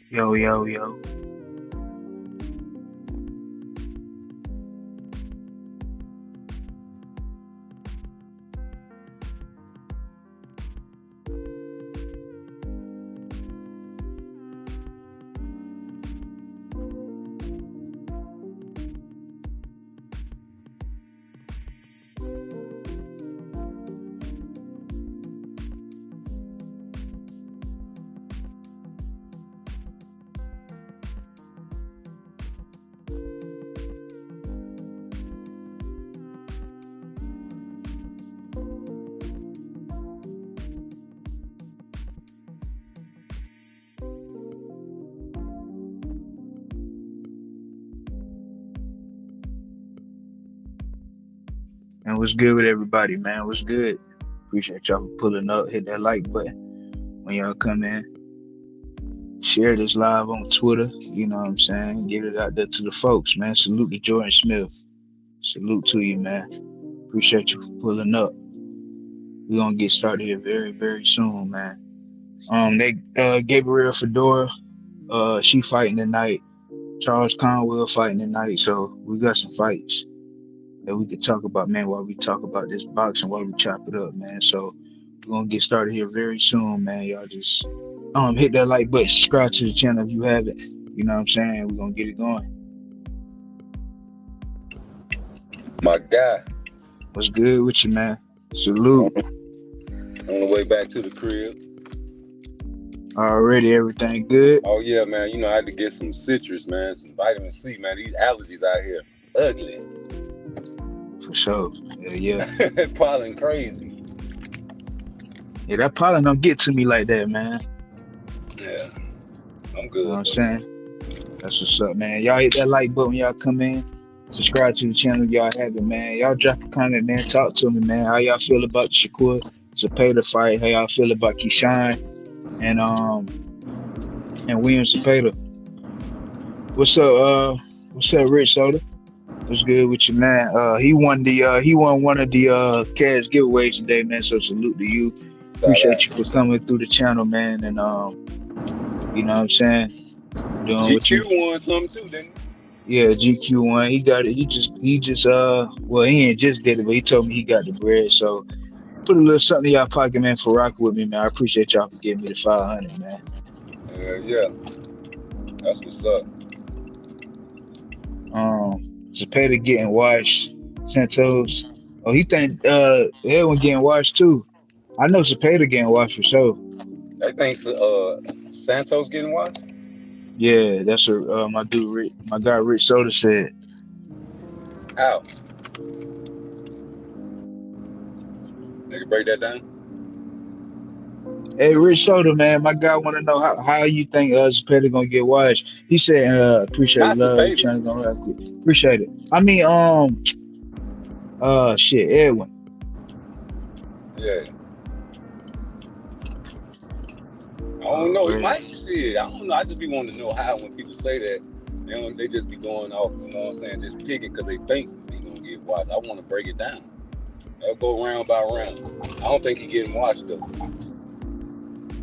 Yo, yo, yo. And what's good with everybody, man? What's good? Appreciate y'all for pulling up. Hit that like button when y'all come in. Share this live on Twitter. You know what I'm saying? Get it out there to the folks, man. Salute to Jordan Smith. Salute to you, man. Appreciate you for pulling up. We're gonna get started here very, very soon, man. They Gabriel Fedora, she fighting tonight. Charles Conwell fighting tonight. So we got some fights that we could talk about, man, while we talk about this boxing, while we chop it up, man. So we're gonna get started here very soon, man. Y'all just hit that like button, subscribe to the channel if you haven't. You know what I'm saying? We're gonna get it going. My guy. What's good with you, man? Salute. On the way back to the crib. Already everything good? Oh yeah, man. You know, I had to get some citrus, man. Some vitamin C, man. These allergies out here, ugly. For sure. Yeah. Pollen crazy. Yeah, that pollen don't get to me like that, man. Yeah. I'm good. You know what I'm saying? That's what's up, man. Y'all hit that like button when y'all come in. Subscribe to the channel if y'all haven't, man. Y'all drop a comment, man. Talk to me, man. How y'all feel about the Shakur Zepeda fight? How y'all feel about Keyshawn and William Zepeda? What's up, Rich Soda? What's good with you, man? He won one of the cash giveaways today, man. So salute to you. Appreciate you for coming through the channel, man. And you know what I'm saying? Doing what you GQ won something too, didn't Yeah, GQ1. He got it. He just well, he ain't just did it, but he told me he got the bread. So put a little something in y'all pocket, man, for rocking with me, man. I appreciate y'all for giving me the 500, man. Yeah. That's what's up. Zepeda getting washed. Santos. Oh, he think everyone getting washed too. I know Zepeda getting washed for sure. I think Santos getting washed? Yeah, that's what my guy Rich Soda said. How? Nigga, break that down. Hey, Rich Soda, man, my guy want to know how you think Zepeda gonna get washed. He said, appreciate Not love, Zepeda. trying to go real quick. Appreciate it. I mean, shit, Edwin. Yeah. I don't know. He might shit. I don't know. I just be wanting to know how when people say that, they just be going off, you know what I'm saying, just picking because they think he's gonna get washed. I want to break it down. They'll go round by round. I don't think he's getting washed though.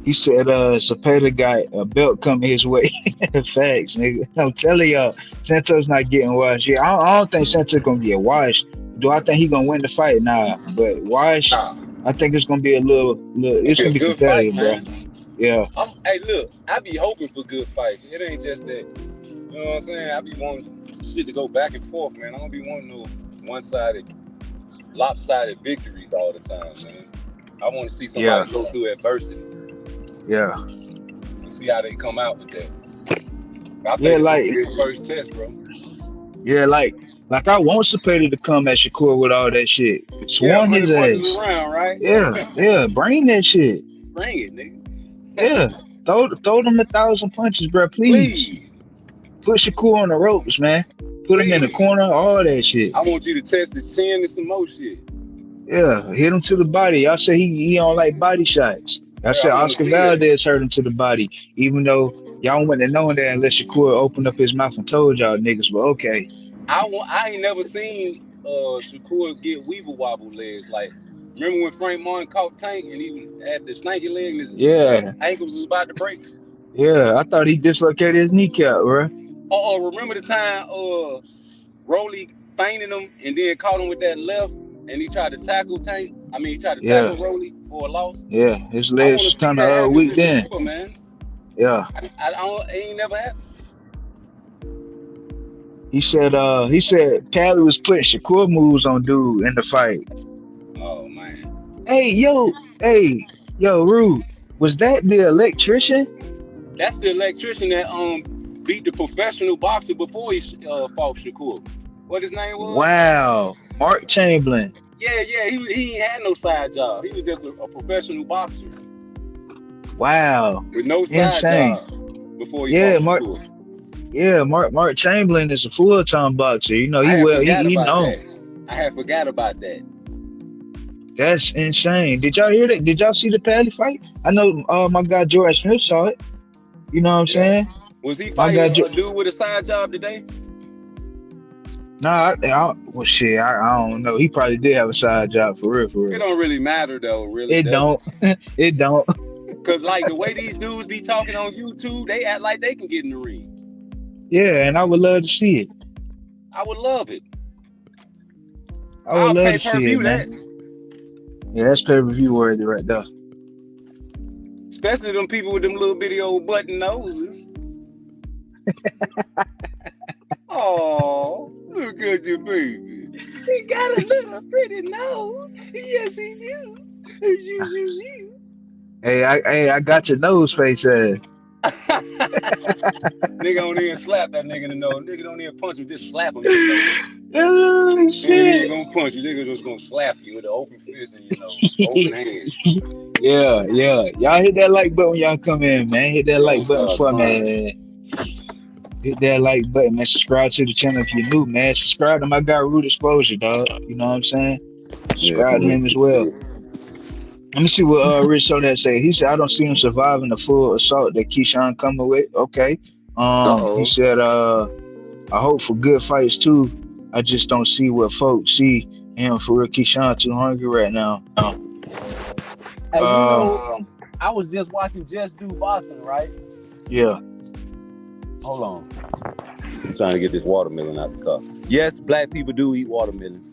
He said Zepeda got a belt coming his way. Facts, nigga. I'm telling y'all, Santos not getting washed. Yeah, I don't think Santos gonna get washed. Do I think he gonna win the fight? Nah, but washed, I think it's gonna be a little it's gonna be good competitive, fight, bro. man. Yeah. Hey, look, I be hoping for good fights. It ain't just that, you know what I'm saying? I be wanting shit to go back and forth, man. I don't be wanting no one-sided, lopsided victories all the time, man. I want to see somebody go through adversity. Yeah. And see how they come out with that. I think it's like his first test, bro. Yeah, like I want Zepeda to come at Shakur with all that shit. Swarm his ass. Around, right? Yeah, bring that shit. Bring it, nigga. Yeah, throw them 1,000 punches, bro. Please. Put Shakur on the ropes, man. Put him in the corner, all that shit. I want you to test his chin and some more shit. Yeah, hit him to the body. Y'all say he don't like body shots. Y'all said Oscar Valdez hurt him to the body, even though y'all wouldn't have known that unless Shakur opened up his mouth and told y'all niggas. But okay. I ain't never seen Shakur get weeble wobble legs. Like, remember when Frank Martin caught Tank and he had the stanky leg and his ankles was about to break? Yeah, I thought he dislocated his kneecap, bro. Remember the time Rolly feinted him and then caught him with that left, and he tried to tackle Tank. I mean, he tried to Yeah, tackle Rolly for a loss. yeah. His I legs want was to see kind that of happen weak with then. Shakur, man. Yeah. I don't. It ain't never happened. He said Pally was putting Shakur moves on dude in the fight. Oh man, Hey, yo, Rude, was that the electrician? that's the electrician that beat the professional boxer before he fought Shakur. What his name was? Wow, Mark Chamberlain. Yeah. He ain't had no side job. He was just a professional boxer Wow, with no side insane. job before he Yeah, fought Mark. Shakur. Yeah, Mark Chamberlain is a full time boxer. You know, I he had well, forgot he about known. that. I had forgot about that. That's insane. Did y'all hear that? Did y'all see the Pally fight? I know. My guy George Smith saw it. You know what I'm Yeah. saying? Was he My fighting guy. a dude with a side job today? Nah, well, shit, I don't know. He probably did have a side job for real, for It real. don't really matter though, really, It does it? don't. It don't. Cause like the way these dudes be talking on YouTube, they act like they can get in the ring. Yeah, and I would love to see it. I would love it. I would I'll love pay to per see it, view man. that. Yeah, that's pay-per-view worthy right there. Especially them people with them little bitty old button noses. Oh, look at your baby. He got a little pretty nose. Yes, he do. Hey, I got your nose face ass. Nigga don't even slap that nigga in the nose. Nigga don't even punch him, just slap him in the nose. Oh Nigga ain't shit. gonna punch you. Nigga just gonna slap you with an open fist in your nose. Open hand. Yeah. Y'all hit that like button when y'all come in, man. Hit that Don't like button start for crying. me. Hit that like button, man. Subscribe to the channel if you're new, man. Subscribe to my guy Root Exposure, dog. You know what I'm saying? Yeah, Subscribe for to real. him as well. Let me see what Rich Soda say. He said, I don't see him surviving the full assault that Keyshawn coming with. Okay. He Uh-oh. said, I hope for good fights too. I just don't see what folks see him for real. Keyshawn too hungry right now. Hey, Um, I was just watching Just Do Boxing, right? yeah, Hold on. I'm trying to get this watermelon out the car. Yes, black people do eat watermelon.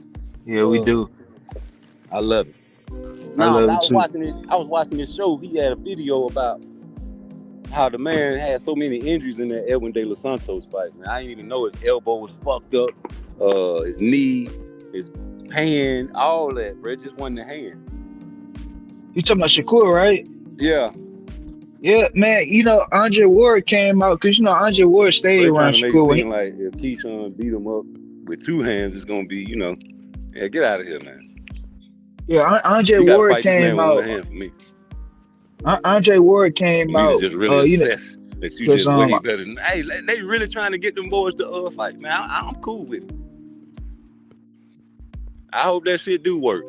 yeah, we do. I love it. I No, but love it too. I was watching this show. He had a video about how the man had so many injuries in that Edwin De Los Santos fight. Man, I didn't even know his elbow was fucked up, his knee, his hand, all that, bro. It just wasn't the hand. You talking about Shakur, right? Yeah, Yeah, man. You know, Andre Ward came out because you know Andre Ward but stayed they around trying to make it Shakur when seem like if Keyshawn beat him up with two hands, it's gonna be, yeah, get out of here, man. Andre You got to Ward fight this man came with one out. hand for me. Andre Ward came For me to out. just really You know, accept that you because just way better than. Hey, they really trying to get them boys to fight, man. I'm cool with it. I hope that shit do work.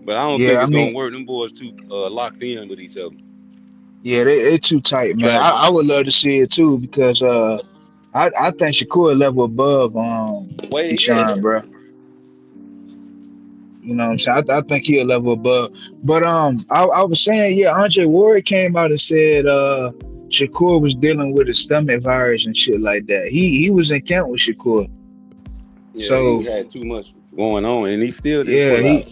But I don't think yeah, I it's mean, gonna work. Them boys too locked in with each other. yeah, they too tight, man. Tragic. I would love to see it too because I think Shakur level above Way, yeah. Keyshawn, bro. You know what I'm saying? I think he a level above. But I was saying, yeah, Andre Ward came out and said Shakur was dealing with a stomach virus and shit like that. He was in camp with Shakur. Yeah, he So had too much going on, and he still didn't yeah, pull out.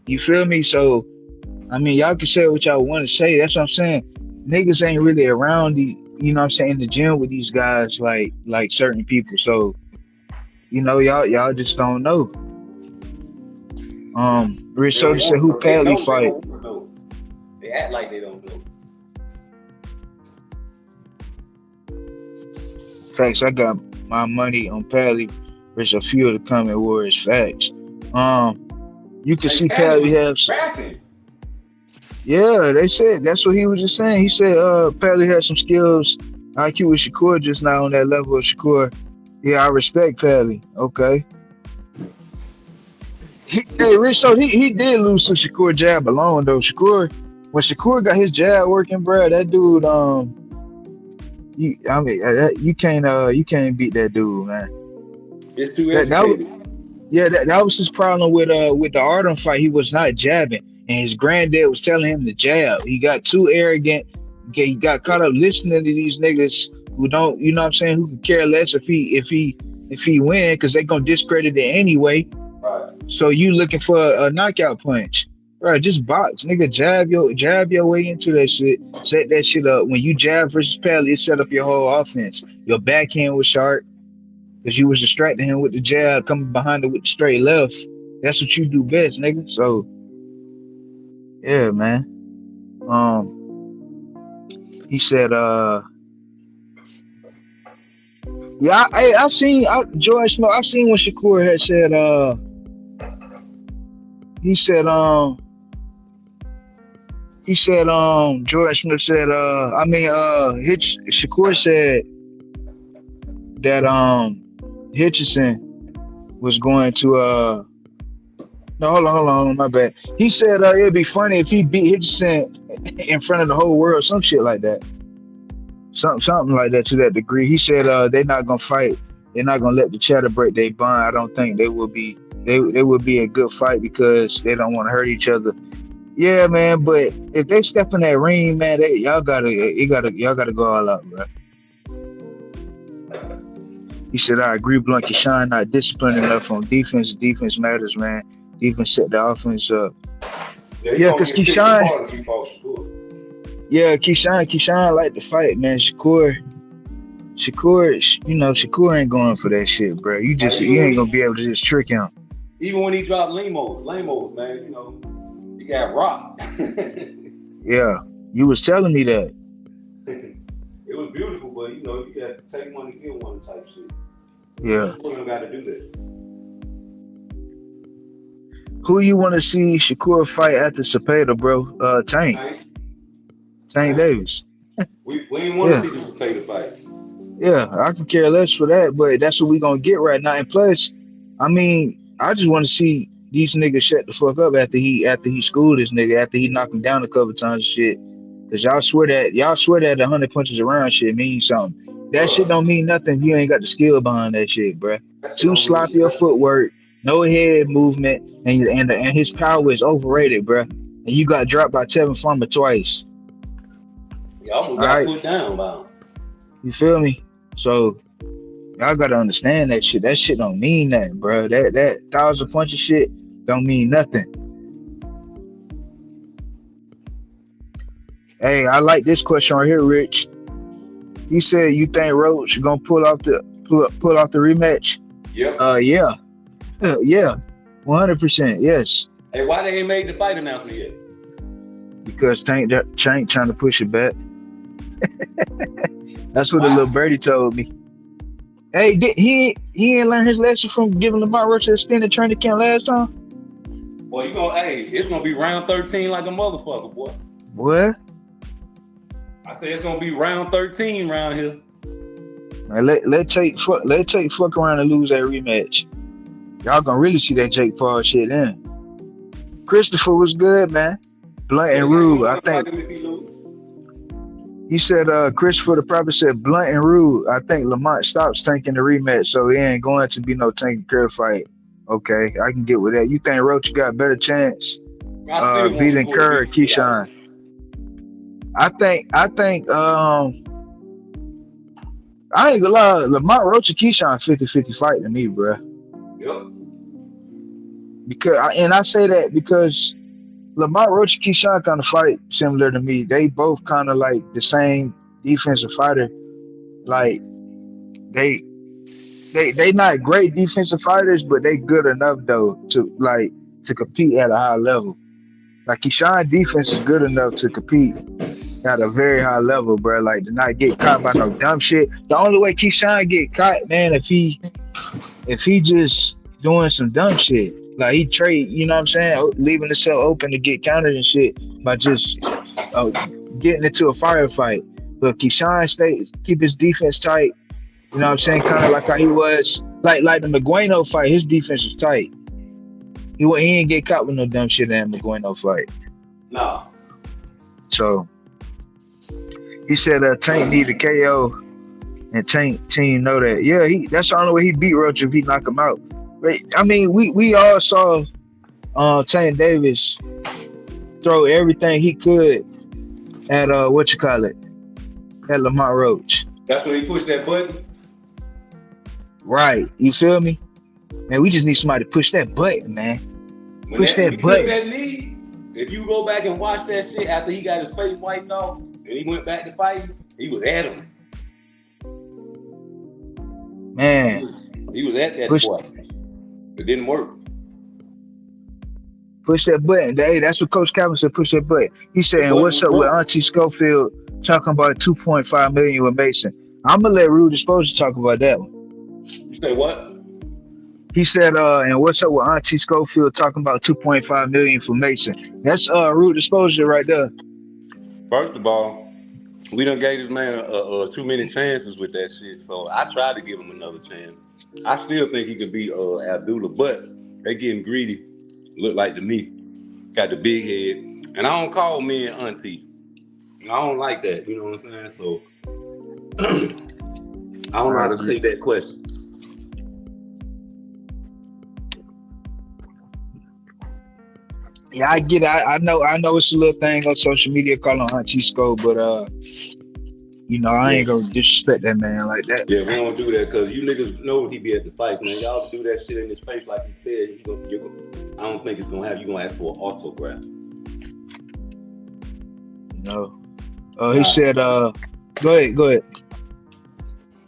you feel me? So I mean, y'all can say what y'all want to say. That's what I'm saying. Niggas ain't really around you know what I'm saying, in the gym with these guys like certain people. So, you know, y'all just don't know. Rich They don't Soda said want who to. They Pally know they fight. don't know. They act like they don't know. Facts, I got my money on Pally versus a few of the coming warriors. Facts. You can Hey, see Patty Pally was has. rapping. Yeah, they said that's what he was just saying. He said Pally had some skills. IQ with Shakur just now on that level of Shakur. Yeah, I respect Pally. Okay. Hey, Rich, so he did lose to Shakur jab alone though. When Shakur got his jab working, bro, that dude you can't beat that dude, man. It's too That was educated. Yeah, that was his problem with the Artem fight. He was not jabbing. and his granddad was telling him to jab. He got too arrogant. He got caught up listening to these niggas who don't, you know what I'm saying, who could care less if he win, because they gonna discredit it anyway. Right. So you looking for a knockout punch. Right, just box, nigga. Jab your way into that shit. Set that shit up. When you jab versus Pelly, it set up your whole offense. Your backhand was sharp because you was distracting him with the jab, coming behind it with the straight left. That's what you do best, nigga. So, yeah, man. He said, yeah, I seen George Snow. I seen when Shakur had said, George Smith said, Shakur said that Hitchison was going to no, hold on, my bad. He said it'd be funny if he beat Hitchison in front of the whole world, some shit like that. Something like that, to that degree. He said they're not gonna fight. They're not gonna let the chatter break their bond. I don't think they will be a good fight because they don't want to hurt each other. Yeah, man, but if they step in that ring, man, y'all gotta go all out, bro. He said, I agree, Blunt. Keyshawn not disciplined enough on defense. Defense matters, man. Defense set the offense up. Yeah, because Keyshawn like to fight, man. Shakur, Shakur ain't going for that shit, bro. You ain't gonna be able to just trick him. Even when he dropped Lamos, man, you know. He got rocked. Yeah, you was telling me that. It was beautiful, but you know, you got to take one to get one type shit. Yeah. You don't got to do that. Who you want to see Shakur fight after Zepeda, bro? Tank Davis. We ain't want to see the Zepeda fight. Yeah, I could care less for that, but that's what we gonna get right now. And plus, I mean, I just want to see these niggas shut the fuck up after he schooled this nigga, after he knocked him down a couple times and shit. Cause y'all swear that 100 punches around shit means something. That shit don't mean nothing if you ain't got the skill behind that shit, bruh. Too sloppy of footwork, no head movement, and his power is overrated, bruh. And you got dropped by Tevin Farmer twice. You almost got put down by him. You feel me? So y'all gotta understand that shit. That shit don't mean nothing, bro. That 1,000 punches shit don't mean nothing. Hey, I like this question right here, Rich. He said, "You think Roach gonna pull off the rematch?" Yep. Yeah, 100%. Yes. Hey, why they ain't made the fight announcement yet? Because Tank trying to push it back. That's what the little birdie told me. Hey, he ain't learned his lesson from giving Lamont Roach an extended training camp last time? Boy, it's gonna be round 13 like a motherfucker, boy. What? I said it's gonna be round 13 round here. Man, let Jake fuck around and lose that rematch. Y'all gonna really see that Jake Paul shit in. Christopher was good, man. Blunt and rude. I think he said Christopher the Prophet said blunt and rude. I think Lamont stops tanking the rematch, so it ain't going to be no tank and curve fight. Okay, I can get with that. You think Roach got a better chance beating Kerr or Keyshawn? I think I ain't gonna lie, Lamont Roach and Keyshawn 50-50 fight to me, bro. Yep. I say that because Lamont Roach and Keyshawn kind of fight similar to me. They both kind of like the same defensive fighter. Like they not great defensive fighters, but they good enough though to compete at a high level. Like Keyshawn defense is good enough to compete at a very high level, bro. Like to not get caught by no dumb shit. The only way Keyshawn get caught, man, if he just doing some dumb ship. Like he trade, you know what I'm saying, leaving the cell open to get countered and shit by just getting into a firefight. But Keyshawn keep his defense tight. You know what I'm saying, kind of like how he was, like the Migueno fight. His defense was tight. He didn't get caught with no dumb shit in that Migueno fight. No. So he said Tank need a KO, and Tank team know that. Yeah, that's the only way he beat Roach, if he knock him out. I mean, we all saw Tank Davis throw everything he could at at Lamont Roach. That's when he pushed that button. Right. You feel me? Man, we just need somebody to push that button, man. When Push that he button. took that knee, if you go back and watch that shit after he got his face wiped off and he went back to fight, he was at him. Man. He was at that boy. It didn't work. Push that button. Hey, that's what Coach Calvin said, push that button. He said, and what's up with Auntie Schofield talking about $2.5 million with Mason? I'm gonna let Rude Exposure talk about that one. You say what? He said, and what's up with Auntie Schofield talking about $2.5 million for Mason? That's Rude Exposure right there. First of all, we done gave this man too many chances with that shit. So I tried to give him another chance. I still think he could beat Abdullah, but they getting greedy. Look like to me. Got the big head. And I don't call men auntie. I don't like that. You know what I'm saying? So I don't know how to take that question. Yeah, I get it. I know it's a little thing on social media calling Auntie Sco, but you know, I ain't gonna disrespect that man like that. Yeah, we don't do that because you niggas know he be at the fights, man. Y'all do that shit in his face like he said. I don't think it's gonna have you gonna ask for an autograph. No. He said, go ahead.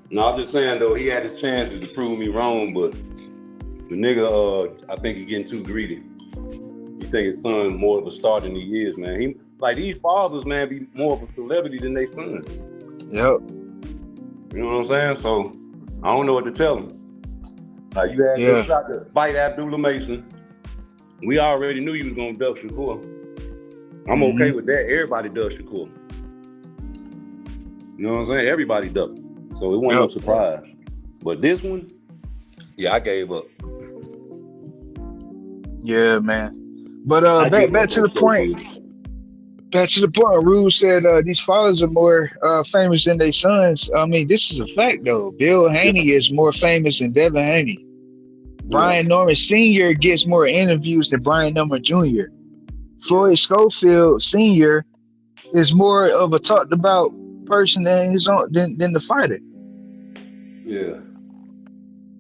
No, I'm just saying though, he had his chances to prove me wrong, but the nigga, I think he getting too greedy. He think his son more of a star than he is, man. He like these fathers, man, be more of a celebrity than their sons. Yep. You know what I'm saying? So I don't know what to tell him. Like you had your shot to fight Abdullah Mason. We already knew you was gonna duck Shakur. I'm okay with that. Everybody does Shakur. You know what I'm saying? Everybody ducked. So it wasn't no surprise. But this one, yeah, I gave up. Yeah, man. But back to the point. Back to the point. Rue said these fathers are more famous than their sons. I mean, this is a fact though. Bill Haney is more famous than Devin Haney. Brian Norman Sr. gets more interviews than Brian Norman Jr. Floyd Schofield Sr. is more of a talked about person than his own than the fighter. Yeah.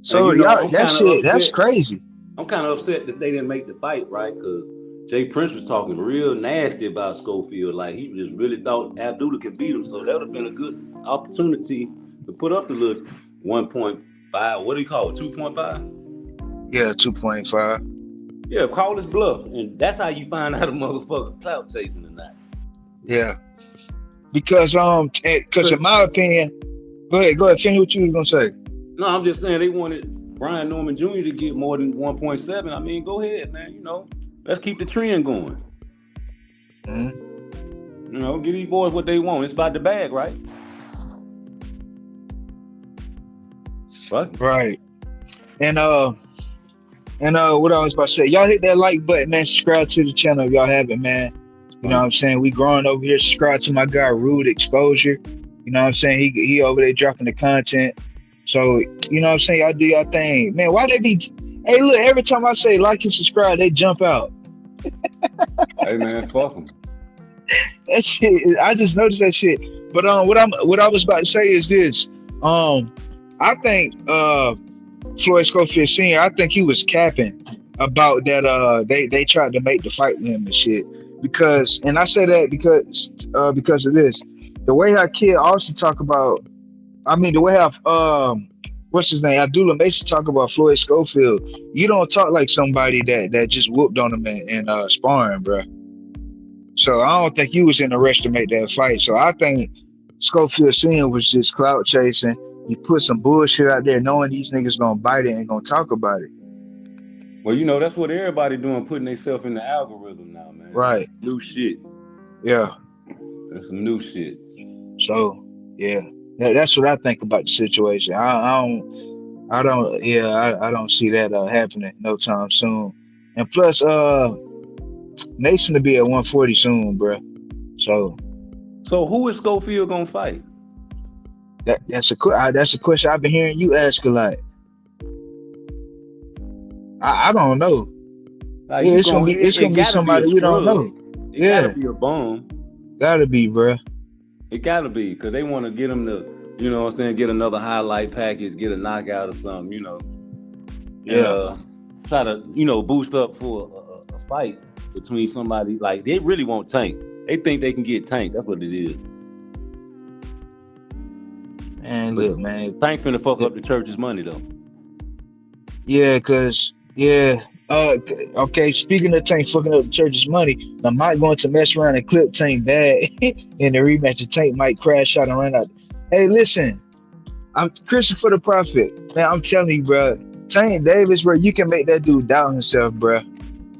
So y'all, that's crazy. I'm kind of upset that they didn't make the fight, right? Because Jay Prince was talking real nasty about Schofield. Like he just really thought Abdullah could beat him. So that would have been a good opportunity to put up the little 1.5. What do you call it? 2.5? Yeah, 2.5. Yeah, call his bluff. And that's how you find out a motherfucker clout chasing or not. Yeah. Because in my opinion, go ahead, finish what you was gonna say. No, I'm just saying they wanted Brian Norman Jr. to get more than 1.7. I mean, go ahead, man. You know, let's keep the trend going. Mm-hmm. You know, give these boys what they want. It's about the bag, right? What? Right. And what I was about to say, y'all hit that like button, man. Subscribe to the channel if y'all haven't, man. You know what I'm saying? We growing over here. Subscribe to my guy Rude Exposure. You know what I'm saying? He over there dropping the content. So, you know what I'm saying? Y'all do y'all thing. Man, why they be... Hey, look, every time I say like and subscribe, they jump out. Hey, man, fuck them. That shit, I just noticed that shit. But what I was about to say is this. I think Floyd Schofield Sr., I think he was capping about that they tried to make the fight with him and shit. Because, and I say that because of this. The way how Kid also talk about, I mean, the way how what's his name, Abdullah Mason talk about Floyd Schofield, you don't talk like somebody that just whooped on him in sparring, bro. So I don't think you was in a rush to make that fight. So I think Schofield Sr. was just clout chasing. You put some bullshit out there knowing these niggas gonna bite it and gonna talk about it. Well, you know, that's what everybody doing, putting themselves in the algorithm now, man. Right. That's new shit. Yeah. That's some new shit. So, yeah. That's what I think about the situation. I don't see that happening no time soon. And plus, Mason to be at 140 soon, bro. So who is Schofield gonna fight? That's a question I've been hearing you ask a lot. I don't know. Like it's gonna be somebody we don't know. It gotta be a bum. Gotta be, bruh. It gotta be, because they want to get him to, you know what I'm saying, get another highlight package, get a knockout or something, you know. And try to, you know, boost up for a fight between somebody. Like, they really want Tank. They think they can get Tank. That's what it is. Man, look, man. Tank finna fuck up the church's money, though. Yeah, okay, speaking of Tank fucking up the church's money, Lamont going to mess around and clip Tank bad in the rematch. And Tank might crash out and run out. Hey, listen, I'm Christopher the Prophet. Man, I'm telling you, bro. Tank Davis, bro, you can make that dude doubt himself, bro.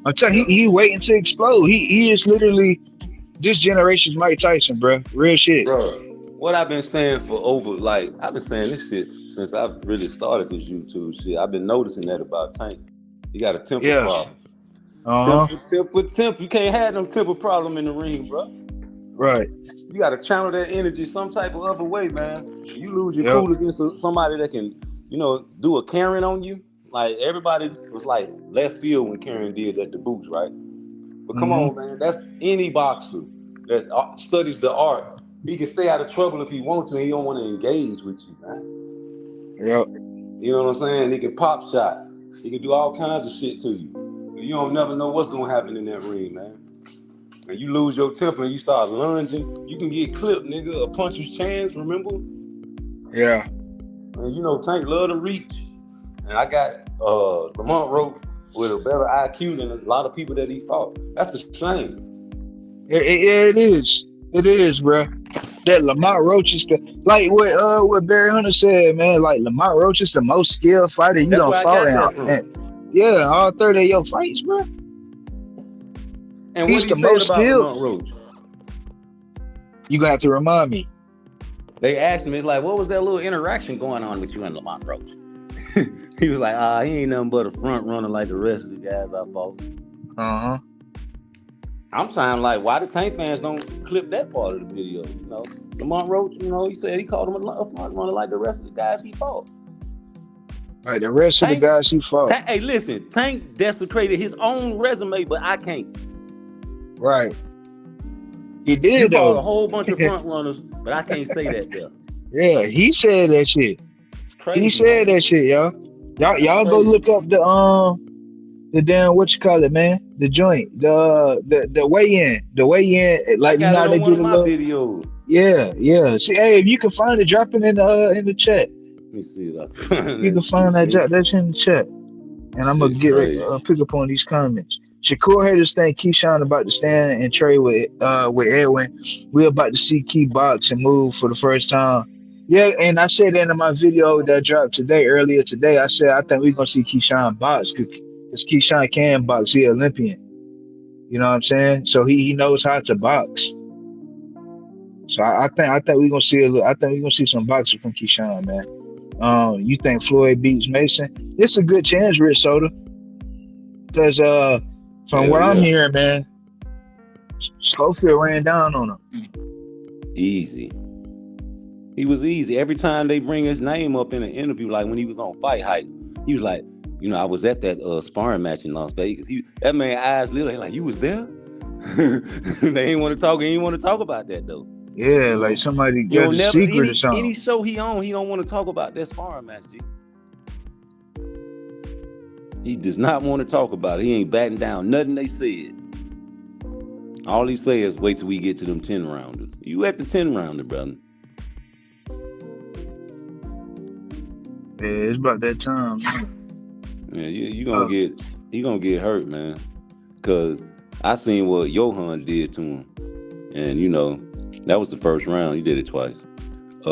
I'm telling you, he waiting to explode. He is literally this generation's Mike Tyson, bro. Real shit. Bro, what I've been saying I've been saying this shit since I've really started this YouTube shit. I've been noticing that about Tank. He got a temper problem. Temper. You can't have no temper problem in the ring, bro. Right. You got to channel that energy some type of other way, man. You lose your cool against somebody that can, you know, do a Karen on you. Like, everybody was like left field when Karen did that to Boots, right? But come on, man. That's any boxer that studies the art. He can stay out of trouble if he wants to, and he don't want to engage with you, man. Yep. You know what I'm saying? He can pop shot. He can do all kinds of shit to you. You don't never know what's gonna happen in that ring, man. And you lose your temper and you start lunging, you can get clipped, nigga. A puncher's chance, remember? Yeah. And you know, Tank love to reach. And I got Lamont Roach with a better IQ than a lot of people that he fought. That's a shame. It is. It is, bro. That Lamont Roach is like what Barry Hunter said, man. Like, Lamont Roach is the most skilled fighter you don't fought in. All 30 of your fights, bro. And he's the most skilled. Lamont Roach? You gonna have to remind me. They asked me, it's like, what was that little interaction going on with you and Lamont Roach? He was like, he ain't nothing but a front runner like the rest of the guys I fought. I'm saying, like, why the Tank fans don't clip that part of the video? You know, Lamont Roach, you know, he said he called him a front runner like the rest of the guys he fought. Like the rest of the guys he fought. Hey, listen, Tank desecrated his own resume, but I can't. Right. He did, you fought a whole bunch of front runners, but I can't say that there. Yeah, he said that shit. Crazy, he said that shit, y'all. Y'all go look up the damn, what you call it, man? The joint, the weigh-in, like, you know how they do the little video. Yeah. See, hey, if you can find it, drop it in the chat. Let me see that. You can find that, drop that shit in the chat, and I'm gonna pick up on these comments. Shakur had this thing, Keyshawn about to stand and trade with Edwin. We're about to see Key box and move for the first time. Yeah, and I said that in my video that dropped earlier today. I said I think we're gonna see Keyshawn box because Keyshawn can box. He's Olympian. You know what I'm saying? So he knows how to box. So I think we're gonna see some boxing from Keyshawn, man. You think Floyd beats Mason? It's a good chance, Rich Soda. Because from what I'm hearing, man, Schofield ran down on him. Easy. He was easy. Every time they bring his name up in an interview, like when he was on Fight Hype, he was like, you know, I was at that sparring match in Las Vegas. That man's eyes literally like, you was there? They ain't want to talk. He ain't want to talk about that though. Yeah, like somebody got a secret or something. Any show he on, he don't want to talk about that sparring match, G. He does not want to talk about it. He ain't batting down nothing they said. All he say is wait till we get to them 10 rounders. You at the 10 rounder, brother. Yeah, it's about that time, man. Yeah, you gonna get hurt, man. Cause I seen what Johan did to him, and you know that was the first round. He did it twice. I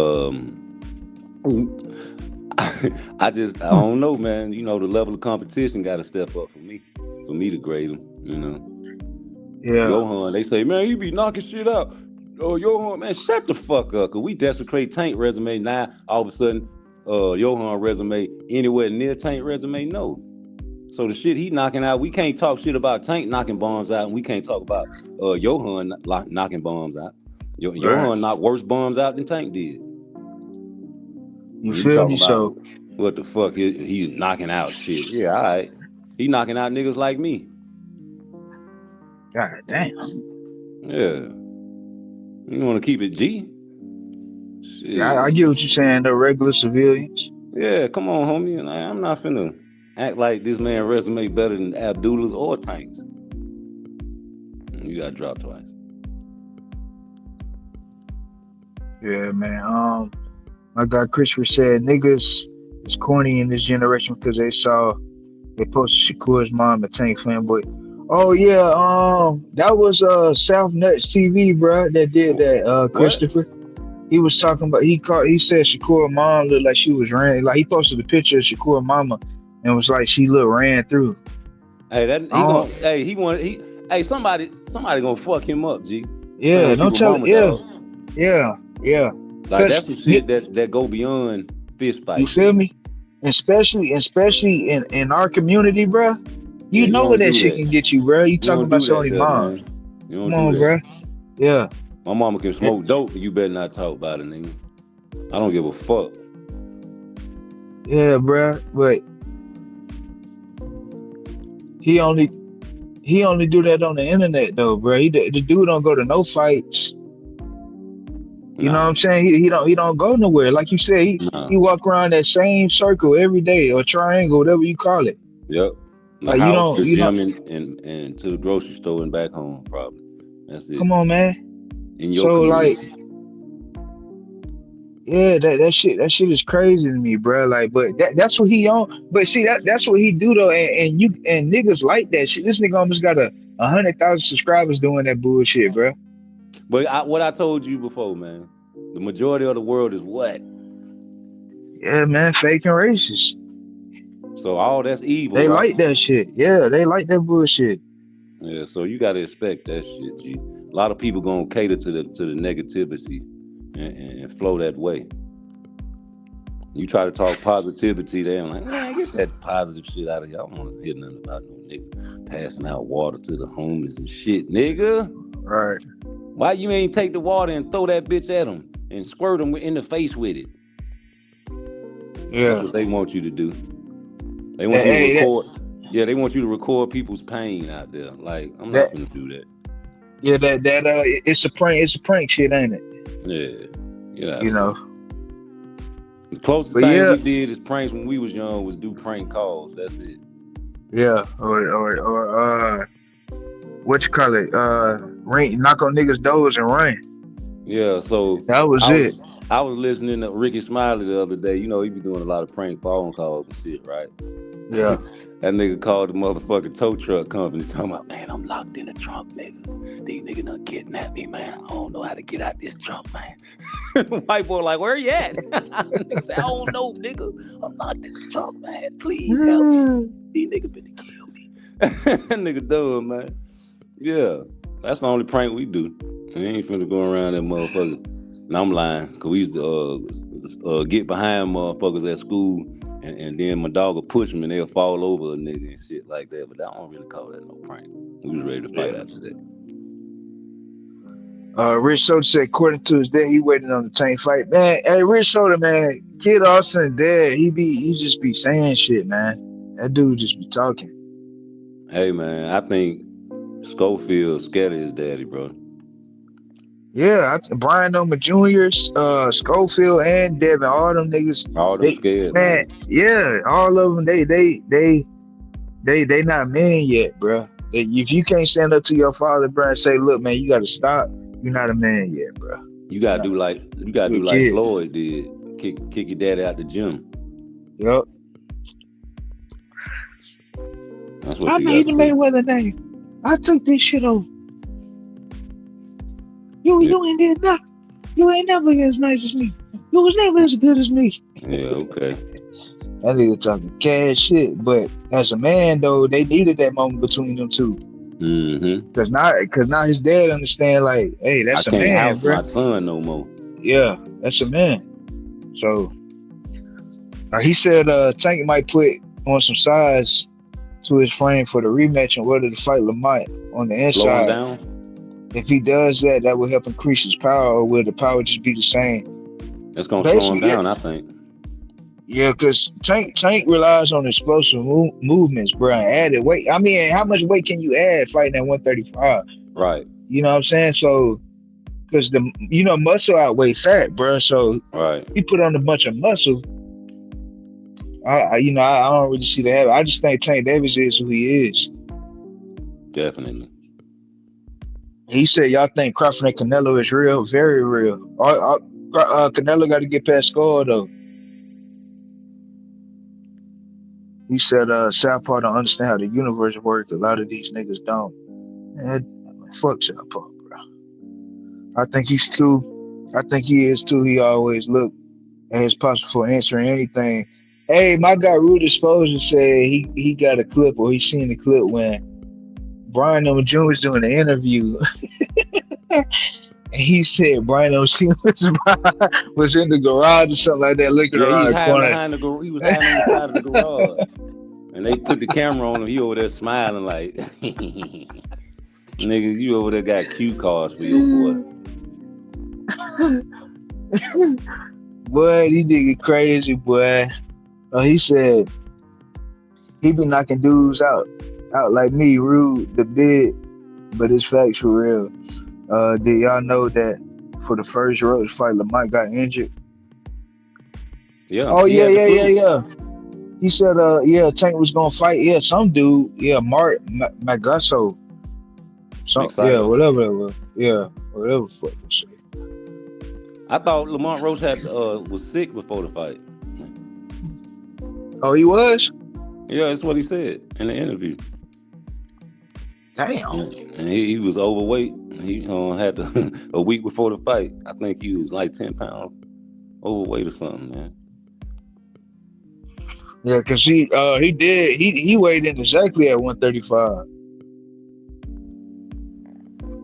don't know, man. You know the level of competition got to step up for me to grade him. You know. Yeah. Johan, they say, man, you be knocking shit out. Oh, Johan, man, shut the fuck up. Cause we desecrate Tank resume now. All of a sudden, Johan resume anywhere near Tank resume? No. So the shit he knocking out, we can't talk shit about Tank knocking bombs out, and we can't talk about Johan knocking bombs out. Johan knocked worse bombs out than Tank did. You feel me? So what the fuck? He knocking out shit. Yeah, all right. He knocking out niggas like me. God damn. Yeah. You want to keep it G? Shit. Yeah, I get what you're saying. The regular civilians. Yeah, come on, homie. I'm not finna act like this man resume better than Abdullah's or Tank's. You got dropped twice. Yeah, man. My guy Christopher said niggas is corny in this generation because they posted Shakur's mom a Tank fanboy. Oh yeah, that was South Nuts TV, bro, that did that. Christopher. What? He was talking about he said Shakur mom looked like she was ran, like he posted a picture of Shakur mama and was like she ran through. Hey, somebody gonna fuck him up, G. Yeah, don't tell it. Yeah. Like that's some shit that go beyond fist fight. You feel me? Especially in our community, bro. You know what that shit can get you, bro. You talking about somebody's mom. Come on, bro. Yeah. My mama can smoke dope, but you better not talk about it, nigga. I don't give a fuck. Yeah, bro. But he only do that on the internet though, bro. The dude don't go to no fights. You know what I'm saying? He don't go nowhere. Like you said, he walk around that same circle every day or triangle, whatever you call it. Yep. Like house, the gym, and to the grocery store and back home, probably. That's it. Come on, man. In your community. Like, yeah, that shit is crazy to me, bro. Like, but that's what he on. But see, that's what he do though, and niggas like that shit. This nigga almost got 100,000 subscribers doing that bullshit, bro. But what I told you before, man, the majority of the world is what? Yeah, man, fake and racist. So all that's evil. They right? like that shit. Yeah, they like that bullshit. Yeah, so you gotta expect that shit, G. A lot of people gonna cater to the negativity and flow that way. You try to talk positivity, they're like, man, get that positive shit out of here. I don't want to hear nothing about no nigga passing out water to the homeless and shit, nigga. Right. Why you ain't take the water and throw that bitch at them and squirt them in the face with it? Yeah. That's what they want you to do. They want you to record. Yeah, they want you to record people's pain out there. Like, I'm not gonna do that. Yeah, it's a prank. It's a prank shit, ain't it? Yeah. You know. The closest thing we did is pranks when we was young was do prank calls. That's it. Yeah, or what you call it? Ring, knock on niggas' doors and run. Yeah, so that was it. I was listening to Ricky Smiley the other day. You know, he be doing a lot of prank phone calls and shit, right? Yeah. That nigga called the motherfucking tow truck company talking about, man, I'm locked in the trunk, nigga. These niggas done kidnapped me, man. I don't know how to get out this trunk, man. White boy like, where you at? Nigga say, I don't know, nigga. I'm locked in the trunk, man. Please help me. These niggas finna kill me. That nigga dumb, man. Yeah. That's the only prank we do. We ain't finna go around that motherfucker. And I'm lying, because we used to get behind motherfuckers at school. And then my dog will push me and they'll fall over a nigga and shit like that. But I don't really call that no prank. We was ready to fight after that. Rich Soda said, according to his dad, he waiting on the Tank fight. Man, hey, Rich Soda, man, Kid Austin dad, he just be saying shit, man. That dude just be talking. Hey, man, I think Schofield scared of his daddy, bro. Yeah, Brian Noma Jr., Schofield, and Devin, all them niggas. All them scared, man. Yeah, all of them. They not men yet, bro. If you can't stand up to your father, bro, and say, "Look, man, you got to stop," you're not a man yet, bro. You gotta do like Floyd did. Kick your daddy out the gym. Yep. That's what I'm you not even Mayweather name. I took this shit over. You ain't did nothing. You ain't never as nice as me. You was never as good as me. Yeah, okay. That nigga talking cash shit, but as a man though, they needed that moment between them two. Mm-hmm. Cause now his dad understand like, hey, that's a man, I can't bro. house my son no more. Yeah, that's a man. So he said Tank might put on some size to his frame for the rematch and whether to fight Lamont on the inside. Slow him down. If he does that, that will help increase his power, or will the power just be the same? That's gonna slow him down, I think. Yeah, because Tank relies on explosive movements, bro. Added weight. I mean, how much weight can you add fighting at 135? Right. You know what I'm saying? So, because muscle outweighs fat, bro. So Right. he put on a bunch of muscle. I don't really see that. I just think Tank Davis is who he is. Definitely. He said, "Y'all think Crawford and Canelo is real? Very real. Canelo got to get past Skull though." He said, "Southpaw don't understand how the universe works. A lot of these niggas don't." Man, fuck Southpaw, bro. I think he's too. I think he is too. He always look at his possible for answering anything. Hey, my guy Rudy Exposure said he got a clip or he seen the clip when Brian O. Jr. was doing the interview. And he said Brian O'Shea was in the garage or something like that, looking Yeah, he around was the hiding corner. behind the he was hiding on the side of the garage. And they put the camera on him. He over there smiling like, nigga, you over there got cue cards for your boy. Boy, these nigga crazy, boy. He said he be knocking dudes out like me, rude, the big, but it's facts for real. Did y'all know that for the first Roach fight, Lamont got injured? Yeah. Oh he yeah, had the flu. yeah. He said, Tank was gonna fight. Yeah, some dude. Yeah, Mark Magasso. Whatever that was. Yeah, whatever the fuck they say. I thought Lamont Roach was sick before the fight. Oh, he was? Yeah, that's what he said in the interview. Damn. And he was overweight. He had a week before the fight. I think he was like 10 pounds overweight or something, man. Yeah, cause he weighed in exactly at 135,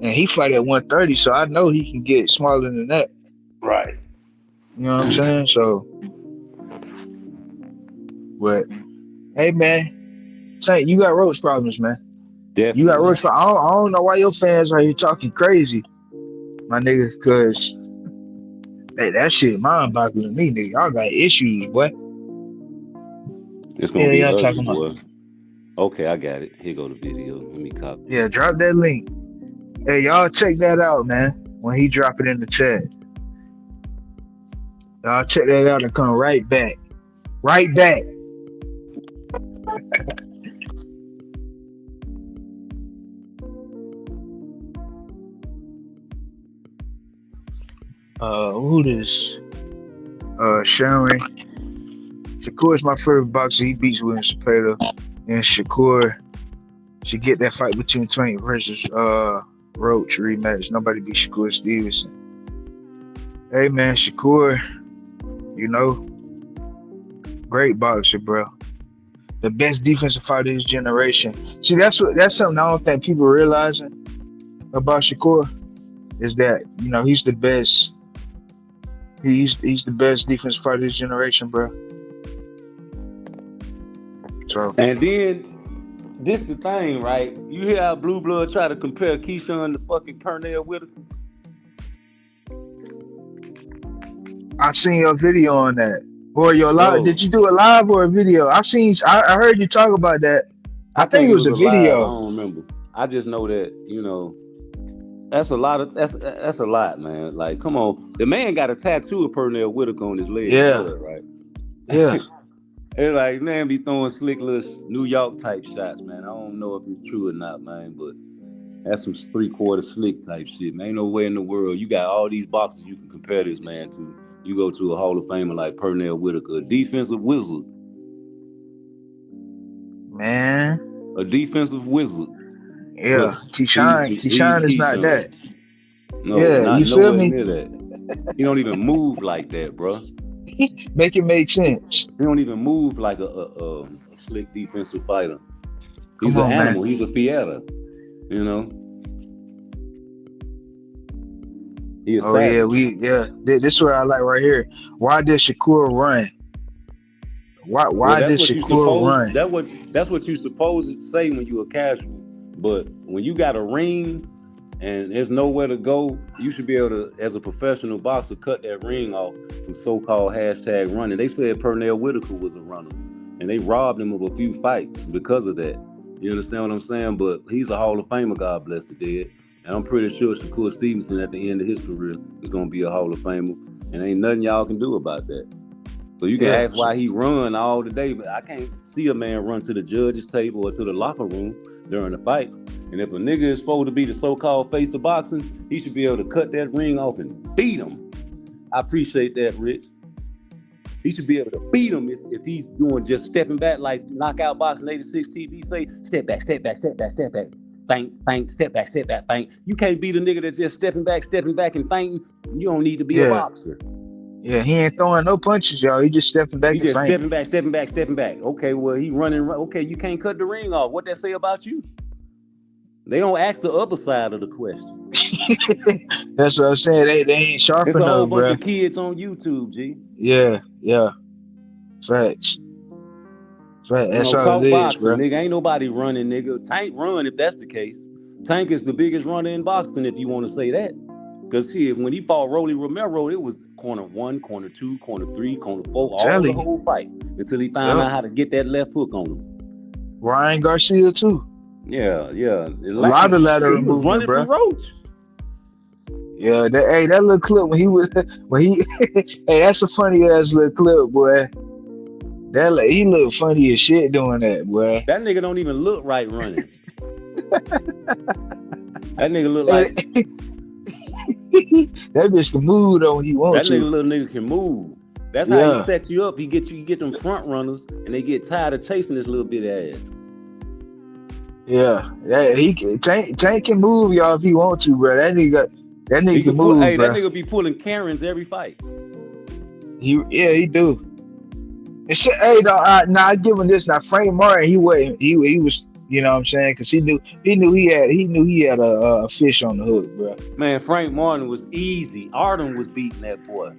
and he fight at 130. So I know he can get smaller than that. Right. You know what I'm saying? So, but hey, man, Tank, you got Roach problems, man. Definitely. You got Roach problems. I don't know why your fans are here talking crazy, my nigga, cause that shit mind-boggling to me, nigga. Y'all got issues, boy. It's gonna be y'all ugly, talking boy. about? Okay, I got it. Here go the video. Let me copy. Yeah, drop that link. Hey, y'all check that out, man. When he drop it in the chat, y'all check that out and come right back. Right back. Who this? Sharon. Shakur is my favorite boxer. He beats William Zepeda. And Shakur should get that fight between Twain versus Roach rematch. Nobody beat Shakur Stevenson. Hey man, Shakur, great boxer, bro. The best defensive fighter of this generation. See, that's something I don't think people realizing about Shakur is that he's the best. He's the best defensive fighter of this generation, bro. So. And then this the thing, right? You hear how Blue Blood try to compare Keyshawn to fucking Pernell Whitaker? I seen your video on that. Boy, your live. Did you do a live or a video? I heard you talk about that. I think it was a video. Live. I don't remember. I just know that, that's a lot that's a lot, man. Like, come on. The man got a tattoo of Pernell Whitaker on his leg. Yeah. Blood, right? Yeah. It's like, man, be throwing slick little New York type shots, man. I don't know if it's true or not, man, but that's some 3/4 slick type shit, man. Ain't no way in the world. You got all these boxers you can compare this man to. You go to a Hall of Famer like Pernell Whitaker, a defensive wizard. Man. A defensive wizard. Yeah. Keyshawn is not that. No, yeah, not you feel nowhere me? near that. He don't even move like that, bro. Make it make sense. He don't even move like a slick defensive fighter. He's an animal. Man. He's a fighter. This is what I like right here. Why did Shakur run? Why did Shakur run? That's what you supposed to say when you a casual. But when you got a ring and there's nowhere to go, you should be able to, as a professional boxer, cut that ring off from so-called hashtag running. They said Pernell Whitaker was a runner, and they robbed him of a few fights because of that. You understand what I'm saying? But he's a Hall of Famer, God bless the dead. And I'm pretty sure Shakur Stevenson at the end of his career is going to be a Hall of Famer. And ain't nothing y'all can do about that. So you can ask why he run all the day, but I can't see a man run to the judge's table or to the locker room during the fight. And if a nigga is supposed to be the so-called face of boxing, he should be able to cut that ring off and beat him. I appreciate that, Rich. He should be able to beat him if he's doing just stepping back like Knockout Boxing 86 TV say, step back, step back, step back, step back. Feint, step back, feint. You can't beat a nigga that's just stepping back, and feinting. You don't need to be a boxer. Yeah, he ain't throwing no punches, y'all. He just stepping back. He just stepping back. Okay, well, he running. Okay, you can't cut the ring off. What that say about you? They don't ask the other side of the question. That's what I'm saying. They ain't sharp enough, bro. There's a whole bunch of kids on YouTube, G. Yeah. Facts. That's all it is, boxing, bro. Nigga, ain't nobody running, nigga. Tank run if that's the case. Tank is the biggest runner in boxing, if you want to say that. Because when he fought Rolly Romero, it was corner 1, corner 2, corner 3, corner 4, all the whole fight until he found out how to get that left hook on him. Ryan Garcia too. Yeah. A lot of lateral movement, running bro. From Roach. Yeah, that little clip when he hey, that's a funny ass little clip, boy. He looked funny as shit doing that, boy. That nigga don't even look right running. That nigga look like that bitch can move though when he wants to. That little nigga can move. That's how he sets you up. He get them front runners, and they get tired of chasing this little bit ass. Yeah, Tank can move, y'all, if he want to, bro. That nigga can move, Hey, bro. that nigga be pulling Karens every fight. He do. And shit, hey, I give him this. Now Frank Martin, he was, you know what I'm saying? Because he knew he had a fish on the hook, bro. Man, Frank Martin was easy. Arden was beating that boy.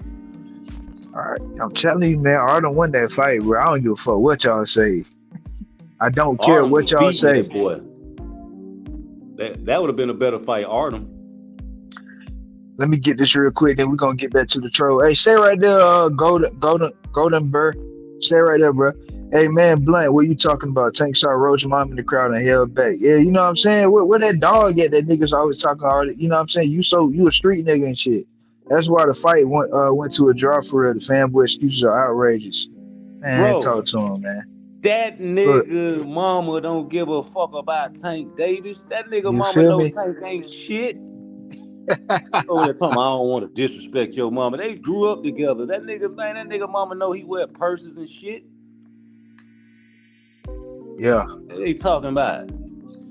All right, I'm telling you, man, Arden won that fight, bro. I don't give a fuck what y'all say. I don't care Arden what y'all say. That boy. That would have been a better fight, Arden. Let me get this real quick, then we're gonna get back to the troll. Hey, stay right there, Golden Burr. Stay right there, bro. Hey, man, Blunt, what you talking about? Tank saw Roach mom in the crowd and held back. Yeah, you know what I'm saying? Where that dog at? That niggas always talking all that. You know what I'm saying? You a street nigga and shit. That's why the fight went to a draw for real. The fanboy excuses are outrageous. Man, bro, talk to him, man. That nigga mama don't give a fuck about Tank Davis. That nigga mama know Tank ain't shit. Oh, I don't want to disrespect your mama. They grew up together. That nigga mama know he wear purses and shit. Yeah. They talking about it.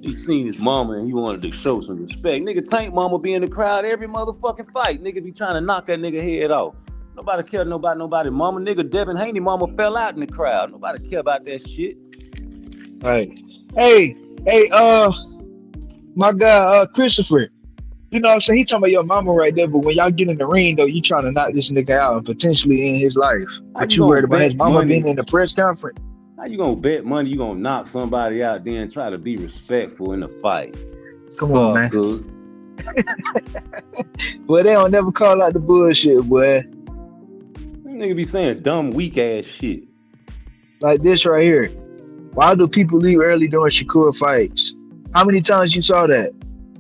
He seen his mama and he wanted to show some respect. Nigga, Tank mama be in the crowd every motherfucking fight. Nigga be trying to knock that nigga head off. Nobody care about nobody mama. Nigga, Devin Haney mama fell out in the crowd. Nobody care about that shit. Hey, my guy, Christopher. You know what I'm saying? He talking about your mama right there, but when y'all get in the ring, though, you trying to knock this nigga out and potentially end his life. But you worried about his mama being in the press conference? How you gonna bet money you gonna knock somebody out, then try to be respectful in the fight? Come on, man. Well, they don't never call out the bullshit, boy. That nigga be saying dumb, weak ass shit. Like this right here. Why do people leave early during Shakur fights? How many times you saw that?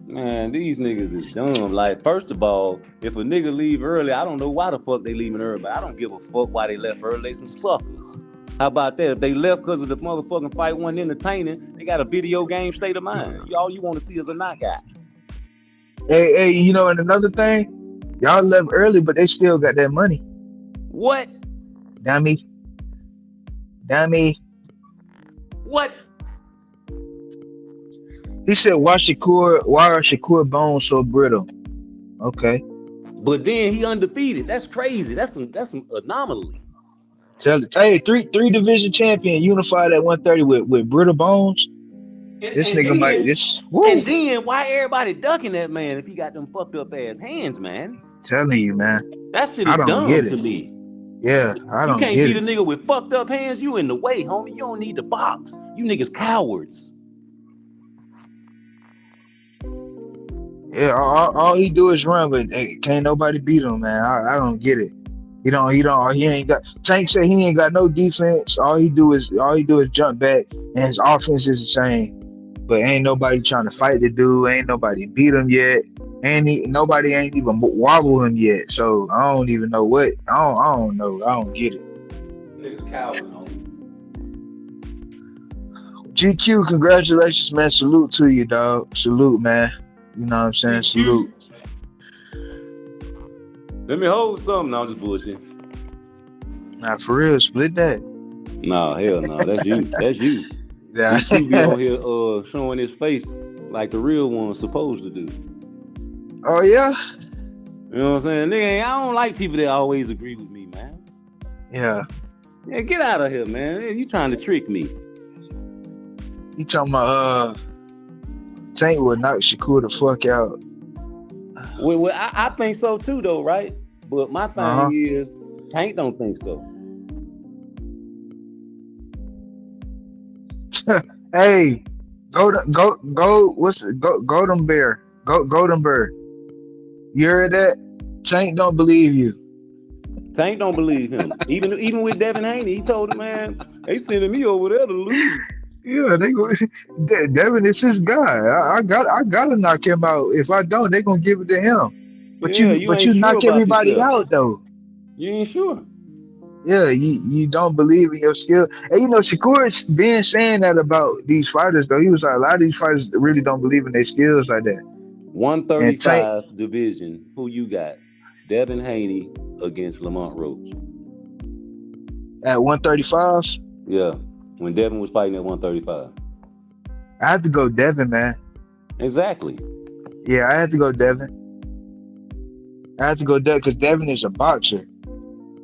Man, these niggas is dumb. Like, first of all, if a nigga leave early, I don't know why the fuck they leaving early, but I don't give a fuck why they left early. They some suckers. How about that? If they left because of the motherfucking fight wasn't entertaining, they got a video game state of mind. All you want to see is a knockout. Hey, you know, and another thing, y'all left early, but they still got that money. What? Dummy. What? He said, why are Shakur bones so brittle? Okay. But then he undefeated. That's crazy. That's some anomaly. Hey, three division champion unified at 130 with brittle bones. This nigga might just. Woo. And then why everybody ducking that man if he got them fucked up ass hands, man? Telling you, man. That shit is dumb to me. Yeah, I don't get it. You can't beat a nigga with fucked up hands. You in the way, homie. You don't need to box. You niggas cowards. Yeah, all he do is run, but can't nobody beat him, man. I don't get it. He ain't got. Tank said he ain't got no defense. All he do is jump back, and his offense is the same. but ain't nobody trying to fight the dude. Ain't nobody beat him yet. Nobody ain't even wobble him yet. So I don't even know what. I don't know. I don't get it. Niggas coward, homie. GQ, congratulations, man. Salute to you, dog. Salute, man. You know what I'm saying? Salute. Let me hold something. No, I'm just bullshit. Nah, for real, split that. Nah, hell no. That's you. That's you. Yeah. GQ be on here showing his face like the real one's supposed to do. Oh yeah? You know what I'm saying? Nigga, I don't like people that always agree with me, man. Yeah. Yeah, get out of here, man. You trying to trick me. You talking about Tank would knock Shakur the fuck out. Well, I think so too, though, right? But my thing is, Tank don't think so. Hey, Golden Bear. Golden Bear. You heard that? Tank don't believe you. Tank don't believe him. Even with Devin Haney, he told him, man, they sending me over there to lose. Yeah, they go. Devin is his guy. I gotta knock him out. If I don't, they gonna give it to him. But you you ain't sure knock about everybody yourself. out though. You ain't sure. Yeah, you don't believe in your skill. And you know, Shakur's been saying that about these fighters though. He was like, a lot of these fighters really don't believe in their skills like that. 135 division. Who you got? Devin Haney against Lamont Roach. At 135? Yeah, when Devin was fighting at 135. I have to go Devin, man. Exactly. Yeah, I have to go Devin. I have to go Devin because Devin is a boxer.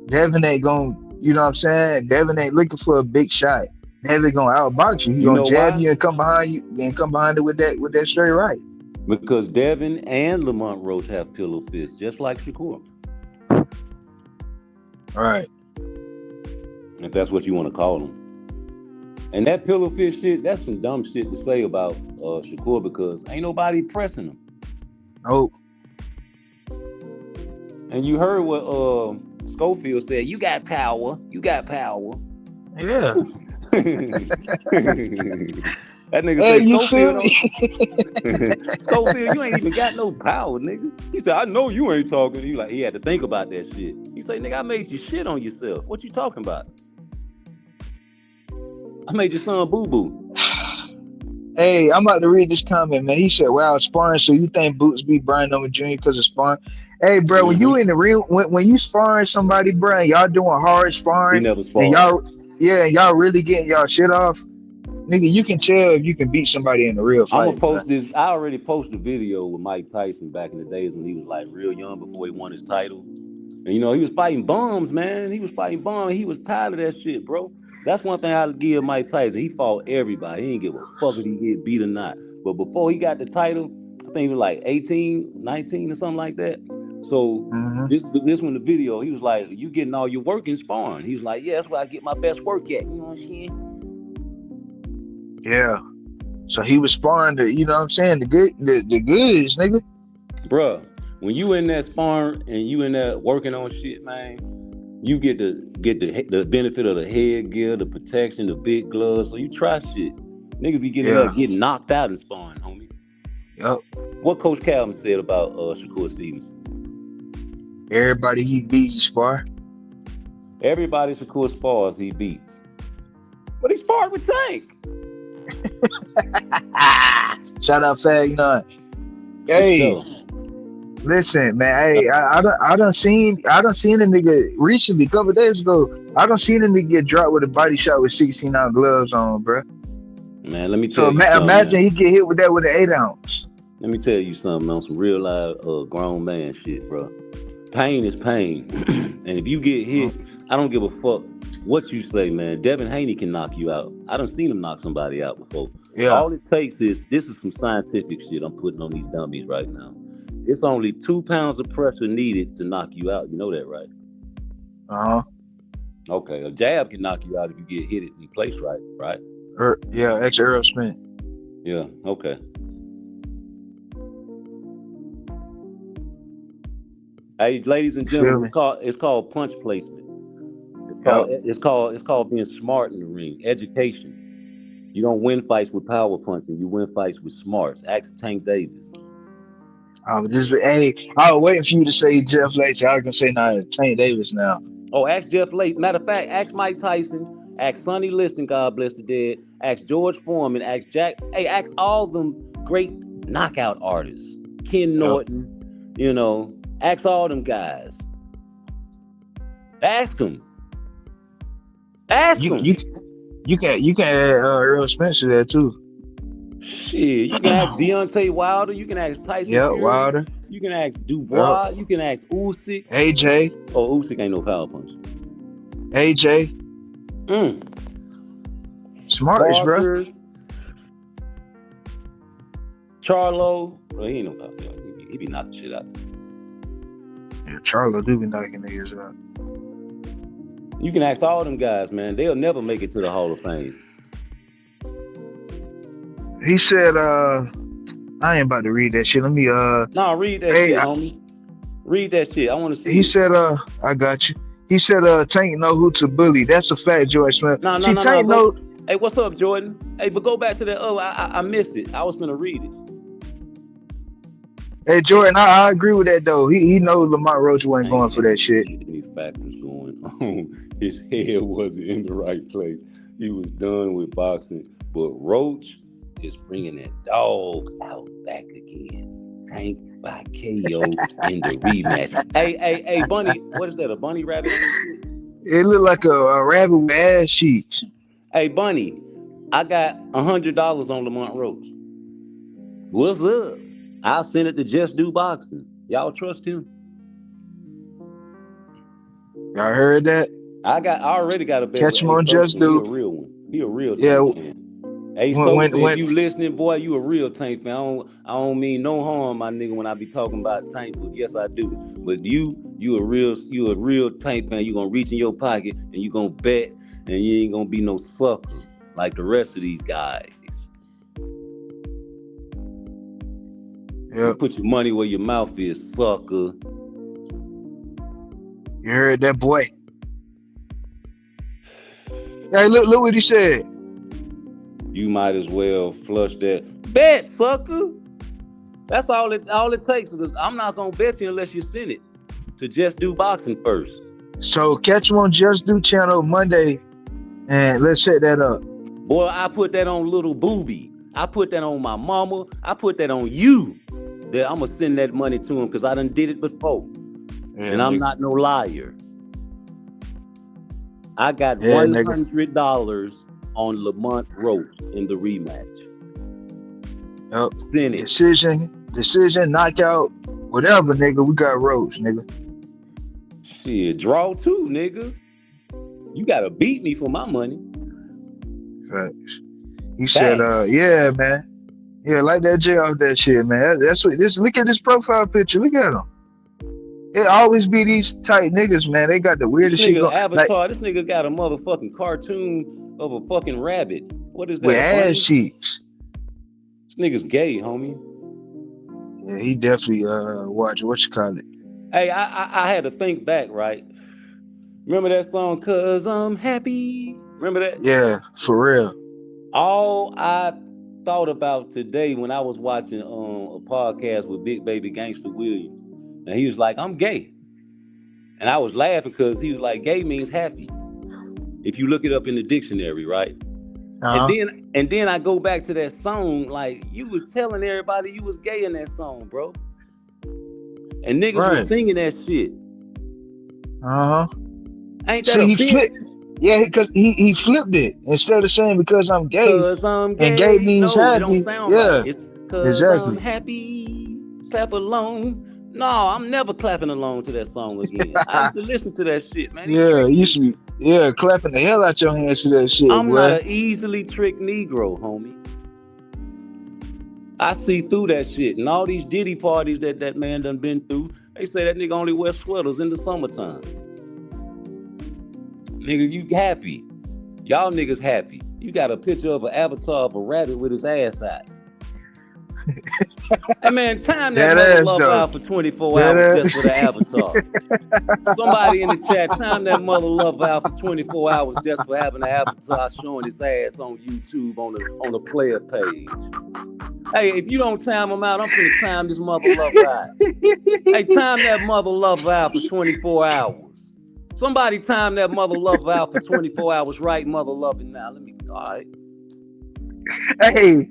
Devin ain't gonna, you know what I'm saying? Devin ain't looking for a big shot. Devin gonna outbox you. He gonna jab you and come behind you and come behind it with that straight right. Because Devin and Lamont Roach have pillow fists, just like Shakur. All right. If that's what you want to call them. And that pillow fist shit, that's some dumb shit to say about Shakur because ain't nobody pressing him. Nope. And you heard what Schofield said, you got power. You got power. Yeah. That nigga hey, said, you Schofield, you ain't even got no power, nigga. He said, I know you ain't talking. He had to think about that shit. He said, nigga, I made you shit on yourself. What you talking about? I made your son boo-boo. Hey, I'm about to read this comment, man. He said, wow, sparring, so you think Boots beat Brian Over Jr. because of sparring? Hey, bro, when you in the real, when you sparring somebody, bro, and y'all doing hard sparring, he never sparred. And y'all really getting y'all shit off, nigga, you can tell if you can beat somebody in a real fight. I'm gonna post this. I already posted a video with Mike Tyson back in the days when he was like real young before he won his title. And you know, he was fighting bums, man. He was fighting bums. He was tired of that shit, bro. That's one thing I'll give Mike Tyson. He fought everybody. He didn't give a fuck if he get beat or not. But before he got the title, I think he was like 18, 19 or something like that. So this one, the video, he was like, you getting all your work in sparring. He was like, yeah, that's where I get my best work at. You know what I'm saying? Yeah. So he was sparring the, you know what I'm saying, the goods, nigga. Bruh, when you in that sparring and you in there working on shit, man, you get the benefit of the headgear, the protection, the big gloves. So you try shit. Niggas be getting there getting knocked out in sparring, homie. Yep. What Coach Calvin said about Shakur Stevenson? Everybody he beat, he spar. Everybody Shakur spars, he beats. But he sparred with Tank. Shout out Fag Nut. Hey, listen, man. Hey, I done seen a nigga recently, a couple days ago. I done seen a nigga get dropped with a body shot with 16-ounce gloves on, bro. Man, let me tell you something. Imagine he get hit with that with an 8-ounce. Let me tell you something on some real live grown man shit, bro. Pain is pain, and if you get hit, I don't give a fuck what you say, man. Devin Haney can knock you out. I done seen him knock somebody out before. Yeah. All it takes is, this is some scientific shit I'm putting on these dummies right now. It's only 2 pounds of pressure needed to knock you out. You know that, right? Okay, a jab can knock you out if you get hit in place right? Yeah, ex-Earl Smith. Yeah, okay. Hey, ladies and gentlemen, it's called punch placement. It's called being smart in the ring, education. You don't win fights with power punching. You win fights with smarts. Ask Tank Davis. I was waiting for you to say Jeff Lacey. I was gonna say Tank Davis now. Oh, ask Jeff Lacey. Matter of fact, ask Mike Tyson. Ask Sonny Liston, God bless the dead. Ask George Foreman. Ask Jack. Hey, ask all them great knockout artists. Ken Norton. You know, ask all them guys. Ask them. Ask them. You can add Earl Spencer there too. Shit, you can ask Deontay Wilder. You can ask Tyson Fury. Wilder. You can ask Dubois. You can ask Usyk. AJ. Oh, Usyk ain't no power punch. AJ. Smart, bro. Charlo. Well, he ain't no power punch. He be knocking shit out. Yeah, Charlo do be knocking niggas out. You can ask all them guys, man. They'll never make it to the Hall of Fame. He said, I ain't about to read that shit. Let me No, read that shit, homie. Read that shit. I want to see. He said, I got you. He said, Tank know who to bully. That's a fact, George Smith. No. Hey, what's up, Jordan? Hey, but go back to that. Oh, I missed it. I was gonna read it. Hey, Jordan, I agree with that though. He knows Lamont Roach wasn't going for that shit. Any factors going on. His head wasn't in the right place. He was done with boxing, but Roach is bringing that dog out back again. Tank by KO in the rematch. Hey, Bunny, what is that? A bunny rabbit? It looked like a rabbit with ass cheeks. Hey, Bunny, I got $100 on Lamont Roach. What's up? I'll send it to Just Do Boxing. Y'all trust him? Y'all heard that? I already got a bet. Catch him on Just Do. He a real one. He a real Tank fan. Hey, Stokes, if you listening, boy, you a real Tank fan. I don't mean no harm, my nigga, when I be talking about Tank, but yes, I do. But you a real Tank fan. You gonna reach in your pocket and you gonna bet, and you ain't gonna be no sucker like the rest of these guys. You put your money where your mouth is, sucker. You heard that, boy? Hey, look what he said. You might as well flush that bet, sucker. That's all it takes. Because I'm not gonna bet you unless you send it to Just Do Boxing first. So catch him on Just Do channel Monday, and let's set that up. Boy, I put that on Little Booby. I put that on my mama. I put that on you. That I'm gonna send that money to him because I done did it before, and I'm not no liar. I got $100 on Lamont Roach in the rematch. Yep. Send it. Decision, knockout, whatever, nigga. We got Roach, nigga. Shit, draw too, nigga. You gotta beat me for my money. Facts. He said, yeah, man. Yeah, like that J off that shit, man. That's what this. Look at this profile picture. Look at him. It always be these tight niggas, man. They got the weirdest shit going. Avatar. This nigga got a motherfucking cartoon of a fucking rabbit. What is that? With ass cheeks. This nigga's gay, homie. Yeah, he definitely watch what you call it. Hey, I had to think back, right? Remember that song, "Cause I'm Happy"? Remember that? Yeah, for real. All I thought about today when I was watching a podcast with Big Baby Gangsta Williams, and he was like, "I'm gay," and I was laughing because he was like, "Gay means happy." If you look it up in the dictionary, right? Uh-huh. And then I go back to that song, like you was telling everybody you was gay in that song, bro, and niggas was singing that shit. Ain't that a bitch? Yeah, because he flipped it. Instead of saying because I'm gay, and gay means happy. It don't sound right. It's because I'm happy, clap along. No, I'm never clapping along to that song again. I used to listen to that shit, man. Yeah, you used to be, clapping the hell out your hands to that shit. I'm not an easily tricked Negro, homie. I see through that shit. And all these Diddy parties that man done been through, they say that nigga only wears sweaters in the summertime. Nigga, you happy. Y'all niggas happy. You got a picture of an avatar of a rabbit with his ass out. Hey man, time that Dead mother ass lover though. out for 24 Dead hours ass. just for the avatar. Somebody in the chat, time that mother lover out for 24 hours just for having an avatar showing his ass on YouTube on the player page. Hey, if you don't time him out, I'm finna time this mother lover out. Hey, time that mother lover out for 24 hours. Somebody time that mother lover out for 24 hours, right? Mother loving now. Let me, all right. Hey,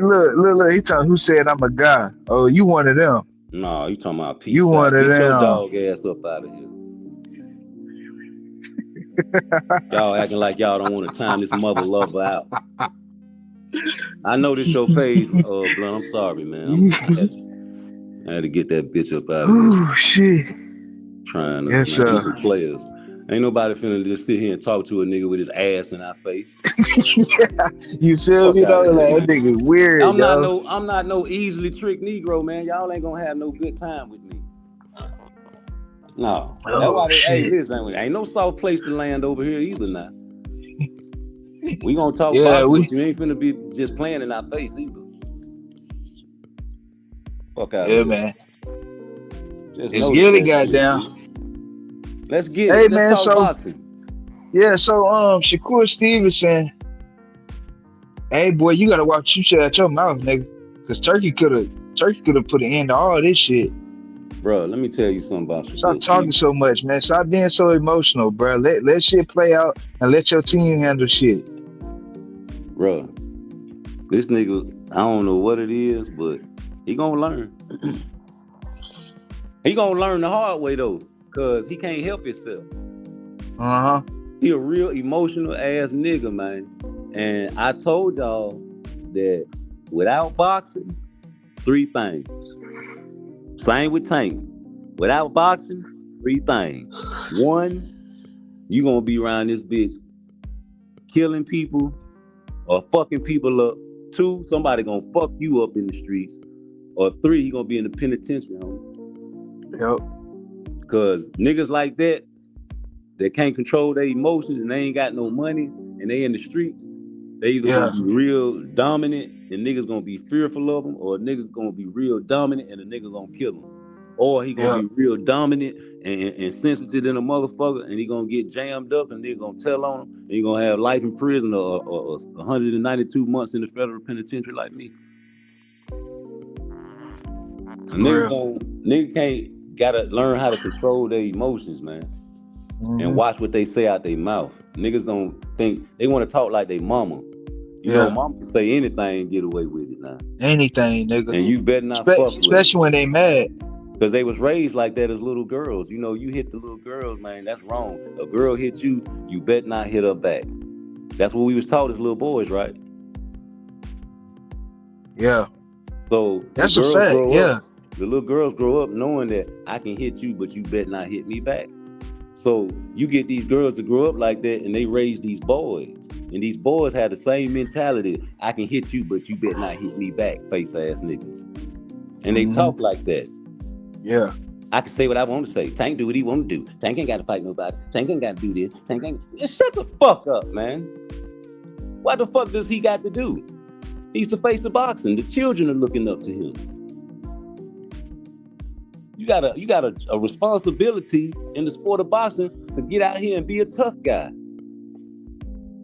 look. He talking. Who said I'm a guy? Oh, you one of them. No, you talking about You peace one out. of Get your them. dog ass up out of here. Y'all acting like y'all don't want to time this mother lover out. I know this your page, Blunt. I'm sorry, man. I had to get that bitch up out of here. Oh shit. Trying to, Yes, man. sir. These some players. Ain't nobody finna just sit here and talk to a nigga with his ass in our face. Yeah. You feel Fuck me out though? of here, Like that man. nigga weird, I'm though. not no easily tricked Negro, man. Y'all ain't gonna have no good time with me. No. That's why they, hey, listen, ain't no soft place to land over here either now. We gonna talk Yeah, boxing, but you ain't finna be just playing in our face either. Fuck out of here. man. Just It's notice Gilly that got shit, down. dude. Let's get Hey it. Let's man, talk so boxing. yeah, so Shakur Stevenson. Hey boy, you gotta watch you shit out your mouth, nigga. Cause Turkey could have put an end to all this shit. Bro, let me tell you something about Stop Shakur talking Stevenson. so much, man. Stop being so emotional, bro. Let shit play out and let your team handle shit. Bro, this nigga, I don't know what it is, but he gonna learn. He gonna learn the hard way though, cause he can't help himself. Uh-huh. He a real emotional ass nigga, man. And I told y'all that without boxing, 3 things. Same with Tank. Without boxing, 3 things. 1, you gonna be around this bitch killing people or fucking people up. 2, somebody gonna fuck you up in the streets. Or 3, you gonna be in the penitentiary, homie. Yep. Cause niggas like that can't control their emotions and they ain't got no money and they in the streets, they either gonna be real dominant and niggas gonna be fearful of them, or a nigga gonna be real dominant and a nigga gonna kill him. Or he gonna be real dominant and sensitive than a motherfucker and he gonna get jammed up and nigga gonna tell on him and he gonna have life in prison or 192 months in the federal penitentiary like me. A nigga can't gotta learn how to control their emotions, man. Mm-hmm. And watch what they say out their mouth. Niggas don't think, they want to talk like they mama. You know, mama can say anything and get away with it now. Anything, nigga. And you better not fuck with it. Especially when they mad. Because they was raised like that as little girls. You know, you hit the little girls, man, that's wrong. A girl hit you, you better not hit her back. That's what we was taught as little boys, right? Yeah. So that's a fact, the little girls grow up knowing that I can hit you, but you better not hit me back. So you get these girls to grow up like that and they raise these boys. And these boys have the same mentality. I can hit you, but you better not hit me back, face ass niggas. And they talk like that. Yeah. I can say what I want to say. Tank do what he want to do. Tank ain't got to fight nobody. Tank ain't got to do this. Tank ain't... Shut the fuck up, man. What the fuck does he got to do? He's the face of boxing. The children are looking up to him. You got a responsibility in the sport of boxing to get out here and be a tough guy.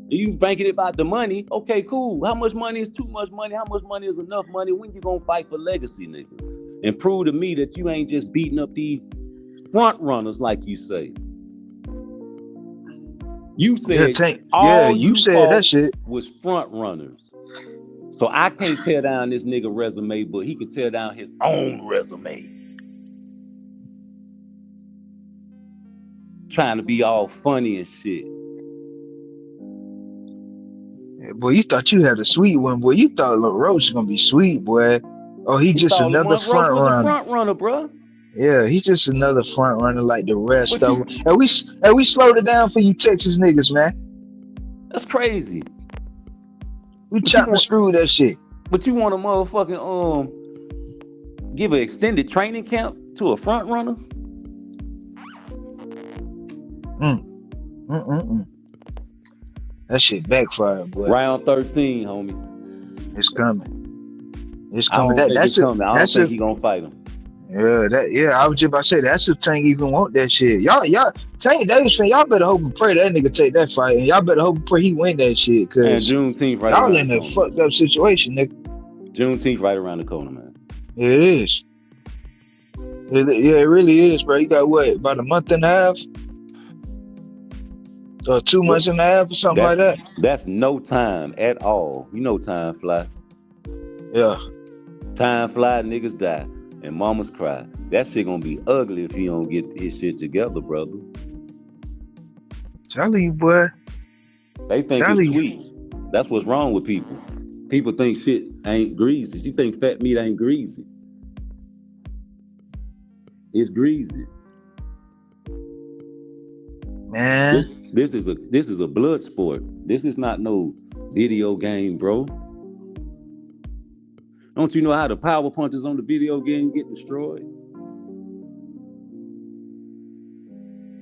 You banking it about the money. Okay, cool. How much money is too much money? How much money is enough money? When you gonna fight for legacy, nigga? And prove to me that you ain't just beating up these front runners like you say. You said you said that shit was front runners. So I can't tear down this nigga resume, but he can tear down his own resume. Trying to be all funny and shit. Yeah, boy, you thought you had a sweet one, boy. You thought Roach was gonna be sweet, boy. Oh, he just another front runner. A front runner, bro. Yeah, he's just another front runner like the rest of them. And we slowed it down for you Texas niggas, man. That's crazy. We chopped and screwed that shit. But you want to motherfucking give an extended training camp to a front runner? That shit backfired, boy. Round 13, homie. It's coming. It's I coming. don't think it's coming. I don't That's think a he gonna fight him. yeah. I was just about to say that's if Tank even want that shit. Y'all Tank Davis fan, y'all better hope and pray that nigga take that fight, and y'all better hope and pray he win that shit, Man, cause Juneteenth right y'all around in the a corner, fucked man. up situation, nigga. Juneteenth right around the corner, man. It is. It really is, bro. You got what, about a month and a half, or 2 months and a half, or something like that. That's no time at all. You know time fly. Yeah. Time fly, niggas die, and mamas cry. That shit gonna be ugly if he don't get his shit together, brother. Telling you, boy. They think it's Telling you. sweet. That's what's wrong with people. People think shit ain't greasy. You think fat meat ain't greasy. It's greasy. Man. This is a blood sport. This is not no video game, bro. Don't you know how the power punches on the video game get destroyed?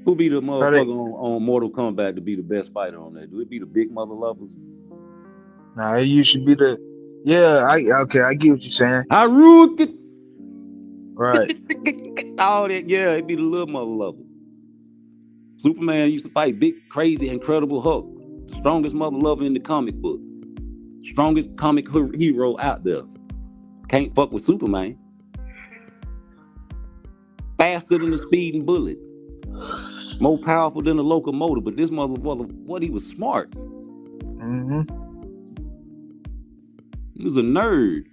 Who be the motherfucker on Mortal Kombat to be the best fighter on that? Do it be the big mother lovers? Nah, it used to be the. Yeah, I get what you're saying. I rule it. Right. All that, yeah, it be the little mother lovers. Superman used to fight big, crazy, incredible Hulk, the strongest mother lover in the comic book, strongest comic hero out there. Can't fuck with Superman. Faster than a speeding bullet, more powerful than a locomotive. But this motherfucker, what, he was smart. Mm-hmm. He was a nerd.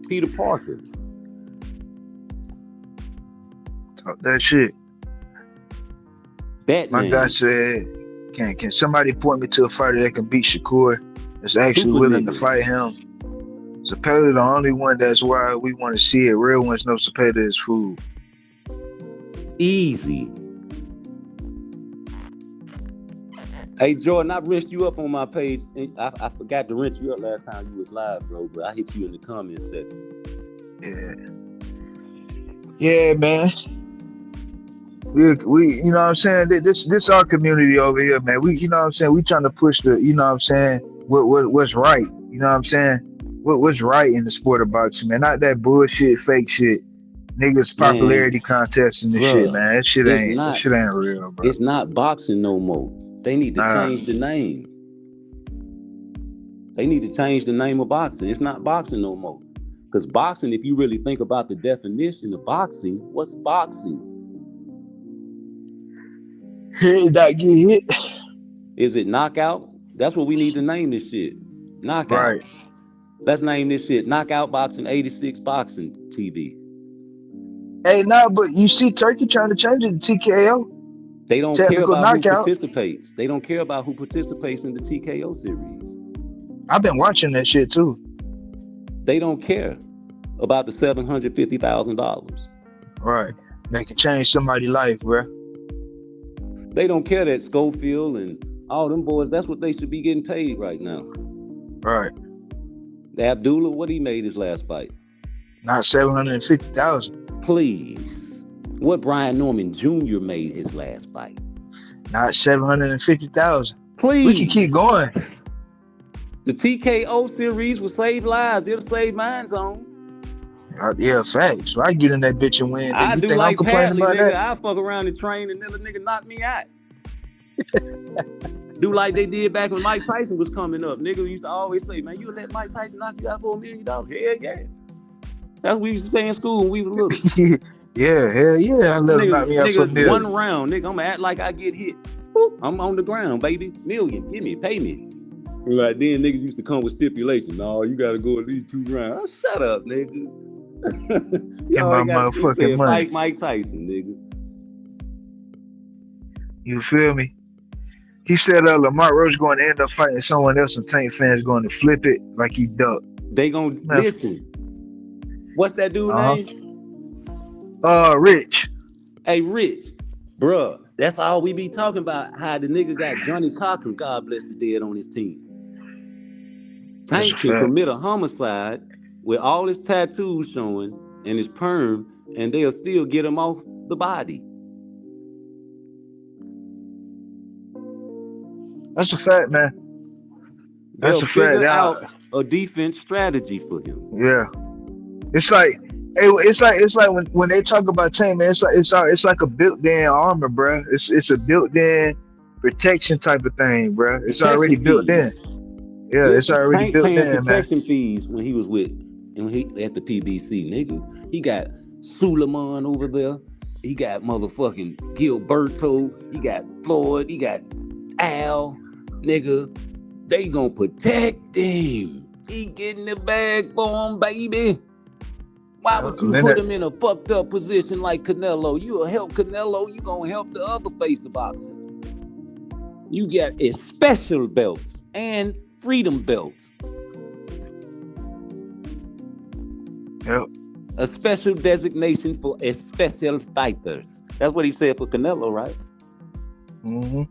Peter Parker. Talk that shit. Batman. My guy said, "Can somebody point me to a fighter that can beat Shakur? That's actually willing to fight him? Zepeda the only one. That's why we want to see it. Real ones know Zepeda is food. Easy." Hey Jordan, I rinsed you up on my page. I forgot to rinse you up last time you was live, bro. But I hit you in the comments section. Yeah, man. We you know what I'm saying? This our community over here, man. We, you know what I'm saying? We trying to push the, you know what I'm saying, what's right. You know what I'm saying? What's right in the sport of boxing, man? Not that bullshit, fake shit, niggas popularity contests and this shit, man. That shit ain't real, bro. It's not boxing no more. They need to change the name. They need to change the name of boxing. It's not boxing no more. Because boxing, if you really think about the definition of boxing, what's boxing? Hit, not get hit. Is it knockout? That's what we need to name this shit. Knockout. Right. Let's name this shit Knockout Boxing 86 Boxing TV. Hey, nah, but you see Turkey trying to change it to TKO. They don't care about who participates. They don't care about who participates in the TKO series. I've been watching that shit too. They don't care about the $750,000. Right. They can change somebody's life, bro. They don't care that Schofield and all them boys, that's what they should be getting paid right now. Right. The Abdullah, what he made his last fight? Not $750,000. Please. What Brian Norman Jr. made his last fight? Not $750,000. Please. We can keep going. The TKO series will save lives. It'll save minds on. Yeah, facts. So I get in that bitch and win. I you do think like I'm complaining Padley, about nigga. that? I fuck around and train and then the nigga knock me out. Do like they did back when Mike Tyson was coming up. Nigga used to always say, man, you let Mike Tyson knock you out for $1 million? Hell yeah. That's what we used to say in school when we were little. Yeah, hell yeah. I let him knock me out for $1 million. One round, nigga, I'm gonna act like I get hit. Whoop, I'm on the ground, baby. $1 million, pay me. Like then niggas used to come with stipulations. No, you gotta go at least 2 rounds. Shut up, nigga. Get my motherfucking money. Fight Mike Tyson, nigga. You feel me? He said Lamont Roach going to end up fighting someone else, and Tank fans going to flip it like he ducked. They gonna listen. What's that dude's name? Rich. Hey, Rich, bruh. That's all we be talking about. How the nigga got Johnny Cochran, God bless the dead, on his team. Tank can commit a homicide with all his tattoos showing and his perm, and they'll still get him off the body. That's a fact, man. They'll That's a fact. figure out a defense strategy for him. Yeah. It's like it's like when they talk about Tank, man, it's like a built-in armor, bro. It's a built-in protection type of thing, bro. It's already Protection built in. fees. Yeah, it's Listen, already Tank built paying in, man. protection fees when he was at the PBC, nigga. He got Suleiman over there. He got motherfucking Gilberto. He got Floyd. He got Al. Nigga, they gonna protect him. He getting the bag for him, baby. Why would you put him in a fucked up position like Canelo? You'll help Canelo. You gonna help the other face of boxing. You got a special belts and freedom belts. Yep. A special designation for a special fighters. That's what he said for Canelo, right? Mm-hmm.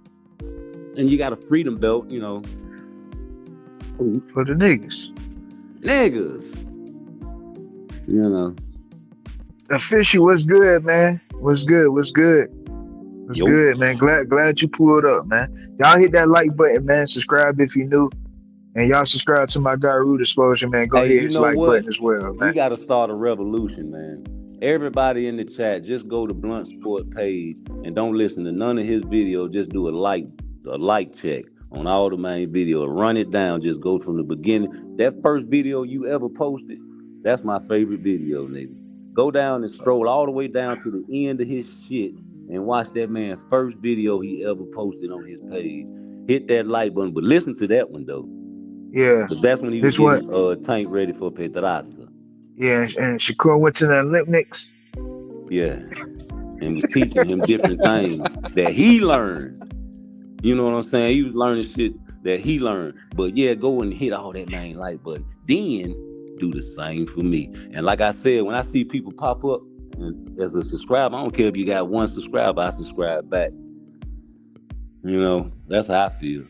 And you got a freedom belt, you know. For the niggas. You know. Official, what's good, man? What's good, man? Glad you pulled up, man. Y'all hit that like button, man. Subscribe if you new. And y'all subscribe to my guy Root Explosion, man. Go ahead, hit the like button as well, man. We gotta start a revolution, man. Everybody in the chat, just go to Blunt Sport page and don't listen to none of his videos. Just do a like check on all the main videos. Run it down. Just go from the beginning. That first video you ever posted, that's my favorite video, nigga. Go down and stroll all the way down to the end of his shit and watch that man's first video he ever posted on his page. Hit that like button, but listen to that one though. Yeah. Because that's when he was getting Tank ready for Pedraza. Yeah, and Shakur went to the Olympics. Yeah. And was teaching him different things that he learned. You know what I'm saying? He was learning shit that he learned. But yeah, go and hit all that main like button. Then do the same for me. And like I said, when I see people pop up and as a subscriber, I don't care if you got one subscriber, I subscribe back. You know, that's how I feel.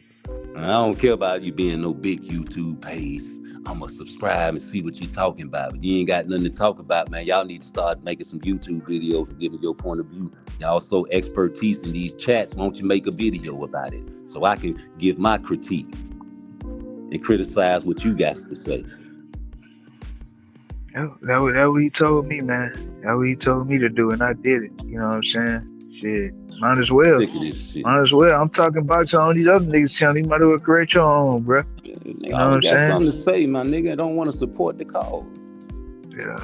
And I don't care about you being no big YouTube page. I'ma subscribe and see what you're talking about. But you ain't got nothing to talk about, man. Y'all need to start making some YouTube videos and giving your point of view. Y'all so expertise in these chats. Won't you make a video about it so I can give my critique and criticize what you got to say? That what he told me, man. That what he told me to do, and I did it. You know what I'm saying? Shit, might as well. Sick of this shit. Might as well. I'm talking boxing on these other niggas' channel. You might as well create your own, bro. You know what I'm saying? Got something to say, my nigga. I don't want to support the cause. Yeah.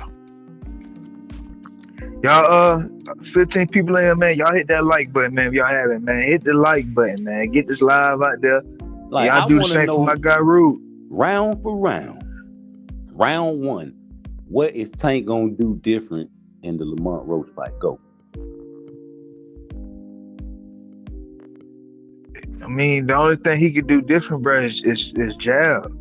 Y'all, 15 people in here, man. Y'all hit that like button, man. If y'all haven't, man, hit the like button, man. Get this live out there. Like, y'all do the same for my guy Root. Round for round. Round one. What is Tank gonna do different in the Lamont Roach fight? Go. I mean, the only thing he could do different, bro, is jab.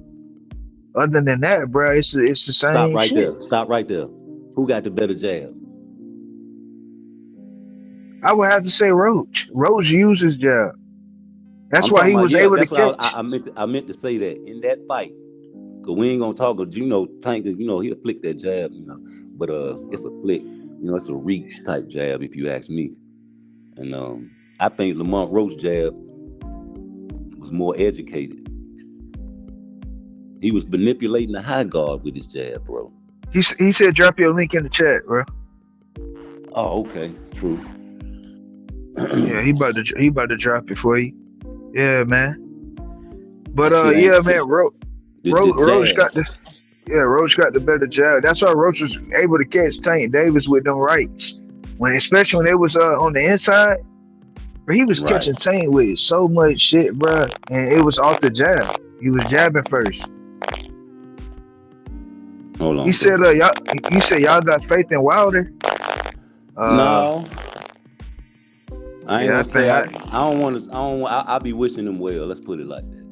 Other than that, bro, it's the same Stop right shit. there. Stop right there. Who got the better jab? I would have to say Roach. Roach uses jab. That's why he was able to catch. I meant to say that in that fight. Cause we ain't gonna talk. You know, Tank. You know, he'll flick that jab. You know, but it's a flick. You know, it's a reach type jab, if you ask me. And I think Lamont Roach jab was more educated. He was manipulating the high guard with his jab, bro. He said, "Drop your link in the chat, bro." Oh, okay, true. Yeah, he about to drop it for you. Yeah, man. But yeah, man, Roach got the better jab. That's why Roach was able to catch Tank Davis with them rights. Especially when they was on the inside, but he was catching Tank with so much shit, bro, and it was off the jab. He was jabbing first. Hold on. He said, y'all got faith in Wilder? No. I ain't gonna say I don't want to. I'll be wishing him well. Let's put it like that.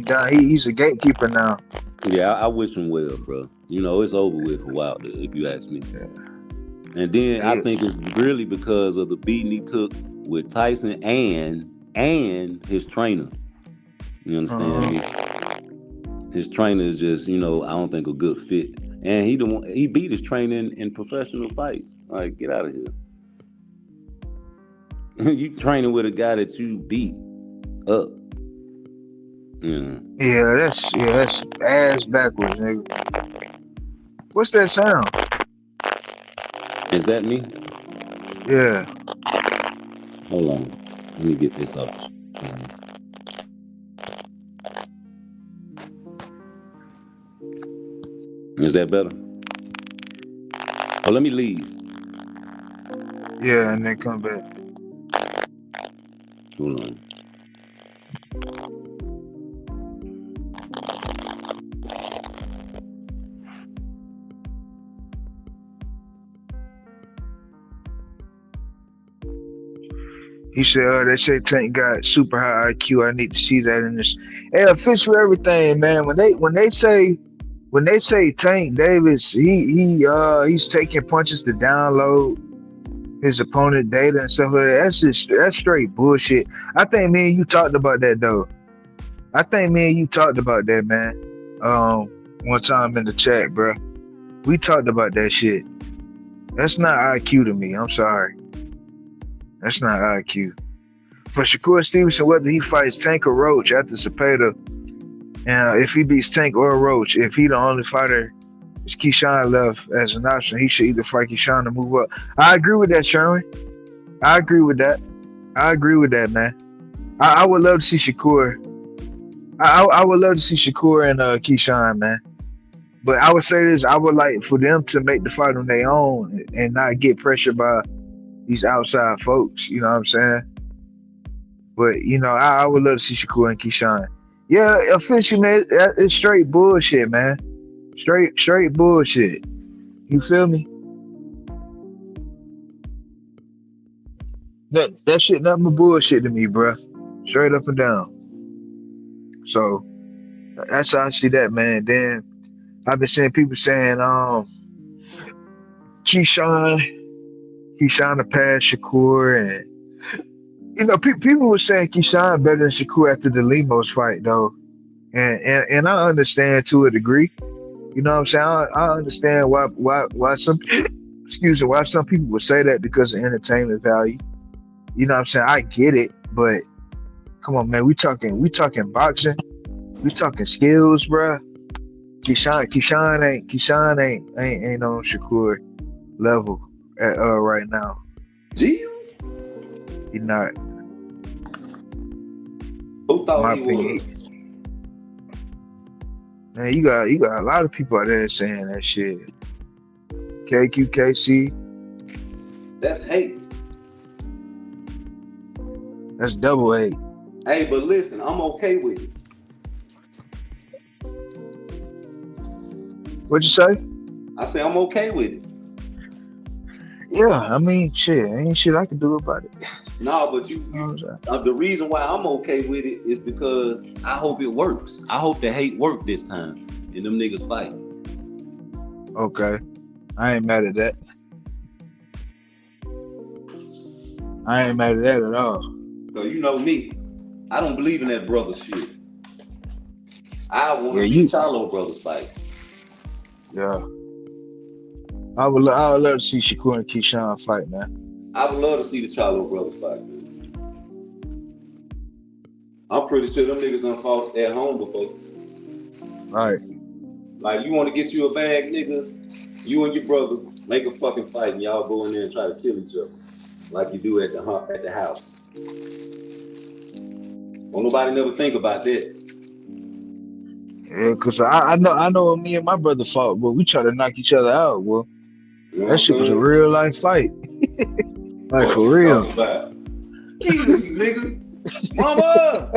Yeah, he's a gatekeeper now. Yeah, I wish him well, bro. You know, it's over with for Wilder, if you ask me. Yeah. And then I think it's really because of the beating he took with Tyson and his trainer. You understand me? His trainer is just, you know, I don't think a good fit. And he beat his trainer in professional fights. Like, get out of here. You training with a guy that you beat up. Yeah, that's ass backwards, nigga. What's that sound? Is that me? Yeah. Hold on. Let me get this up. Is that better? Oh, let me leave. Yeah, and then come back. Hold on. He said, they say Tank got super high IQ. I need to see that in this. Hey, official everything, man. When they say Tank Davis, he's taking punches to download his opponent data and stuff like that. That's straight bullshit. I think me and you talked about that though. I think me and you talked about that, man. One time in the chat, bro. We talked about that shit. That's not IQ to me. I'm sorry. That's not IQ. For Shakur Stevenson, whether he fights Tank or Roach after Zepeda, and if he beats Tank or Roach, if he the only fighter is Keyshawn left as an option, he should either fight Keyshawn to move up. I agree with that, Sherman. I agree with that. I agree with that, man. I would love to see Shakur. I would love to see Shakur and Keyshawn, man. But I would say this: I would like for them to make the fight on their own and not get pressured by these outside folks. You know what I'm saying? But you know, I would love to see Shakur and Keyshawn. Yeah, officially, man, it's straight bullshit, man. Straight bullshit. You feel me? That shit nothing but bullshit to me, bruh. Straight up and down. So that's how I see that, man. Then I've been seeing people saying, Keyshawn to pass Shakur, and you know, people were saying Keyshawn better than Shakur after the Limos fight, though, and I understand to a degree. You know what I'm saying? I understand why some why some people would say that because of entertainment value. You know what I'm saying? I get it, but come on, man, we talking boxing, we talking skills, bruh. Keyshawn ain't on Shakur level at right now. Jeez. He not. Who thought he was? Man, you got a lot of people out there saying that shit. KQKC. That's hate. That's double hate. Hey, but listen, I'm okay with it. What'd you say? I say I'm okay with it. Yeah, I mean, shit, ain't shit I can do about it. No, but the reason why I'm okay with it is because I hope it works. I hope the hate work this time and them niggas fight. Okay. I ain't mad at that. I ain't mad at that at all. So you know me, I don't believe in that brother shit. I want to see Charlo brothers fight. Yeah. I would love to see Shakur and Keyshawn fight, man. I would love to see the Charlo brothers fight, man. I'm pretty sure them niggas done fought at home before. Right. Like, you want to get you a bag, nigga, you and your brother make a fucking fight and y'all go in there and try to kill each other like you do at the house. Won't nobody never think about that. Yeah, cause I know when me and my brother fought, but we try to knock each other out, well. You know that shit was a real life fight. Like, for real. Kill you, nigga. Mama!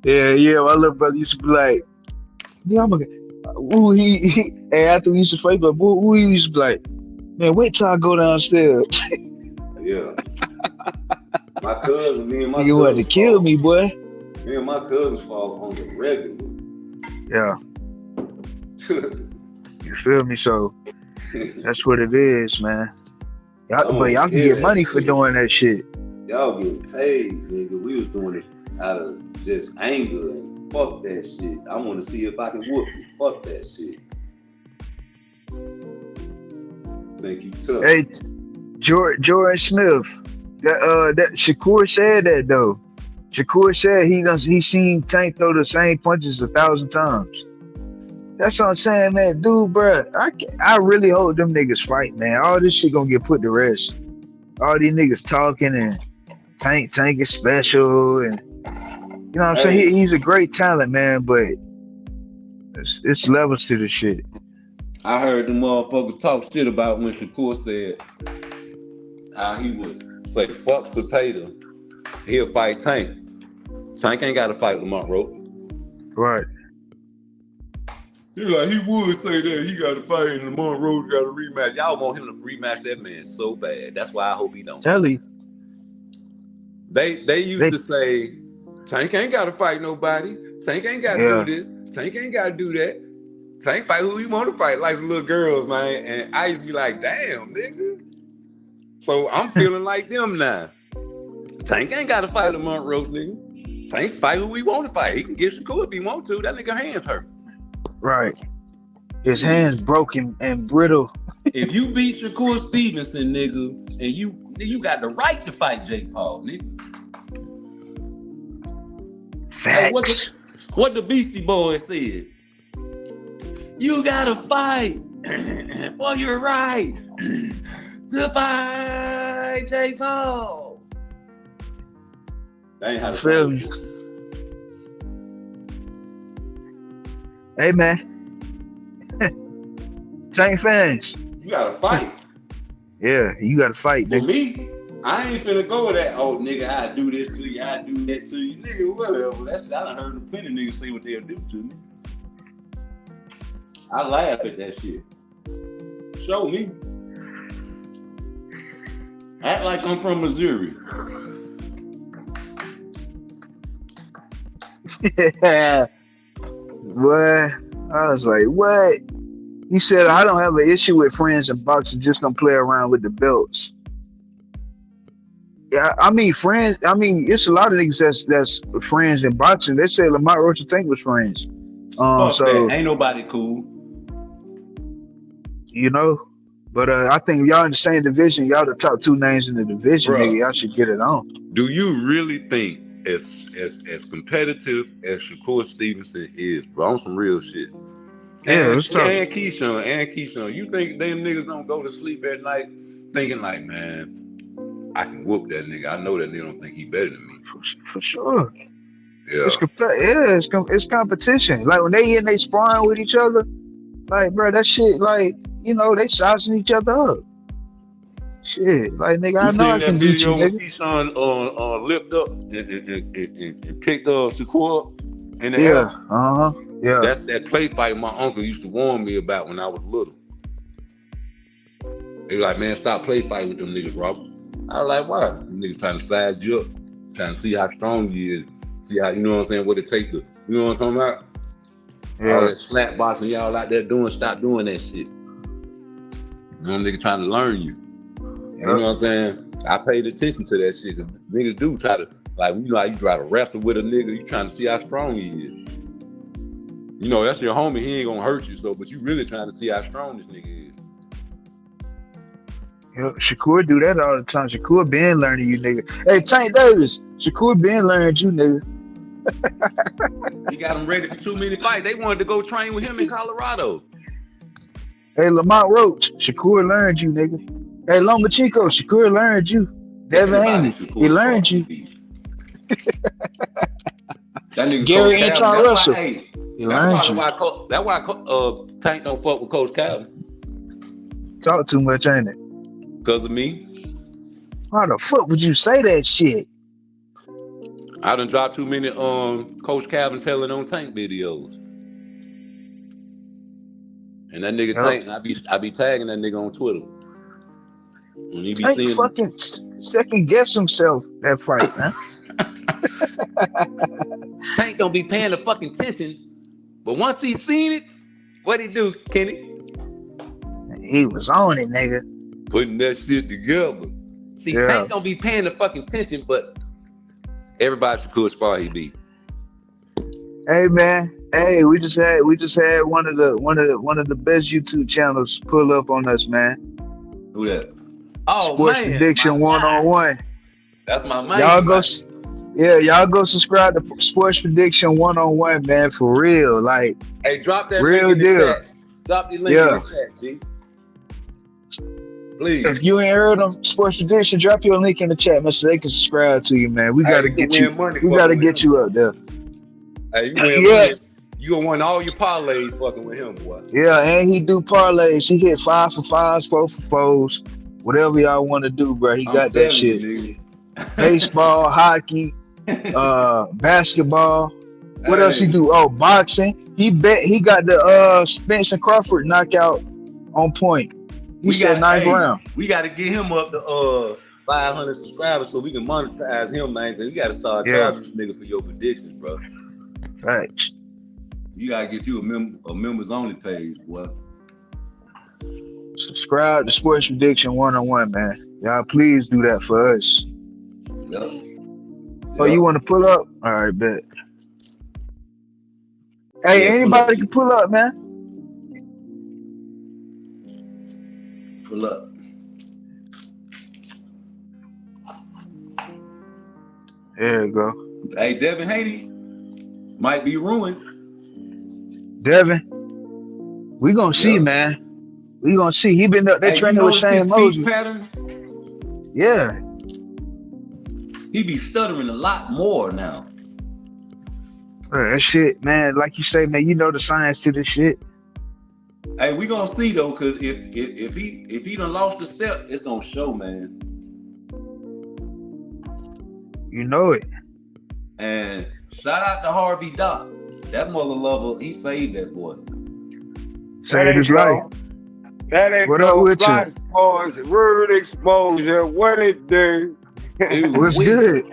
Yeah, my little brother used to be like, yeah, I'm gonna, and after we used to fight, but he used to be like, man, wait till I go downstairs. Yeah. My cousin, me and my you wanted to kill me, boy. Me and my cousins fought on the regular. Yeah. You feel me? So that's what it is, man. But y'all can get money for doing that shit. Y'all getting paid, nigga. We was doing it out of just anger and fuck that shit. I want to see if I can whoop you. Fuck that shit. Think you tough. Hey, Jordan Smith. That Shakur said that though. Shakur said he seen Tank throw the same punches 1,000 times. That's what I'm saying, man. Dude, bro, I really hope them niggas fight, man. All this shit gonna get put to rest. All these niggas talking and Tank is special, and you know what I'm saying. He's a great talent, man, but it's levels to the shit. I heard them motherfuckers talk shit about when Shakur said how he would say fuck Zepeda, he'll fight Tank. Tank ain't got to fight Lamont Roach. Right. He would say that he got to fight and Lamont Roach got a rematch. Y'all want him to rematch that man so bad. That's why I hope he don't. Tell you. They used to say Tank ain't got to fight nobody. Tank ain't got to do this. Tank ain't got to do that. Tank fight who he want to fight, like some little girls, man. And I used to be like, damn, nigga. So I'm feeling like them now. Tank ain't got to fight Lamont Roach, nigga. Tank fight who he want to fight. He can get Shakur if he want to. That nigga hands hurt. Right. His hands broken and brittle. If you beat Shakur Stevenson, nigga, and you got the right to fight Jake Paul, nigga. Facts. Hey, what the Beastie Boys said? You gotta fight for your right to fight Jake Paul. That ain't how to feel me. Hey, man. Tank fans. You gotta fight. Yeah, you gotta fight, nigga. For me, I ain't finna go with that, oh, nigga, I do this to you, I do that to you. Nigga, whatever. I done heard plenty of niggas say what they'll do to me. I laugh at that shit. Show me. Act like I'm from Missouri. Yeah. What? I was like, what? He said, I don't have an issue with friends in boxing, just don't play around with the belts. Yeah, I mean, friends, it's a lot of niggas that's friends in boxing. They say Lamont Roach and Tank was friends. Fuck so that. Ain't nobody cool. You know? But I think if y'all in the same division, y'all the top two names in the division, nigga, y'all should get it on. Do you really think as competitive as Shakur Stevenson is, bro, on some real shit? Yeah, and, it's tough. And Keyshawn, you think them niggas don't go to sleep at night thinking like, man, I can whoop that nigga. I know that nigga don't think he better than me. For sure. Yeah. It's competition. Like when they in they sparring with each other, like, bro, that shit, like, you know, they sizing each other up. Shit, like, nigga, I know I can beat you, nigga. Keyshawn lipped up and picked Shakur up in the air. Yeah. That's that play fight my uncle used to warn me about when I was little. He was like, man, stop play fighting with them niggas, Robert. I was like, why? Them niggas trying to size you up, trying to see how strong you is, see how, you know what I'm saying, what it takes to, you know what I'm talking about? Yeah. All that slap boxing y'all out there doing, stop doing that shit. Them niggas trying to learn you. You know what I'm saying? I paid attention to that shit. Niggas do try to, like, you know how you try to wrestle with a nigga, you trying to see how strong he is. You know, that's your homie, he ain't gonna hurt you, so, but you really trying to see how strong this nigga is. Yeah, Shakur do that all the time. Shakur been learning you, nigga. Hey, Tank Davis, Shakur been learning you, nigga. He got him ready for 2 minute fight. They wanted to go train with him in Colorado. Hey, Lamont Roach, Shakur learned you, nigga. Hey, Lomachenko, Shakur learned you. Devin Haney, he learned you. That nigga Gary Anton Russell, he learned you. That's why Tank don't fuck with Coach Calvin. Talk too much, ain't it? Because of me. Why the fuck would you say that shit? I done dropped too many Coach Calvin telling on Tank videos. And that nigga Tank, I be tagging that nigga on Twitter. When he be Tank fucking second guess himself that fight, man. Tank don't be paying the fucking attention. But once he seen it, what'd he do, Kenny? He was on it, nigga. Putting that shit together. See, Tank don't be paying the fucking attention, but everybody should cool spar he beat. Hey, man. Hey, we just had one of the best YouTube channels pull up on us, man. Who that? Oh, Sports man, Prediction 101. That's my man. Yeah, y'all go subscribe to Sports Prediction 101, man, for real. Like, Hey, drop that link real in the deal. chat. Drop the link in the Yeah. chat, G. Please. If you ain't heard of Sports Prediction, drop your link in the chat, man, so they can subscribe to you, man. We Hey, gotta you can get you. win money We gotta fucking with get him, you boy. up there. Hey, you win Yeah, money. You gonna win all your parlays fucking with him, boy. yeah, and he do parlays. He hit 5 for 5s, 4 for 4s, whatever y'all want to do, bro. He I'm got that telling shit. you, Baseball, hockey, basketball. What else he nigga. do? Oh, boxing. He got the Spencer Crawford knockout on point. He said ninth round. We gotta get him up to 500 subscribers so we can monetize him, man. Cause you gotta start Yeah. charging this nigga for your predictions, bro. Right. You gotta get you a members only page, boy. Subscribe to Sports Prediction 101, man. Y'all please do that for us. Yep. Oh, you want to pull up? All right, bet. Hey, Yeah, anybody can pull up, man. Pull up. There you go. Hey, Devin Haney might be ruined. Devin, we gonna see, man. We gonna see. He been up there training with Shane Moses. Pattern? Yeah. He be stuttering a lot more now. That shit, man. Like you say, man. You know the science to this shit. Hey, we gonna see though, cause if he done lost the step, it's gonna show, man. You know it. And shout out to Harvey Doc. That mother lover, he saved that boy. Saved his life. That ain't what up with you? Boys, rude exposure. What it do? What's good?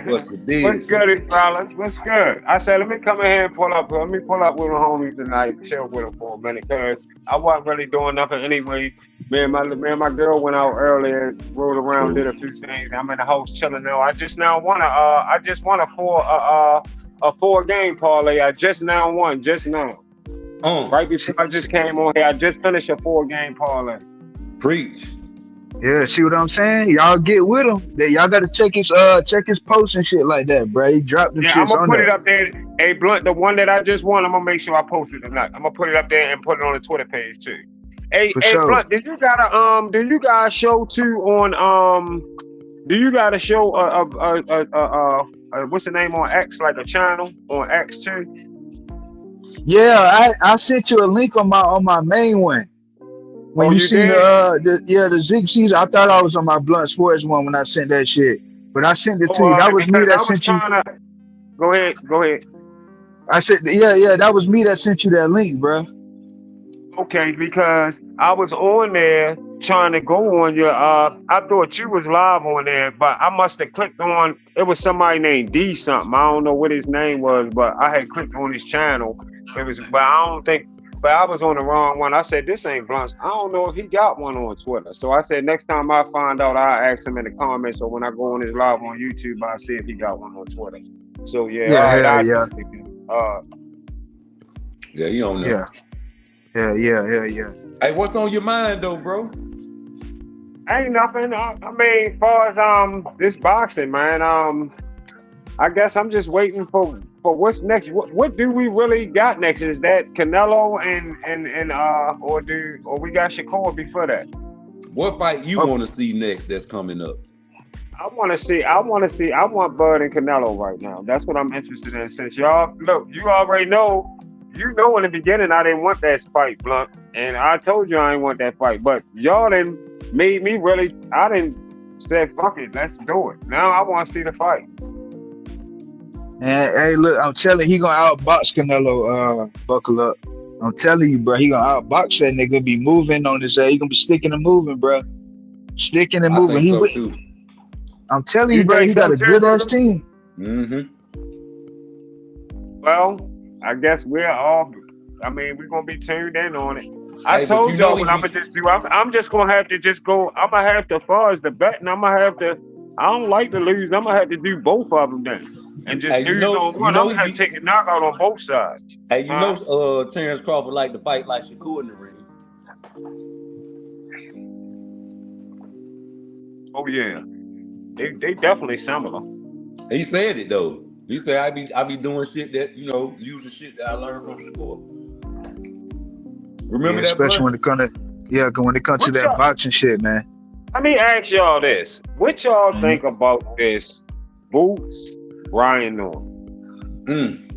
What's the deal? What's good, fellas? What's good? I said, let me come in here and pull up. Let me pull up with my homies tonight, chill with them for a minute, cause I wasn't really doing nothing anyway. Me and my girl went out earlier, rode around, did a few things. I'm in the house chilling now. I just won a 4-game parlay. I just now won, just now. Right before I just came on here, I just finished a 4-game parlay. Preach. Yeah, see what I'm saying? Y'all get with him. Y'all gotta check his posts and shit like that, bro. He dropped them shits I'm gonna on put there. it up there. Hey, Blunt, the one that I just won, I'm gonna make sure I post it tonight. I'm gonna put it up there and put it on the Twitter page too. Hey, sure. Blunt, did you guys show too on do you got a show what's the name on X, like a channel on X too? Yeah, I sent you a link on my main one. When you see the Zig season, I thought I was on my Blunt Sports one when I sent that shit. But I sent it to you. That was me that sent you. Go ahead. I said, yeah, that was me that sent you that link, bro. Okay, because I was on there trying to go on your I thought you was live on there, but I must have clicked on, it was somebody named D something. I don't know what his name was, but I had clicked on his channel. But I was on the wrong one. I said, this ain't Blunt. I don't know if he got one on Twitter. So I said, next time I find out, I'll ask him in the comments, or when I go on his live on YouTube, I'll see if he got one on Twitter. So yeah, yeah, you don't know. Yeah. Hey, what's on your mind though, bro? Ain't nothing. I mean, as far as this boxing, man, I guess I'm just waiting for what's next. What do we really got next? Is that Canelo or we got Shakur before that? What fight you want to see next that's coming up? I want Bud and Canelo right now. That's what I'm interested in. Since y'all look, you already know. You know, in the beginning, I didn't want that fight, Blunt, and I told you I didn't want that fight. But y'all didn't made me really. I didn't say fuck it, let's do it. Now I want to see the fight. And hey, look, I'm telling you, he gonna outbox Canelo. Buckle up. I'm telling you, bro, he gonna outbox that nigga. Be moving on his. He gonna be sticking and moving, bro. Sticking and moving. I think so too. I'm telling you, bro, he got a good ass team. Mm-hmm. Well, I guess we're all. I mean, we're gonna be tuned in on it. I told y'all what I'm gonna just do. I'm just gonna have to just go. I'm gonna have to, as far as the betting, I'm gonna have to. I don't like to lose. I'm gonna have to do both of them then, and just lose on one. I'm gonna have to take a knockout on both sides. Hey, you know, Terrence Crawford like to fight like Shakur in the ring. Oh yeah, they definitely similar. He said it though. He said I be doing shit that, you know, using shit that I learned from Shakur. Remember that, especially bro? when it comes to when it comes to that boxing shit, man. Let me ask y'all this. What y'all Mhm. think about this Boots Brian Norman?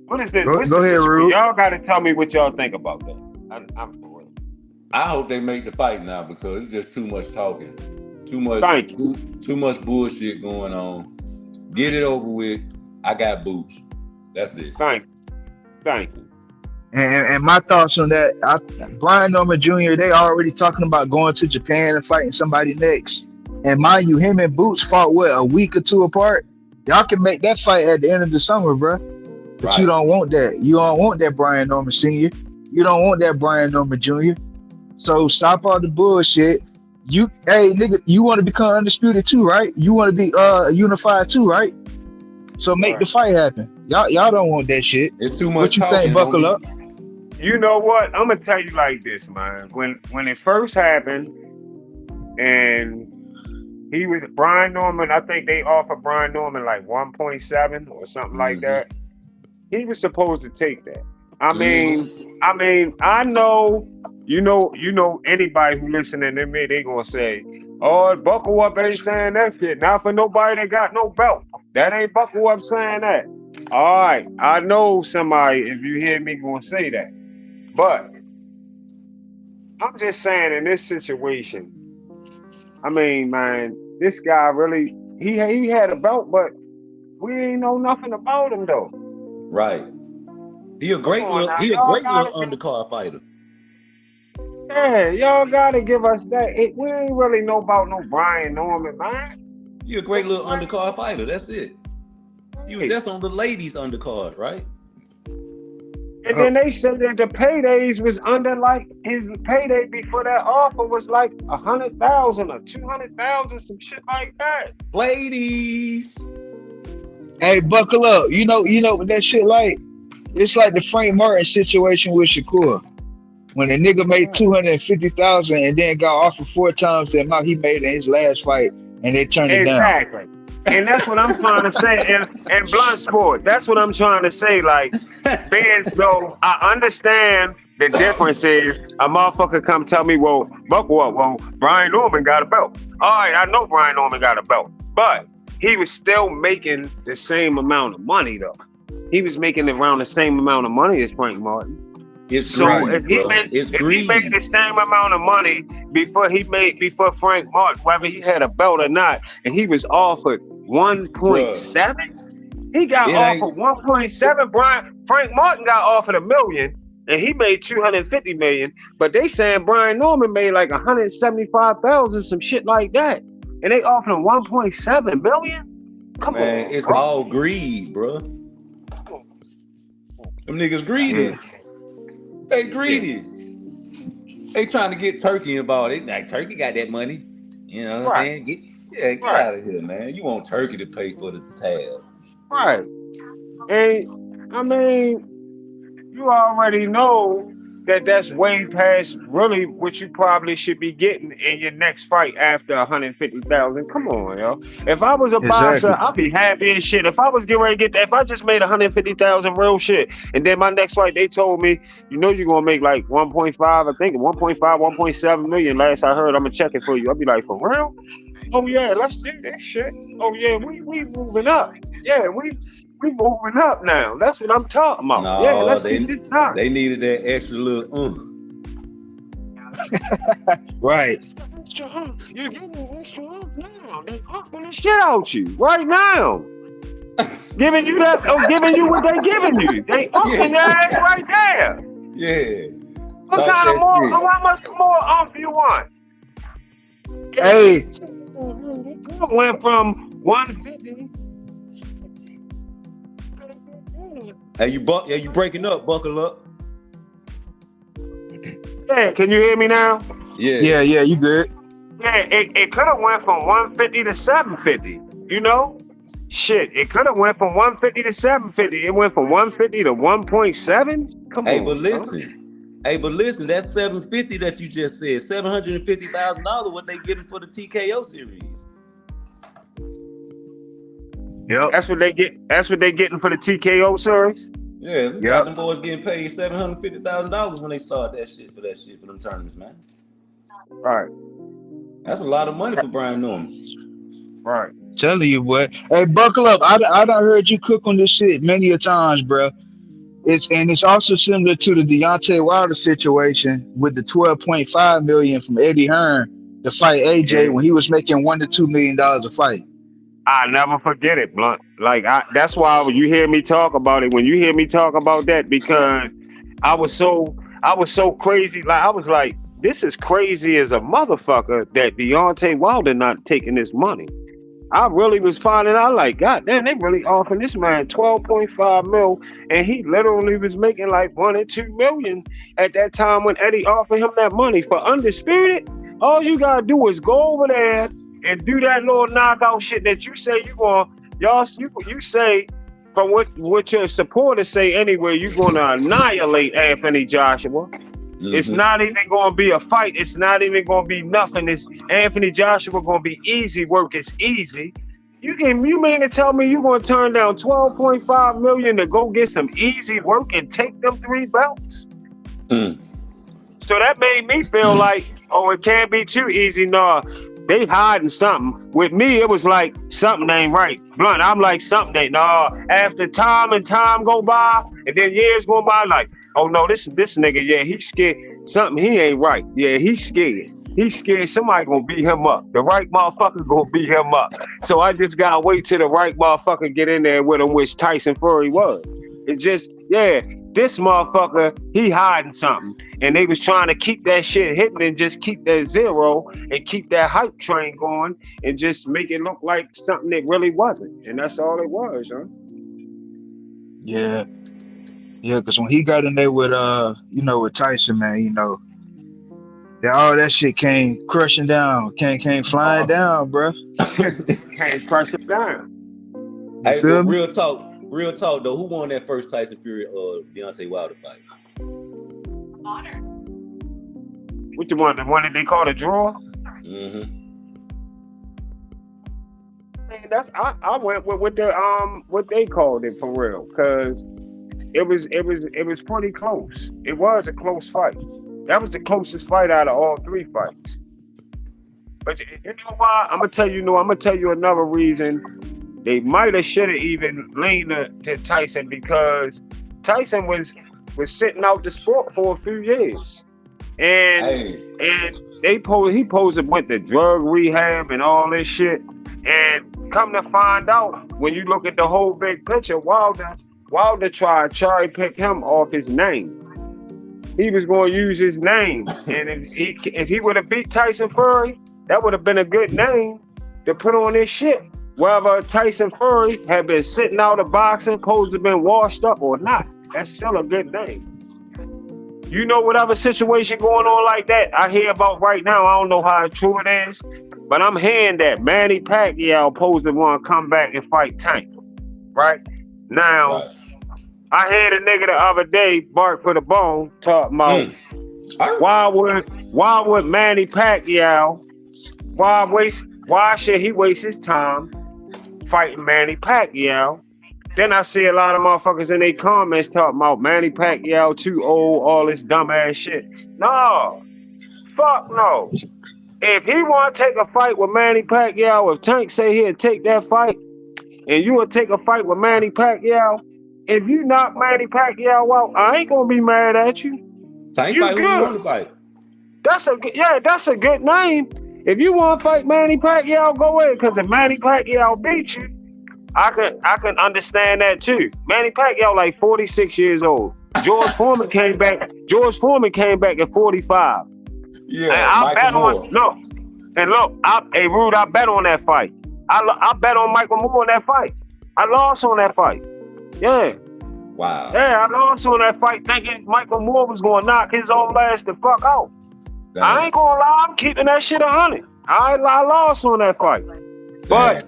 What is this? What's Go the ahead, situation? Rude. Y'all got to tell me what y'all think about that. I'm for real. I hope they make the fight now because it's just too much talking. Too much bullshit going on. Get it over with. I got Boots. That's it. Thank you. And my thoughts on that, Brian Norman Jr., they already talking about going to Japan and fighting somebody next. And mind you, him and Boots fought, a week or two apart? Y'all can make that fight at the end of the summer, bro. But Right. You don't want that. You don't want that Brian Norman Sr. You don't want that Brian Norman Jr. So stop all the bullshit. Hey, nigga, you want to become undisputed too, right? You want to be unified too, right? So make the fight happen. Y'all don't want that shit. It's too much What you talking, think, Buckle homie. Up? You know what? I'm gonna tell you like this, man. When it first happened, and he was Brian Norman, I think they offered Brian Norman like 1.7 or something like that. He was supposed to take that. I mean, I know, you know, anybody who listening to me, they gonna say, "Oh, Buckle Up ain't saying that shit." Not for nobody that got no belt. That ain't Buckle Up saying that. All right, I know somebody, if you hear me, gonna say that. But I'm just saying, in this situation, I mean, man, this guy really, he had a belt, but we ain't know nothing about him though. Right. He a great little undercard fighter. Yeah, y'all gotta give us that. We ain't really know about no Brian Norman, man. He a great little undercard fighter. That's it. He was just on the ladies undercard, right? And then they said that the paydays was under, like, his payday before that offer was like 100,000 or 200,000, some shit like that. Ladies. Hey, Buckle Up. You know what that shit like? It's like the Frank Martin situation with Shakur. When a nigga made 250,000 and then got offered 4 times the amount he made in his last fight, and they turned it down. Exactly. And that's what I'm trying to say. And blunt sport, that's what I'm trying to say. Like, fans, though, I understand the difference is a motherfucker come tell me, well, Buckle Up, well, Brian Norman got a belt. All right, I know Brian Norman got a belt, but he was still making the same amount of money, though. He was making around the same amount of money as Frank Martin. So if he made the same amount of money before Frank Martin, whether he had a belt or not, and he was offered 1.7, he got offered 1.7. Frank Martin got offered $1 million, and he made 250 million. But they saying Brian Norman made like 175,000, some shit like that, and they offered him 1.7 million. Come on, it's all greed, bro. Them niggas greedy. They greedy. They trying to get Turkey involved. They like, Turkey got that money. You know what I'm saying? Get out of here, man. You want Turkey to pay for the tab. Right. And I mean, you already know that that's way past really what you probably should be getting in your next fight after 150,000. Come on, yo. If I was a boxer, I'd be happy as shit. If I was getting ready to get that, if I just made 150,000 real shit, and then my next fight they told me, you know, you're gonna make like 1.5, I think 1.5, 1.7 million. Last I heard, I'm gonna check it for you. I'd be like, for real? Oh yeah, let's do this shit. Oh yeah, we moving up. Yeah, we moving up now. That's what I'm talking about. No, yeah, let's get this done. They needed that extra little Right. You're getting extra now. They offering the shit out you right now. Giving you that, giving you what they giving you. They offering your ass right there. Yeah. What kind of more? How much more off you want? Hey. Went from 150. Hey, you breaking up, Buckle Up. Yeah, can you hear me now? Yeah, you good. Yeah, it could have went from 150 to 750, you know? Shit, it could have went from 150 to 750. It went from 150 to 1.7? Come on. But listen, that 750 that you just said, $750,000 what they giving for the TKO series. Yep. That's what they get. That's what they getting for the TKO series. Yeah, we got them boys getting paid $750,000 when they start that shit for them tournaments, man. Right. That's a lot of money for Brian Norman. Right. Telling you, boy. Hey, buckle up. I done heard you cook on this shit many a times, bro. It's also similar to the Deontay Wilder situation with the 12.5 million from Eddie Hearn to fight AJ when he was making $1 to $2 million a fight. I never forget it, Blunt. Like that's why when you hear me talk about it, when you hear me talk about that, because I was so crazy. Like I was like, this is crazy as a motherfucker that Deontay Wilder not taking this money. I really was finding out like, God damn, they really offering this man 12.5 mil, and he literally was making like 1 or 2 million at that time when Eddie offered him that money for undisputed. All you gotta do is go over there and do that little knockout shit that you say you want. You say from what your supporters say anyway, you're gonna annihilate Anthony Joshua. Mm-hmm. It's not even going to be a fight. It's not even going to be nothing. It's Anthony Joshua going to be easy work. It's easy. You mean to tell me you're going to turn down 12.5 million to go get some easy work and take them 3 belts? Mm. So that made me feel like, oh, it can't be too easy. No, they hiding something. With me, it was like something ain't right. Blunt, I'm like something ain't. No, after time and time go by, and then years go by, like, oh no, this nigga, yeah, he's scared. Something he ain't right. Yeah, he's scared. He's scared somebody gonna beat him up. The right motherfucker gonna beat him up. So I just gotta wait till the right motherfucker get in there with him, which Tyson Fury was. It just, yeah, this motherfucker, he hiding something. And they was trying to keep that shit hitting and just keep that zero and keep that hype train going and just make it look like something that really wasn't. And that's all it was, huh? Yeah. Yeah, because when he got in there with with Tyson, man, all that shit came crushing down, came flying down, bro. Came crushing down. Hey, but real talk though, who won that first Tyson Fury Deontay Wilder fight? Honor. Which one? The one that they call a draw? Mm-hmm. Man, I went with the what they called it for real, because it was pretty close. It was a close fight. That was the closest fight out of all 3 fights. But you know why? I'm gonna tell you another reason. They might have should have even leaned to Tyson, because Tyson was sitting out the sport for a few years. And he went to drug rehab and all this shit. And come to find out, when you look at the whole big picture, Wilder tried to cherry pick him off his name. He was going to use his name. And if he would have beat Tyson Fury, that would have been a good name to put on his shit. Whether Tyson Fury had been sitting out of boxing, supposed to have been washed up or not, that's still a good name. You know, whatever situation going on like that, I hear about right now, I don't know how true it is, but I'm hearing that Manny Pacquiao supposed to want to come back and fight Tank. Right? Now, right. I heard a nigga the other day, Bark for the Bone, talk about why would Manny Pacquiao, why should he waste his time fighting Manny Pacquiao? Then I see a lot of motherfuckers in their comments talking about Manny Pacquiao too old, all this dumbass shit. No, fuck no. If he want to take a fight with Manny Pacquiao, if Tank say he'll take that fight, and you will take a fight with Manny Pacquiao, if you knock Manny Pacquiao out, I ain't gonna be mad at you. Tank fight, who you want to fight? That's a good name. If you want to fight Manny Pacquiao, go ahead. Because if Manny Pacquiao beats you, I can understand that too. Manny Pacquiao like 46 years old. George Foreman came back at 45. Yeah, I bet on Rude, I bet on that fight. I bet on Michael Moore on that fight. I lost on that fight. Yeah. Wow. Yeah, I lost on that fight thinking Michael Moore was going to knock his old ass the fuck out. Damn. I ain't gonna lie, I'm keeping that shit 100. I lost on that fight. But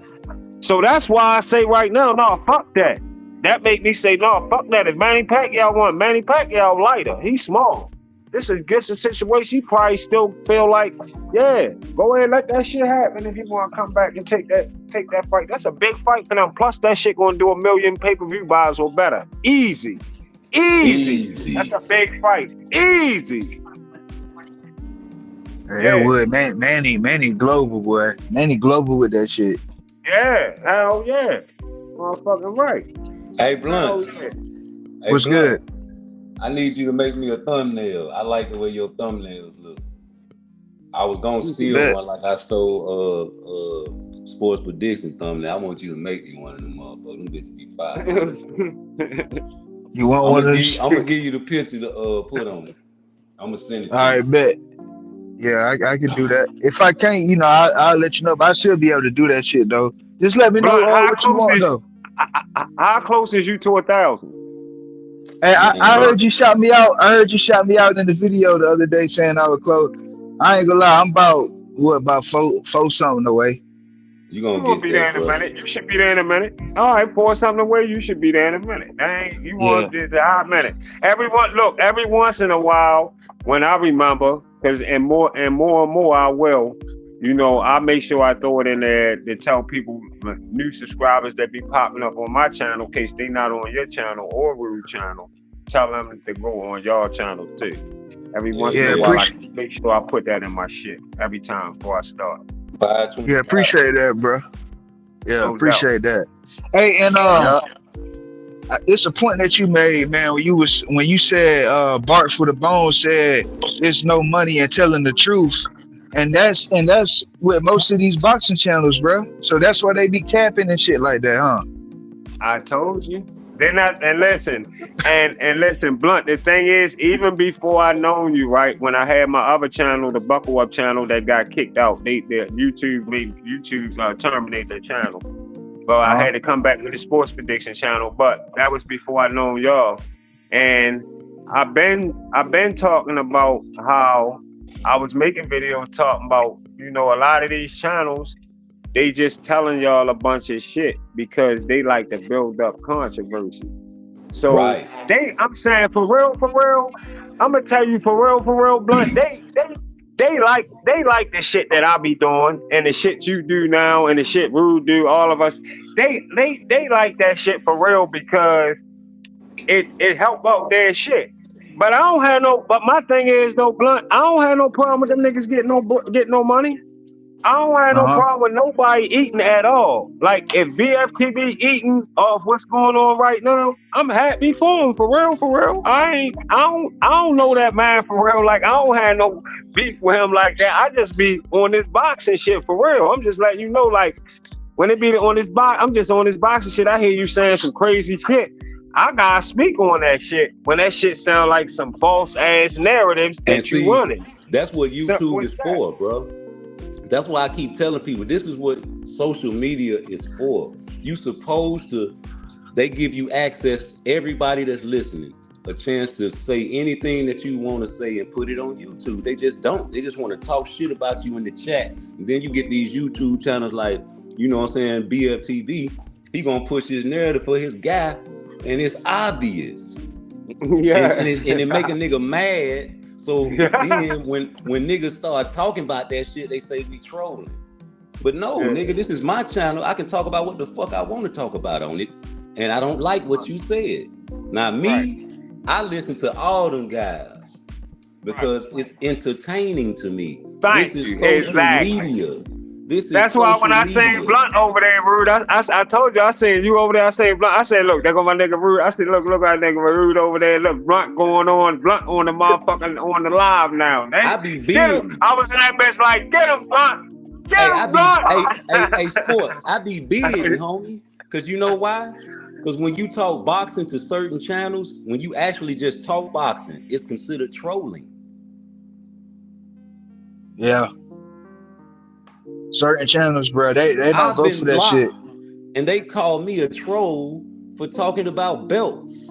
so that's why I say right now, no, fuck that. That make me say, no, fuck that. If Manny Pacquiao Manny Pacquiao lighter. He's small. this is just a situation. He probably still feel like, yeah, go ahead, let that shit happen if you want to come back and take that fight. That's a big fight for them. Plus, that shit gonna do 1 million pay-per-view buys or better. Easy. That's a big fight. Easy. Yeah, it would. Manny global, boy. Manny global with that shit. Yeah, hell yeah. Motherfucking right. Hey, Blunt. Yeah. Hey, What's Blunt, good? I need you to make me a thumbnail. I like the way your thumbnails look. I was gonna steal one like I stole sports prediction thumbnail. I want you to make me one of them motherfuckers. Them bitches be fire. You want one of them? I'm gonna give you the picture to put on it. I'm gonna send it to you. All right, bet. Yeah, I can do that. If I can't, I'll let you know. But I should be able to do that shit though. Just let me know what you want though. How close is you to 1,000? Hey, I heard you shout me out. I heard you shout me out in the video the other day saying I was close. I ain't gonna lie. I'm about four something away. You gonna be there in a minute. You should be there in a minute. All right, 4 something away. You should be there in a minute. Dang, you want the hot minute. Every once in a while, when I remember, and more and more I will. I make sure I throw it in there to tell people, new subscribers that be popping up on my channel, in case they not on your channel or Rude channel. Tell them to go on your channel too. Every once in a while, I make sure I put that in my shit every time before I start. Yeah, appreciate that, bro. Yeah, appreciate that. Hey, and it's a point that you made, man. When you said Bart for the Bone said there's no money in telling the truth. And that's with most of these boxing channels, bro. So that's why they be capping and shit like that, huh? I told you. They're not. And listen, Blunt. The thing is, even before I known you, right? When I had my other channel, the Buckle Up channel, that got kicked out. YouTube terminated their channel. Well, I had to come back to the sports prediction channel, but that was before I known y'all. And I've been talking about how I was making videos talking about, a lot of these channels, they just telling y'all a bunch of shit because they like to build up controversy. So I'm saying for real, I'm gonna tell you for real, Blunt, they like the shit that I be doing and the shit you do now and the shit Rude do, all of us. They like that shit for real because it help out their shit. But I don't have no. But my thing is though, Blunt, I don't have no problem with them niggas getting no money. I don't have no problem with nobody eating at all. Like if BFTV eating off what's going on right now, I'm happy for him, for real. I don't know that man for real. Like I don't have no beef with him like that. I just be on this boxing shit for real. I'm just letting you know, like when it be on this box, I'm just on this boxing shit. I hear you saying some crazy shit. I gotta speak on that shit when that shit sound like some false ass narratives that you running. That's what YouTube is for, bro. That's why I keep telling people this is what social media is for. They give you access, everybody that's listening, a chance to say anything that you want to say and put it on YouTube. They just don't. They just want to talk shit about you in the chat. And then you get these YouTube channels like, BFTV. He gonna push his narrative for his guy. And it's obvious. Yeah. And it make a nigga mad. So then when niggas start talking about that shit, they say we trolling. But no, nigga, this is my channel. I can talk about what the fuck I want to talk about on it. And I don't like what you said. Now I listen to all them guys because it's entertaining to me. Thank this is you. social media. That's why when I seen Blunt over there, Rude, I told you, I seen you over there, I seen Blunt. I said, look, there go my nigga Rude. I said, look at that nigga Rude over there. Look, Blunt on the motherfucking, on the live now. I be bidding. I was in that bitch like, get him, Blunt. Get him, Blunt. Hey, Sports, I be bidding, homie. Because you know why? Because when you talk boxing to certain channels, when you actually just talk boxing, it's considered trolling. Yeah. Certain channels, bro, they don't go for that shit. And they call me a troll for talking about belts.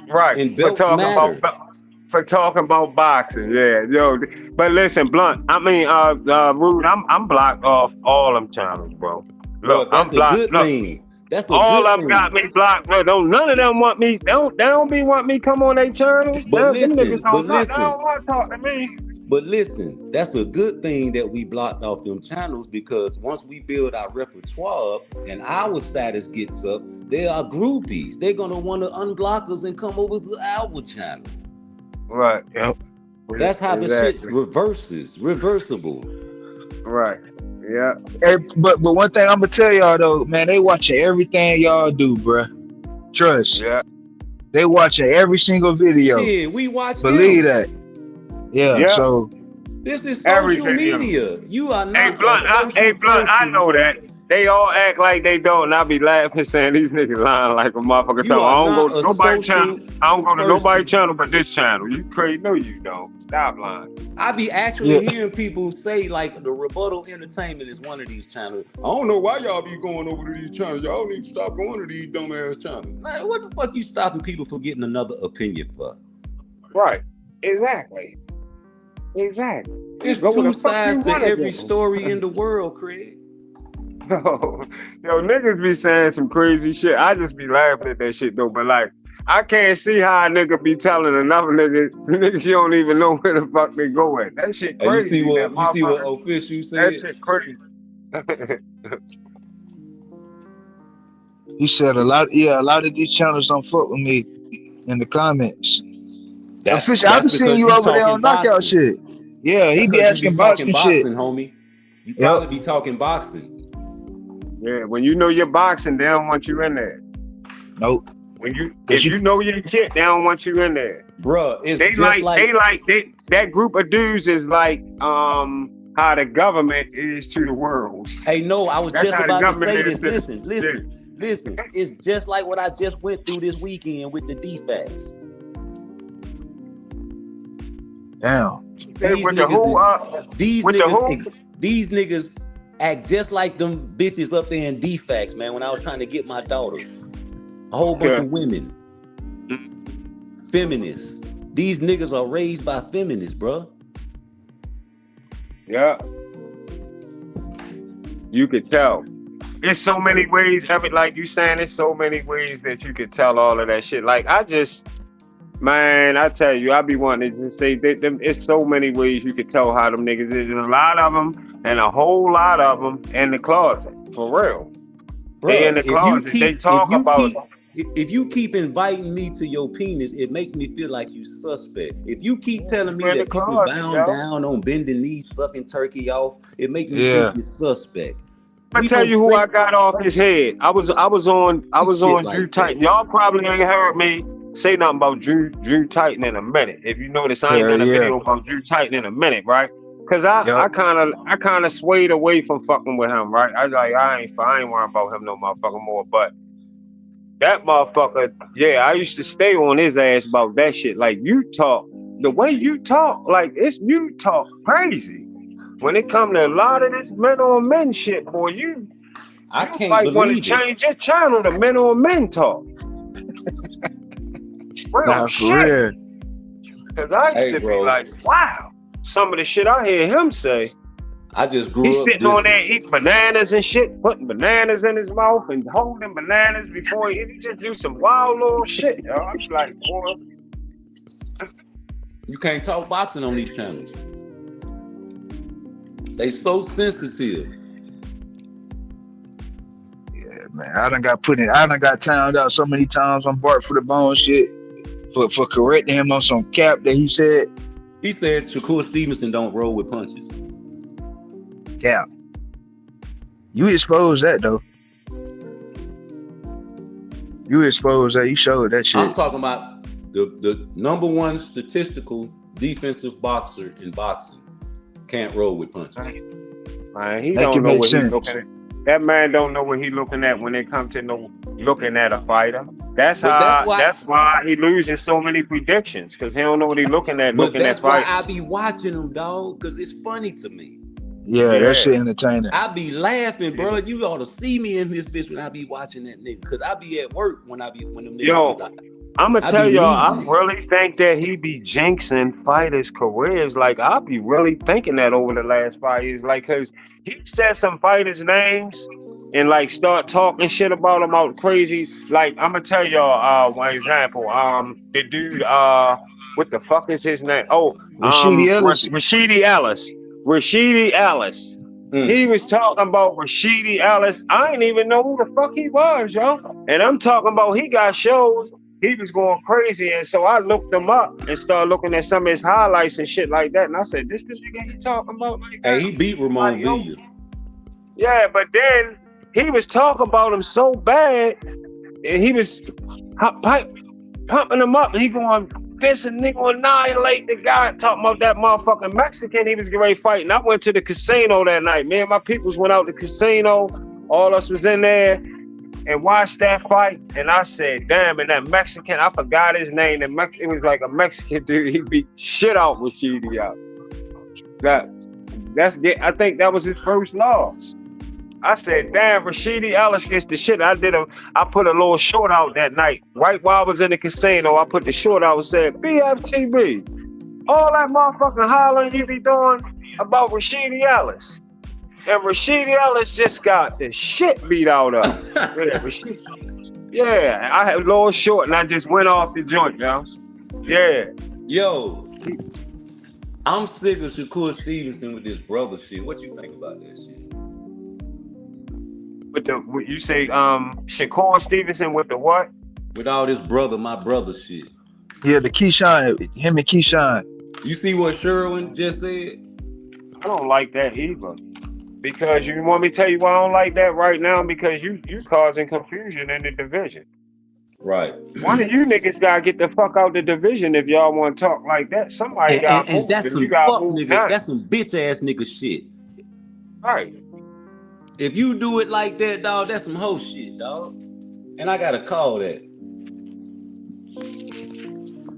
Right. And belts matter. For talking about boxing, yeah, yo. But listen, Blunt, Rude, I'm blocked off all them channels, bro. Look, that's I'm blocked. Good thing. That's a All good of them got thing. me blocked, bro. None of them want me. They don't be want me come on their channels. But Them niggas listen, but they don't listen, want to talk to me. but listen. That's a good thing that we blocked off them channels, because once we build our repertoire up and our status gets up, there are groupies. They're gonna want to unblock us and come over to our channel. Right. Yep. That's how the shit Exactly. reversible. Right. Yeah. Hey, but one thing I'm gonna tell y'all though, man, they watching everything y'all do, bruh. Trust. Yeah. They watching every single video. Shit, we watch Believe them. that. Yeah. Yeah. So This is Every social video. media. You are Hey not Blunt, a social I person. know that. They all act like they don't, and I be laughing saying these niggas lying like a motherfucker. You So are I don't go not to a nobody's channel. social I don't go to nobody's person. channel but this channel. You crazy? No, you don't. Stop lying. I be actually hearing people say like the Rebuttal Entertainment is one of these channels. I don't know why y'all be going over to these channels. Y'all need to stop going to these dumbass channels. Like, what the fuck you stopping people from getting another opinion for? Right. Exactly. Exactly. It's Go where two the fuck you sides to wanna every go. story in the world, Craig. Yo, niggas be saying some crazy shit. I just be laughing at that shit though. But like, I can't see how a nigga be telling another niggas you don't even know where the fuck they go at. That shit And you crazy. see That what motherfucker. official That said? shit crazy. he said a lot of these channels don't fuck with me in the comments. Official, I That's be seeing because you you over there talking on knockout boxing. shit. Yeah, he That's be because you be asking talking boxing shit. boxing, homie. You Yep. probably be talking boxing. Yeah, when you know your boxing, they don't want you in there. Nope. If you know your shit, they don't want you in there. Bruh, it's They just that group of dudes is like how the government is to the world. Hey, no, I was That's just how the about to government say is this. to Listen. It's just like what I just went through this weekend with the defects. Damn. These niggas act just like them bitches up there in defects, man. When I was trying to get my daughter, a whole bunch of women, feminists. These niggas are raised by feminists, bro. Yeah. You could tell. There's so many ways, like you saying, there's so many ways that you could tell all of that shit. Like I tell you, I be wanting to just say that it's so many ways you could tell how them niggas is. There's a lot of them and a whole lot of them in the closet, for real. Bruh, they in the closet. They talk about if you keep inviting me to your penis, it makes me feel like you suspect. If you keep telling me that people bound down on bending knees, sucking turkey off, it makes me think you're suspect. I tell you who I got off his head. I was on Drew Titan. Y'all probably ain't heard me say nothing about Drew Titan in a minute. If you notice, I ain't done a video about Drew Titan in a minute, right? Cause I kind of swayed away from fucking with him, right? I was like, I ain't worrying about him no motherfucking more. But that motherfucker, yeah, I used to stay on his ass about that shit. Like the way you talk, like you talk crazy. When it come to a lot of this men on men shit, boy, I can't like want to believe change your channel to men on men talk. Real shit. Cause I used to be like, wow, some of the shit I hear him say. I just grew up. He's sitting on there eating bananas and shit, putting bananas in his mouth and holding bananas before he just do some wild little shit. Yo. I'm like, boy. You can't talk boxing on these channels. They so sensitive. Yeah, man. I done got timed out so many times on Bart for the Bone shit for correcting him on some cap that he said. He said Shakur Stevenson don't roll with punches. Cap. You exposed that though. You exposed that. You showed that shit. I'm talking about the number one statistical defensive boxer in boxing can't roll with punches. Man, he don't know what he's looking at. That man don't know what he's looking at when it comes to looking at a fighter. That's why he losing so many predictions, because he don't know what he's looking at. But that's why I be watching him, dog, because it's funny to me. Yeah, that shit entertaining. I be laughing, bro. You ought to see me in this bitch when I be watching that nigga, because I be at work when them niggas be I'm gonna tell y'all, I really think that he be jinxing fighters' careers. Like, I be really thinking that over the last 5 years. Like, cause he said some fighters' names and like start talking shit about him out crazy. Like I'm gonna tell y'all one example. The dude what the fuck is his name? Oh, Rashidi Ellis. Rashidi Ellis. Rashidi Ellis. He was talking about Rashidi Ellis. I didn't even know who the fuck he was, yo. And I'm talking about he got shows. He was going crazy, and so I looked him up and started looking at some of his highlights and shit like that. And I said, "This nigga he talking about like that?" Hey, he beat Ramon Villa. Yeah, but then he was talking about him so bad, and he was pumping him up, and he going, "This and nigga annihilate the guy." Talking about that motherfucking Mexican he was getting ready to fight. And I went to the casino that night. Me and my peoples went out to the casino. All us was in there and watched that fight. And I said, "Damn!" And that Mexican, I forgot his name. And it was like a Mexican dude. He beat shit out Rashidi out. I think that was his first loss. I said, "Damn, Rashidi Ellis gets the shit." I put a little short out that night. Right while I was in the casino, I put the short out and said, "BFTB, all that motherfucking hollering you be doing about Rashidi Ellis." And Rashidi Ellis just got the shit beat out of him. Yeah, I had a little short and I just went off the joint, yo. Yeah. Yo, I'm sick of Shakur Stevenson with this brother shit. What you think about that shit? What you say, Shakur Stevenson with the what? With all this my brother shit. Yeah, the Keyshawn, him and Keyshawn. You see what Sherwin just said? I don't like that either. Because you want me to tell you why I don't like that right now? Because you causing confusion in the division. Right. One of you niggas gotta get the fuck out the division if y'all want to talk like that. Somebody got and that's some fuck nigga. That's some bitch ass nigga shit. Right. If you do it like that, dog, that's some hoe shit, dog. And I gotta call that.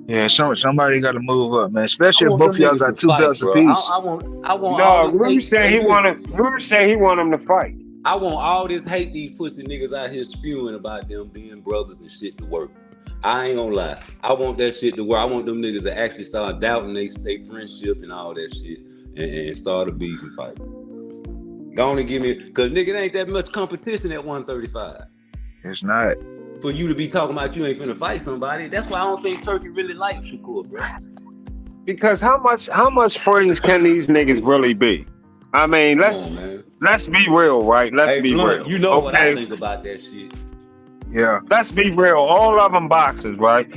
Yeah, somebody got to move up, man. Especially if both of y'all got two belts apiece. I want. No, Roach said he want him to fight. I want all this hate these pussy niggas out here spewing about them being brothers and shit to work. I ain't gonna lie. I want that shit to work. I want them niggas to actually start doubting they friendship and all that shit and start a beef and fight. Go on and give me, cause nigga, it ain't that much competition at 135. It's not. For you to be talking about you ain't finna fight somebody. That's why I don't think Turkey really likes Shakur, bro. Because how much friends can these niggas really be? I mean, let's be real, right? Let's be real. You know what I think about that shit. Yeah. Let's be real. All of them boxers, right?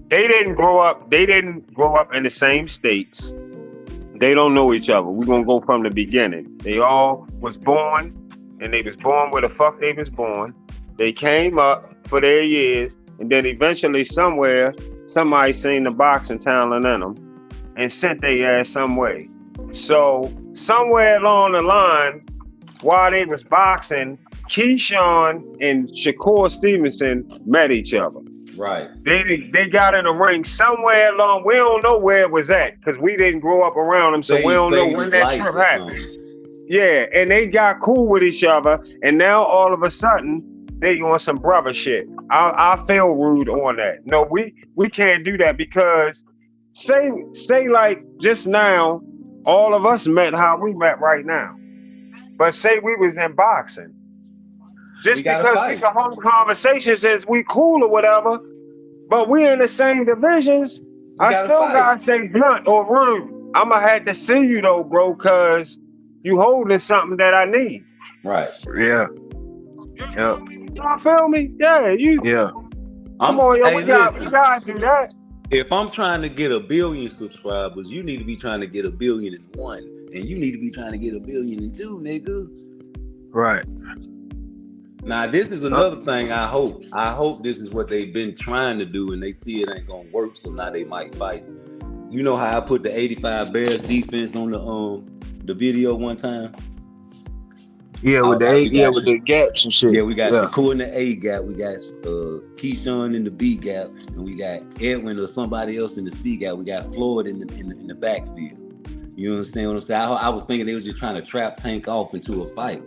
They didn't grow up in the same states. They don't know each other. We're gonna go from the beginning. They all was born, and they was born where the fuck they was born. They came up for their years, and then eventually somewhere, somebody seen the boxing talent in them and sent their ass some way. So somewhere along the line, while they was boxing, Keyshawn and Shakur Stevenson met each other. Right. They got in a ring somewhere along. We don't know where it was at because we didn't grow up around them, so we don't know when that trip happened. Yeah, and they got cool with each other, and now all of a sudden they on some brother shit. I feel rude on that. No, we can't do that because say like just now, all of us met how we met right now. But say we was in boxing. Just because we can hold conversations as we cool or whatever, but we in the same divisions, I still gotta say blunt or rude. I'ma have to see you though, bro, cause you holding something that I need. Right. Yeah. Yep. You feel me? Yeah, you. Yeah. Come on, yo, we gotta do that. If I'm trying to get 1 billion subscribers, you need to be trying to get 1 billion and 1, and you need to be trying to get 1 billion and 2, nigga. Right. Now, this is another thing I hope. I hope this is what they've been trying to do, and they see it ain't gonna work, so now they might fight. You know how I put the 85 Bears defense on the video one time? Yeah, with with the gaps and shit. Yeah, we got Shakur in the A gap, we got Keyshawn in the B gap, and we got Edwin or somebody else in the C gap. We got Floyd in the backfield. You understand what I'm saying? I was thinking they was just trying to trap Tank off into a fight.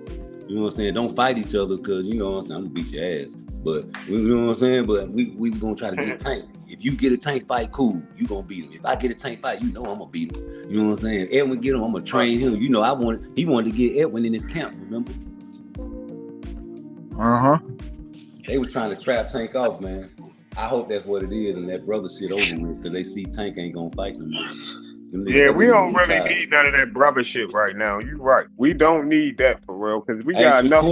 You know what I'm saying? Don't fight each other because you know what I'm saying. I'm gonna beat your ass. But you know what I'm saying? But we gonna try to get Tank. If you get a Tank fight, cool, you gonna beat him. If I get a Tank fight, you know I'm gonna beat him. You know what I'm saying? Edwin get him, I'm gonna train him. You know, he wanted to get Edwin in his camp, remember? They was trying to trap Tank off, man. I hope that's what it is, and that brother shit over with, because they see Tank ain't gonna fight no more. Yeah, we don't really need none of that brother shit right now. You right. We don't need that for real, because we got enough.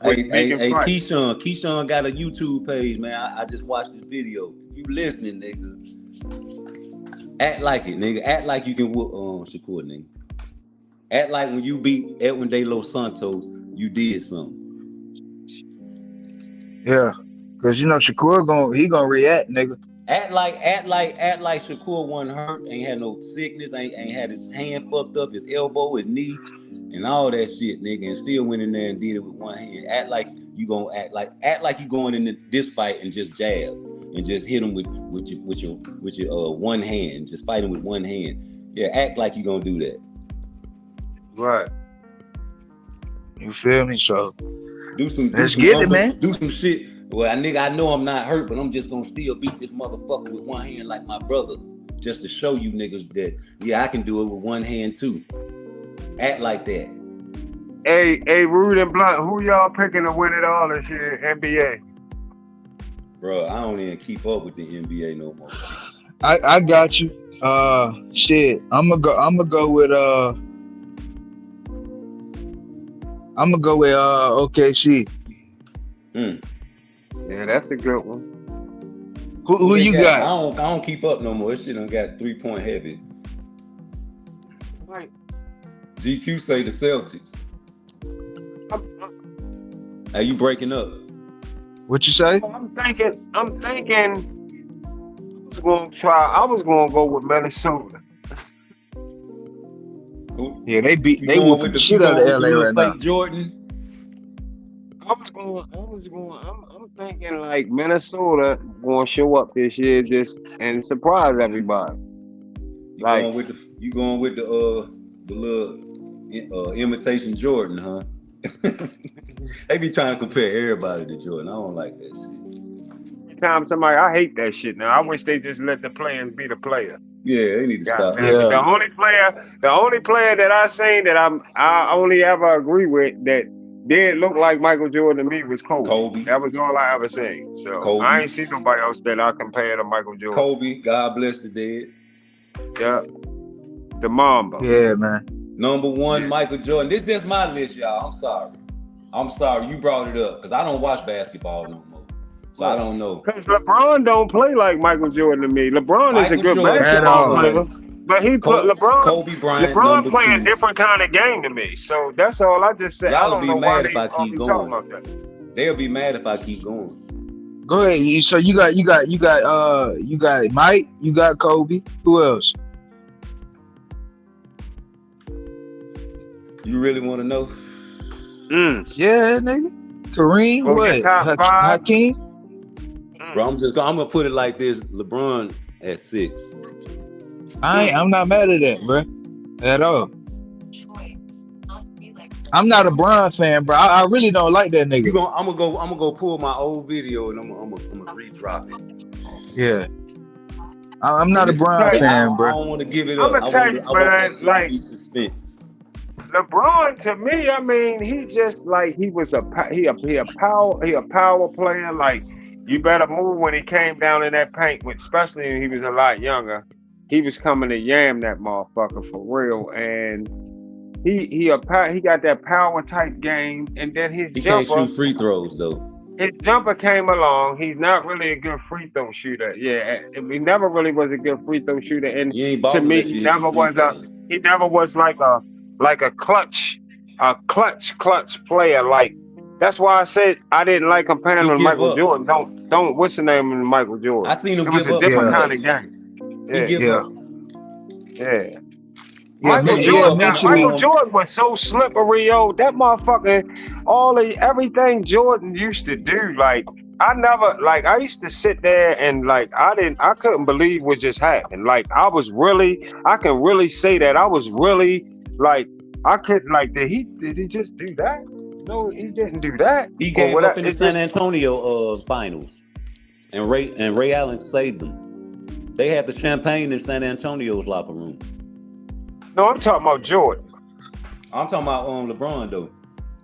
Hey, Keyshawn got a YouTube page, man. I just watched this video. You listening, nigga? Act like it, nigga. Act like you can whoop Shakur, nigga. Act like when you beat Edwin De Los Santos, you did something. Yeah, cause you know Shakur gonna react, nigga. Act like Shakur wasn't hurt, ain't had no sickness, ain't had his hand fucked up, his elbow, his knee, and all that shit, nigga, and still went in there and did it with one hand. Act like you going into this fight and just jab and just hit him with your one hand, just fight him with one hand. Yeah, act like you gonna do that. Right. You feel me? So let's get it, man. Do some shit. Well, nigga, I know I'm not hurt, but I'm just gonna still beat this motherfucker with one hand like my brother, just to show you niggas that yeah, I can do it with one hand too. Act like that. Hey, Rude and Blunt, who y'all picking to win it all this year, NBA? Bro, I don't even keep up with the NBA no more. I got you. Shit. I'm gonna go with OKC. Yeah, that's a good one. Who you got? I don't keep up no more. This shit done got 3-point heavy. Right. GQ say the Celtics. Are you breaking up? What you say? I'm thinking I was gonna go with Minnesota. Yeah, they whooping the shit out of LA right now. Jordan. I'm thinking like Minnesota gonna show up this year just and surprise everybody. You going with the little imitation Jordan, huh? They be trying to compare everybody to Jordan. I don't like that shit. I hate that shit now. I wish they just let the players be the player. Yeah, they need to stop. Yeah. The only player that I seen that I only ever agree with that did look like Michael Jordan to me was Kobe. That was all I ever seen. So Kobe. I ain't seen nobody else that I compare to Michael Jordan. Kobe, God bless the dead. Yeah. The Mamba. Yeah, man. Number one, Michael Jordan. This is my list, y'all. I'm sorry you brought it up because I don't watch basketball no more. So I don't know. Because LeBron don't play like Michael Jordan to me. LeBron is a good basketball player. But he put LeBron. Kobe Bryant. LeBron play a different kind of game to me. So that's all I just said. Y'all will be mad if I keep going. They'll be mad if I keep going. Go ahead. So you got Mike, you got Kobe. Who else? You really want to know? Yeah, nigga. Kareem, what? Hakeem? Bro, I'm gonna put it like this: LeBron at 6. I'm not mad at that, bro, at all. I'm not a Bron fan, bro. I really don't like that nigga. I'm gonna go pull my old video and I'm gonna re-drop it. Yeah. I'm not a Bron fan, bro. I don't want to give it up. I'm gonna tell you, man, like suspense. LeBron, to me, I mean, he just like he a power player. Like you better move when he came down in that paint, especially when he was a lot younger. He was coming to yam that motherfucker for real, and he got that power type game, and then his jumper can't shoot free throws though. His jumper came along. He's not really a good free throw shooter. Yeah, he never really was a good free throw shooter, and to me, he never was like a clutch player. Like that's why I said I didn't like comparing with Michael Jordan. Don't what's the name of Michael Jordan? I seen him give up. It was a different kind of game. Yeah. Michael Jordan was so slippery, yo. That motherfucker, everything Jordan used to do, like I used to sit there and like I couldn't believe what just happened. Like I can really say that I was really like I couldn't like did he just do that? No, he didn't do that. He gave up in the San Antonio finals, and Ray Allen saved them. They had the champagne in San Antonio's locker room. No, I'm talking about Jordan. I'm talking about LeBron though.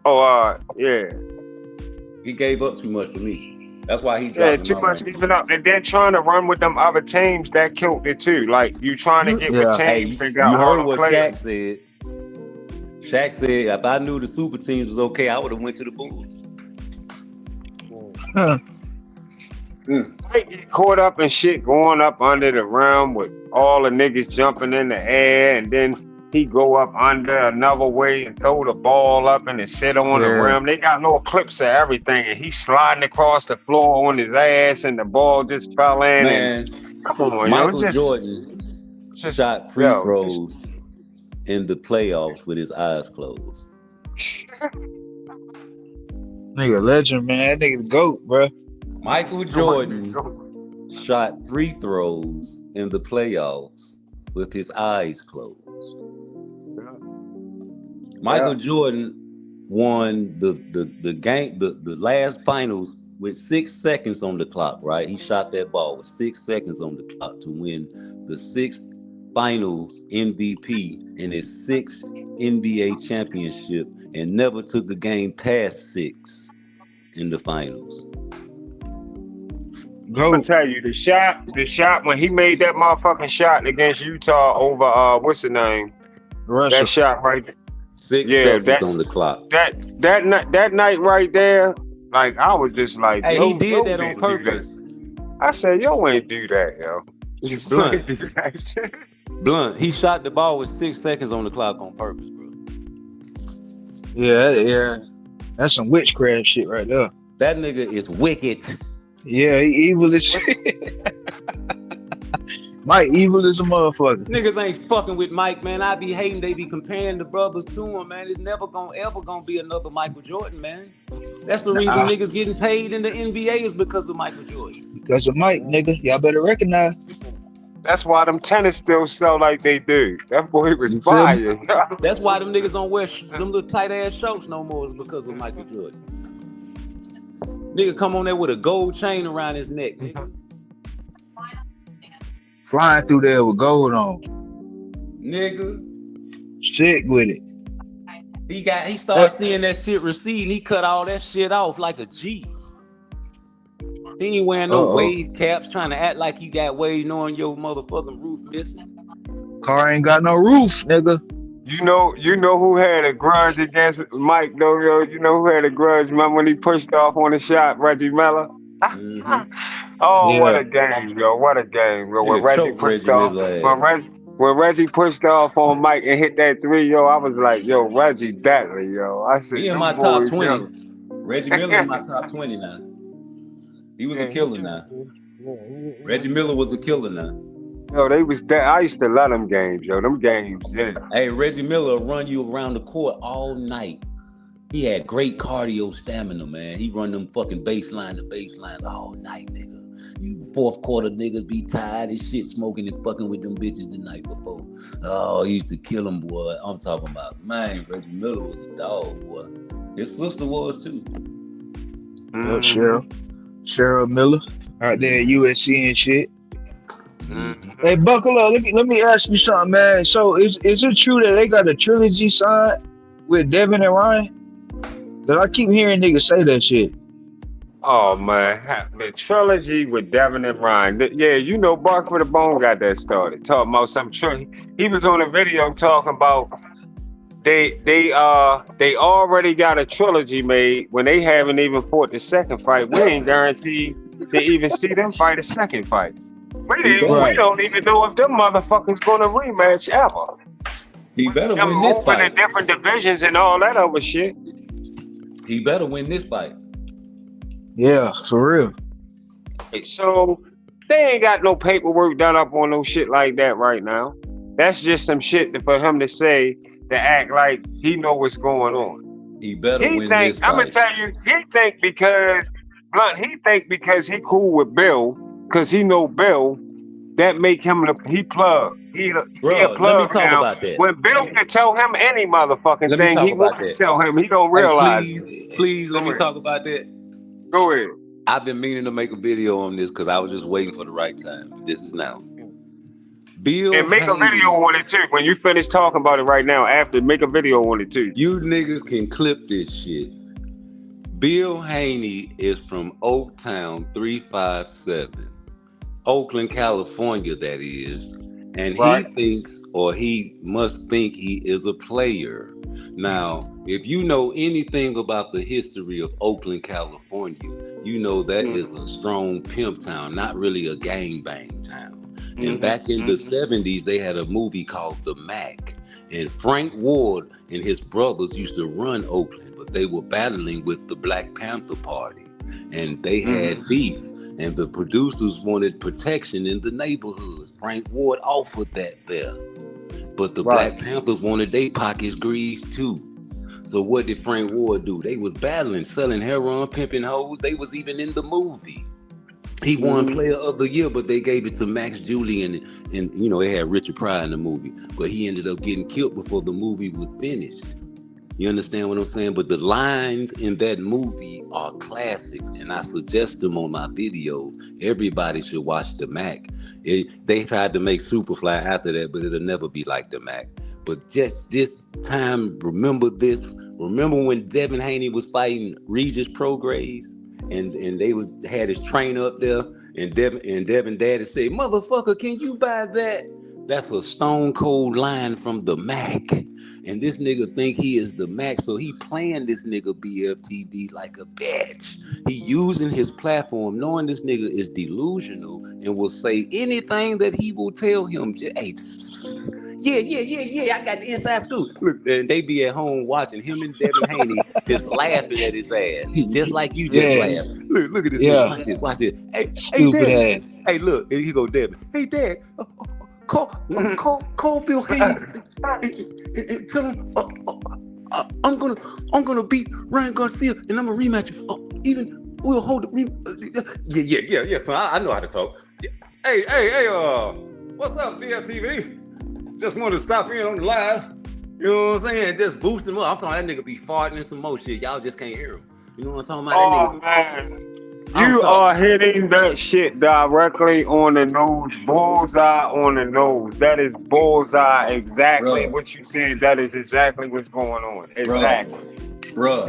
Oh, yeah. He gave up too much for me. That's why he Yeah, dropped in too my much ranking. giving up, and then trying to run with them other teams that killed it too. Like you trying to get with Yeah. teams Hey, and got you all heard the what players. Shaq said. Shaq said, if I knew the super teams was okay, I would have went to the Bulls. Huh. Might get caught up in shit going up under the rim with all the niggas jumping in the air, and then he go up under another way and throw the ball up and then sit on the Yeah. rim. They got little clips of everything, and he's sliding across the floor on his ass, and the ball just fell in. And Man, come on, yo, Michael Jordan just shot free yo. throws in the playoffs with his eyes closed. Nigga, legend, man. That nigga the GOAT, bro. Michael Jordan shot free throws in the playoffs with his eyes closed. Michael Jordan won the game, the last finals with 6 seconds on the clock, right? He shot that ball with 6 seconds on the clock to win the 6th finals MVP in his 6th NBA championship, and never took a game past 6 in the finals. I'm gonna GOAT. tell you the shot when he made that motherfucking shot against Utah over what's the name? Russell. That shot right there. 6 Yeah, seconds on the clock. that night right there, like I was just like, Hey, he yo, did that on didn't do that. purpose. I said, yo ain't do that, yo. You Blunt. ain't do that shit. Blunt, he shot the ball with 6 seconds on the clock on purpose, bro. Yeah. That's some witchcraft shit right there. That nigga is wicked. Yeah, he evil as shit. Mike evil as a motherfucker. Niggas ain't fucking with Mike, man. I be hating they be comparing the brothers to him, man. It's never ever gonna be another Michael Jordan, man. That's the reason niggas getting paid in the NBA is because of Michael Jordan. Because of Mike, nigga. Y'all better recognize. That's why them tennis still sell like they do. That boy was You feel me? fire. That's why them niggas don't wear them little tight ass shorts no more is because of Michael Jordan. Nigga come on there with a gold chain around his neck, nigga. Flying through there with gold on. Nigga. Sick with it. He started seeing that shit recede and he cut all that shit off like a G. He ain't wearing no wave caps trying to act like he got wave knowing your motherfucking roof missing. Car ain't got no roof, nigga. You know who had a grudge against Mike though, yo? You know who had a grudge? Remember when he pushed off on the shot, Reggie Miller? Mm-hmm. Oh, Yeah. what a game, yo! What a game, yo! When Nigga Reggie choked pushed Reggie off, Miller ass. when Reggie pushed off on Mike and hit that 3, yo, I was like, yo, Reggie deadly, yo. I said, He in them my top boys, 20. yo. Reggie Miller in my top 20 now. He was a killer now. Reggie Miller was a killer now. Yo, they was dead. I used to love them games, yo. Them games, yeah. Hey, Reggie Miller will run you around the court all night. He had great cardio stamina, man. He run them fucking baseline to baselines all night, nigga. You fourth quarter niggas be tired as shit smoking and fucking with them bitches the night before. Oh, he used to kill them, boy. I'm talking about, man, Reggie Miller was a dog, boy. His sister was too. Cheryl Miller out there at USC and shit. Mm-hmm. Hey, buckle up. Let me ask you something, man. So is it true that they got a trilogy signed with Devin and Ryan? Cause I keep hearing niggas say that shit. Oh man, the trilogy with Devin and Ryan. Yeah, you know, Bark for the Bone got that started. Talking about some trilogy. He was on a video talking about they already got a trilogy made when they haven't even fought the second fight. We ain't guaranteed to even see them fight a second fight. We don't even know if them motherfuckers gonna rematch ever. He better Them win this moving fight. in different divisions and all that other shit. He better win this fight. Yeah, for real. So they ain't got no paperwork done up on no shit like that right now. That's just some shit for him to say to act like he know what's going on. He better win this fight. I'm gonna tell you, he think because he cool with Bill, because he know Bill, that make him he plug. He a plug. Let me talk now. about that. When Bill can tell him any motherfucking thing, he want to tell him. He don't realize. Please, let me talk about that. Go ahead. I've been meaning to make a video on this because I was just waiting for the right time. This is now. Bill and make Haley, a video on it too. When you finish talking about it right now, after make a video on it too. You niggas can clip this shit. Bill Haney is from Oaktown 357. Oakland, California, that is. And he Right. thinks, or he must think, he is a player. Now, if you know anything about the history of Oakland, California, you know that is a strong pimp town, not really a gangbang town. And back in the 70s, they had a movie called The Mac. And Frank Ward and his brothers used to run Oakland, but they were battling with the Black Panther Party. And they had beef. And the producers wanted protection in the neighborhoods. Frank Ward offered that there. But the Black Panthers wanted their pockets greased too. So what did Frank Ward do? They was battling, selling heroin, pimping hoes. They was even in the movie. He won Player of the Year, but they gave it to Max Julian. And you know, they had Richard Pryor in the movie. But he ended up getting killed before the movie was finished. You understand what I'm saying? But the lines in that movie are classics, and I suggest them on my video. Everybody should watch The Mac. They tried to make Superfly after that, but it'll never be like The Mac. But just this time, remember this. Remember when Devin Haney was fighting Regis Prograis, and they had his trainer up there, and Devin Daddy said, "Motherfucker, can you buy that?" That's a stone cold line from The Mac. And this nigga think he is The Mac, so he playing this nigga BFTB like a bitch. He using his platform, knowing this nigga is delusional and will say anything that he will tell him. Hey, yeah, I got the inside scoop. Look, and they be at home watching him and Devin Haney just laughing at his ass, just like you just laughed. Look at this nigga. Watch this. Hey, Stupid Dad. ass. Hey, look, and he go, Devin. Hey, Dad. Call Bill Haney and tell him I'm gonna beat Ryan Garcia and I'm gonna rematch you. Even we'll hold the yeah. So I know how to talk. Hey, what's up, BFTV? Just wanted to stop in on the live. You know what I'm saying? Just boost him up. I'm talking that nigga be farting and some more shit. Y'all just can't hear him. You know what I'm talking about? That nigga. Man. You are hitting that shit directly on the nose, bullseye on the nose. That is bullseye exactly what you said. That is exactly what's going on. Exactly.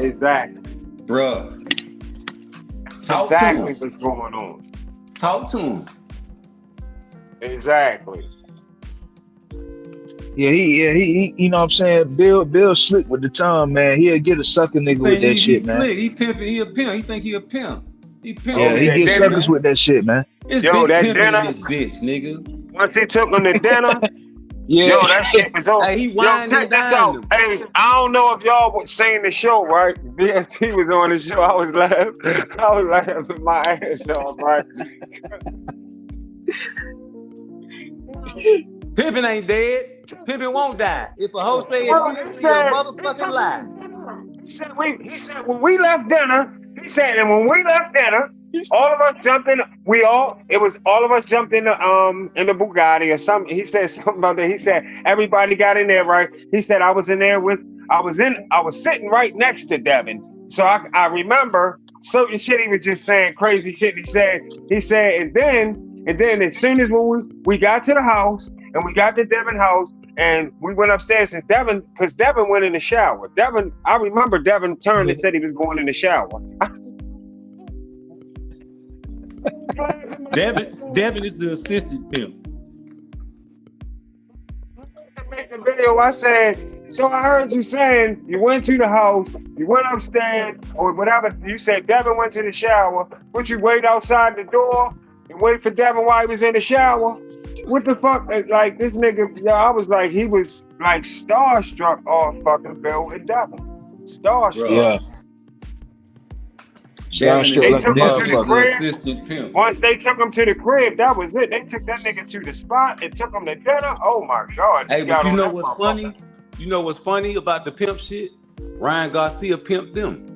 Exactly. Talk exactly what's going on. Talk to him. Exactly. Yeah, he you know what I'm saying? Bill slick with the tongue, man. He'll get a sucker nigga with that shit, man. He pimping, he a pimp. He think he a pimp. Yeah, he gets suckers with that shit, man. It's big that dinner, this bitch, nigga. Once he took him to dinner, yo, that shit was over. Hey, he whined and dined him. Hey, I don't know if y'all was saying the show, right? BFT was on the show. I was laughing my ass off, right? Pimpin' ain't dead. Pimpin' won't die. If a hoe say it's a motherfucking lie. He said when we left dinner, all of us jumped in. It was all of us jumped in the Bugatti or something. He said something about that. He said everybody got in there, right? He said I was sitting right next to Devin. So I remember certain shit he was just saying, crazy shit he said, and then as soon as when we got to the house and we got to Devin's house and we went upstairs and Devin went in the shower. I remember Devin turned and said he was going in the shower. Devin is the assistant pimp. Make the video, I said, so I heard you saying you went to the house, you went upstairs or whatever. You said Devin went to the shower. Would you wait outside the door and wait for Devin while he was in the shower? What the fuck? Like this nigga, I was like, he was like starstruck off fucking Bill and Devin. Starstruck. Yeah. They took him to the crib. Once they took him to the crib, that was it. They took that nigga to the spot and took him to dinner. Oh my God. Hey, but you know what's funny? You know what's funny about the pimp shit? Ryan Garcia pimped them.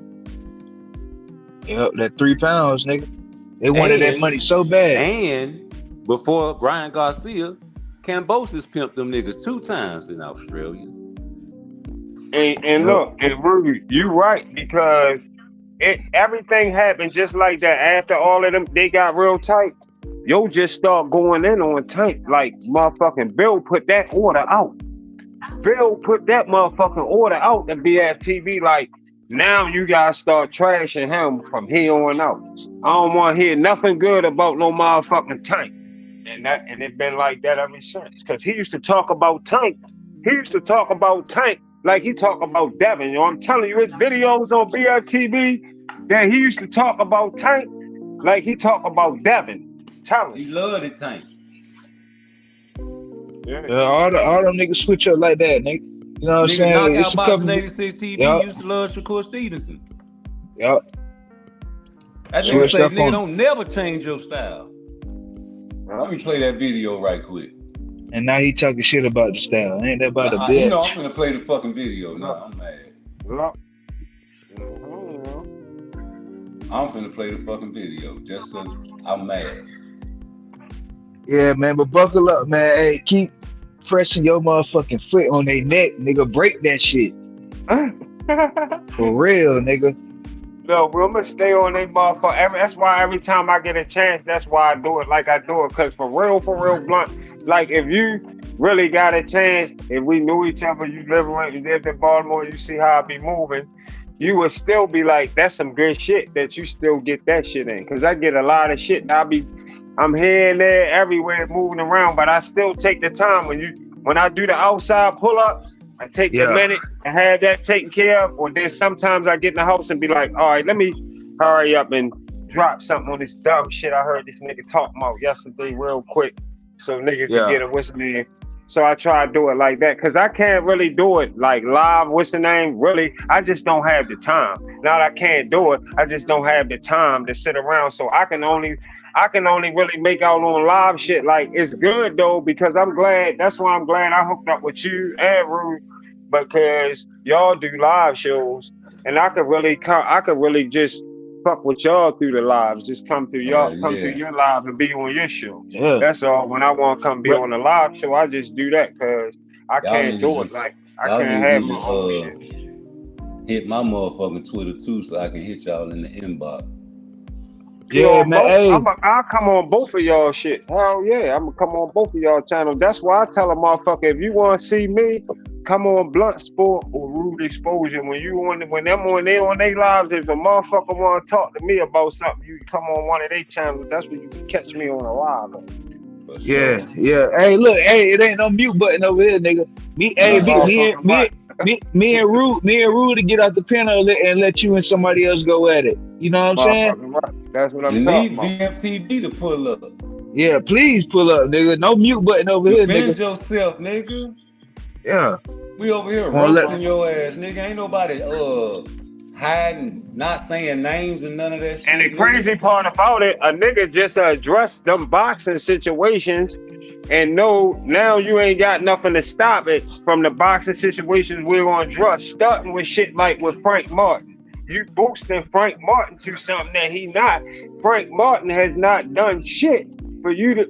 Yep, that 3 pounds, nigga. They wanted that money so bad. And before Ryan Garcia, Cambosis pimped them niggas 2 times in Australia. And look, and Rudy, you right, because everything happened just like that. After all of them, they got real tight. Yo just start going in on tight. Like motherfucking Bill put that order out. Bill put that motherfucking order out to BFTV. Like Now you gotta start trashing him from here on out. I don't want to hear nothing good about no motherfucking Tank. And it been like that ever since. Cause he used to talk about Tank. He used to talk about Tank like he talk about Devin. You know, I'm telling you, his videos on BFTV, that he used to talk about Tank like he talk about Devin. Tell He him. loved the Tank. Yeah, all them niggas switch up like that, nigga. You know what I'm Nigga, saying? Knockout It's a Boxing couple. 86 TV Yep, used to love Shakur Stevenson. yep. That nigga Switched say, up nigga, on, don't never change your style. Let me play that video right quick. and now he talking shit about the style. Ain't that about a You know, I'm bitch? finna play the fucking video now. I'm mad. I'm finna play the fucking video just cause I'm mad. Yeah, man, but buckle up, man. Hey, keep pressing your motherfucking foot on their neck, nigga. Break that shit. For real, nigga. No, we're gonna stay on they motherfucker. That's why every time I get a chance, that's why I do it like I do it. Cause for real, blunt. Like if you really got a chance, if we knew each other, you lived in Baltimore, you see how I be moving, you would still be like, that's some good shit that you still get that shit in. Cause I get a lot of shit. I'm here and there, everywhere, moving around, but I still take the time when I do the outside pull-ups. I take the Yeah, minute and have that taken care of, or then sometimes I get in the house and be like, all right, let me hurry up and drop something on this dumb shit I heard this nigga talking about yesterday real quick, so niggas can yeah, get a what's the name. So I try to do it like that, because I can't really do it like live, what's the name, really. I just don't have the time. Not I can't do it, I just don't have the time to sit around, so I can only really make out on live shit. Like it's good though, because that's why I'm glad I hooked up with you and Rude, because y'all do live shows and I could really just fuck with y'all through the lives. Just come through Yeah. your live and be on your show. yeah. That's all. When I want to come be But on the live show, I just do that because I Y'all can't niggas do it. just Like I y'all can't niggas have need my own shit. to hit my motherfucking Twitter too so I can hit y'all in the inbox. Be yeah, on man. both. Hey, I'll come on both of y'all shit. Hell yeah, I'm gonna come on both of y'all channels. That's why I tell a motherfucker, if you want to see me, come on Blunt Sport or Rude Exposure. When them on they lives, if a motherfucker want to talk to me about something, you come on one of their channels. That's where you can catch me on a live. For yeah, sure. yeah. Hey, look, hey, it ain't no mute button over here, nigga. Me, hey, Nah, You yeah. motherfucking right. me and Rude to get out the pen and let you and somebody else go at it. You know what I'm saying? Motherfucking right. That's what I'm You talking need about. VFTV to pull up. Yeah, please pull up, nigga. No mute button over here, Defend nigga. yourself, nigga. Yeah. We over here Wanna let roasting your ass, nigga. Ain't nobody hiding, not saying names and none of that And the shit, nigga. crazy part about it, a nigga just addressed them boxing situations and know now you ain't got nothing to stop it from the boxing situations we're gonna address. Starting with shit like with Frank Martin. You boosting Frank Martin to something that he not. Frank Martin has not done shit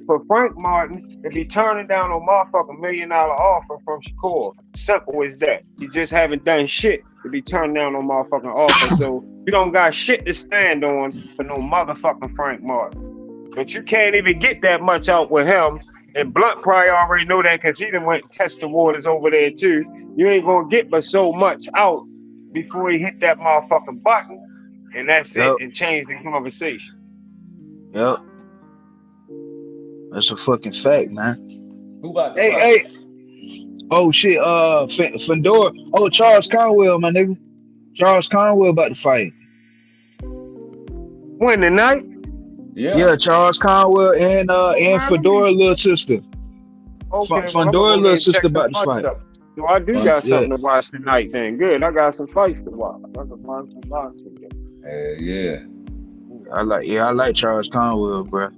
for Frank Martin to be turning down a motherfucking $1 million offer from Shakur. Simple as that. You just haven't done shit to be turning down no motherfucking offer. So you don't got shit to stand on for no motherfucking Frank Martin. But you can't even get that much out with him. And Blunt probably already know that because he done went and test the waters over there too. You ain't gonna get but so much out before he hit that motherfucking button. And that's it. Yep, And change the conversation. yep. That's a fucking fact, man. Who about to Hey, fight? hey. Oh shit. Fedor. Oh, Charles Conwell, my nigga. Charles Conwell about to fight. When tonight? Yeah. Yeah, Charles Conwell and Man, let me. Fedora little sister. Okay, well I'm gonna Fedora go there little and check sister the about to fights fight. up. So I do Fun. got Yeah, something to watch tonight then. Good. I got some fights to watch. I can find some boxing. Yeah. I like Charles Conwell, bro.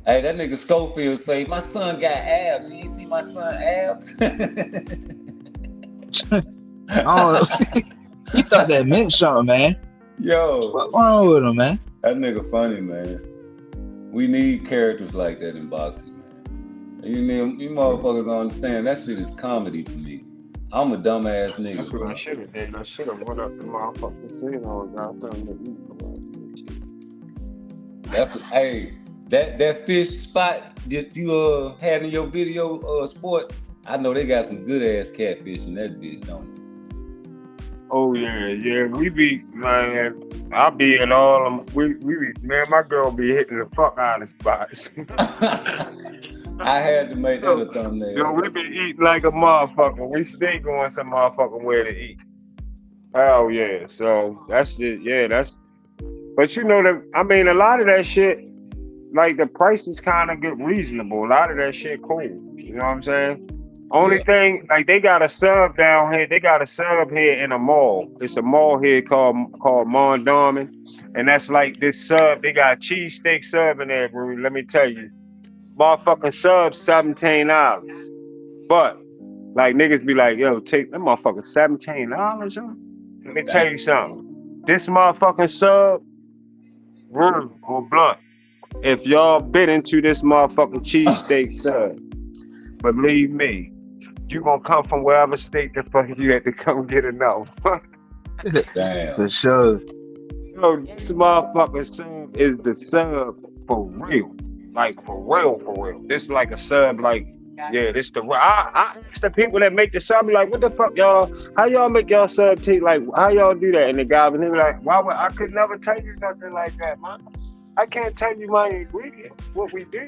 Hey, that nigga Schofield say, my son got abs. You ain't see my son abs? I don't know. He thought that meant something, man. Yo, What's wrong with him, man? that nigga funny, man. We need characters like that in boxing, man. You motherfuckers don't understand. That shit is comedy to me. I'm a dumbass nigga, That's what bro. I should have did. I should have went up the motherfucking scene and got something to eat. Hey, that fish spot that you had in your video sports, I know they got some good ass catfish in that bitch, don't they? Oh yeah. We be, man. I be in all them. We be, man. My girl be hitting the fuck out of spots. I had to make that a thumbnail. We be eating like a motherfucker. We stay going some motherfucking way to eat. Hell yeah. So that's it. Yeah, that's. But you know that. I mean, a lot of that shit, like the prices kind of get reasonable. A lot of that shit cool. You know what I'm saying? Only thing, like they got a sub down here. They got a sub here in a mall. It's a mall here called Mondawmin, and that's like this sub. They got a cheesesteak sub in there, bro. Let me tell you, motherfucking sub $17. But like niggas be like, yo, take that motherfucker $17, yo. Let me tell you something. This motherfucking sub, bro, or blunt. If y'all bit into this motherfucking cheesesteak sub, believe me, you gonna come from wherever state the fuck you had to come get enough. Damn. For sure. Yo, this motherfucking sub is the sub for real. Like for real. This like a sub, like, yeah, this the I ask the people that make the sub, like, what the fuck y'all, how y'all make y'all sub taste, like, how y'all do that? And the guy was like, why would I could never tell you nothing like that, man. I can't tell you my ingredients, what we do.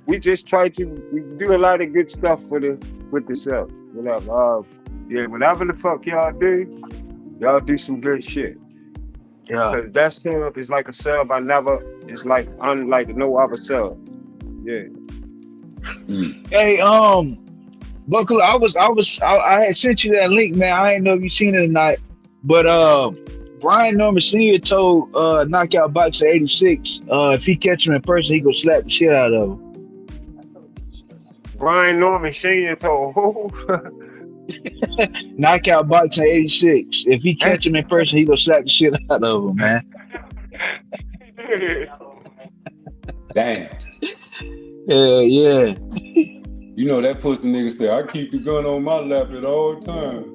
We just we do a lot of good stuff with the sub. Whatever. Whatever the fuck y'all do some good shit. Yeah. Cause that sub is like a sub it's like unlike no other sub. Yeah. Hey, Buckle, I had sent you that link, man. I didn't know if you seen it or not. But Brian Norman Sr. told Knockout Boxer 86, if he catch him in person, he gonna slap the shit out of him. Brian Norman Sr. told who? Knockout Boxing 86. If he catch him in person, he gonna slap the shit out of him, man. Damn. Yeah. You know that pussy nigga say, I keep the gun on my lap at all times.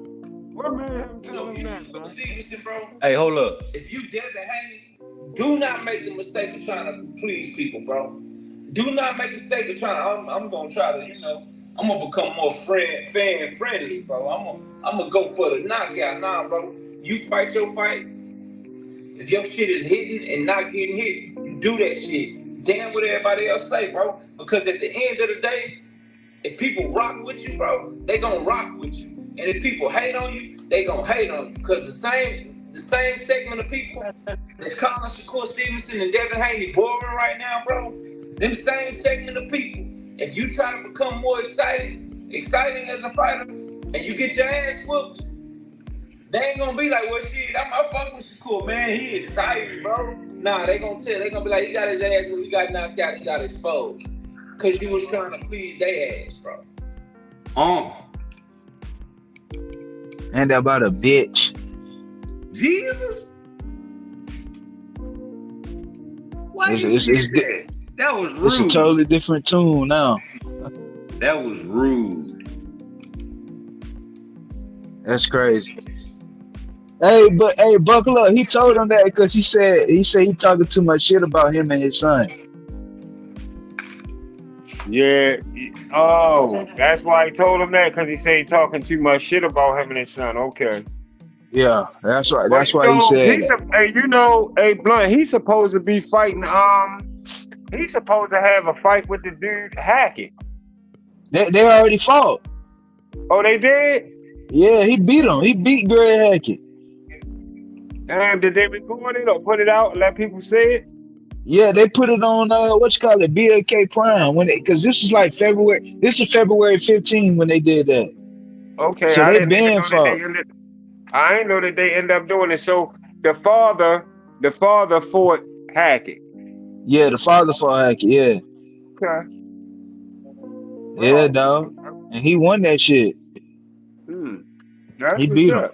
What man telling that, bro? Stevenson, bro. Hey, hold up. If you Devin Haney, do not make the mistake of trying to please people, bro. Do not make the mistake of trying to, I'm gonna try to, I'm gonna become more fan friendly, bro. I'm gonna go for the knockout. Nah, bro. You fight your fight. If your shit is hitting and not getting hit, you do that shit. Damn what everybody else say, bro. Because at the end of the day, if people rock with you, bro, they gonna rock with you. And if people hate on you, they gonna hate on you. Because the same segment of people that's calling Shakur Stevenson and Devin Haney boring right now, bro. Them same segment of people. If you try to become more exciting as a fighter, and you get your ass whooped, they ain't gonna be like, well, shit, I fuck with Shakur, man. He excited, bro. Nah, they gonna be like, he got his ass whooped, he got knocked out, he got exposed. Cause you was trying to please their ass, bro. And about a bitch. Jesus? Why you did that? That was rude. It's a totally different tune now. That was rude. That's crazy. Hey, buckle up. He told him that because he said he talking too much shit about him and his son. Yeah. Oh, that's why he told him that, because he said he talking too much shit about him and his son. Okay. Yeah, that's right. That's why he said. Hey, Blunt, he's supposed to be fighting. He's supposed to have a fight with the dude Hackett. They already fought. Oh, they did? Yeah, he beat him. He beat Greg Hackett. And did they record it or put it out and let people see it? Yeah, they put it on BLK Prime because this is like February. This is February 15 when they did that. Okay, so I they been fought. I didn't know that they ended up doing it. So the father fought Hackett. Yeah, the father fought Hackett. Yeah. Okay. Yeah, dog, and he won that shit. That's he beat him.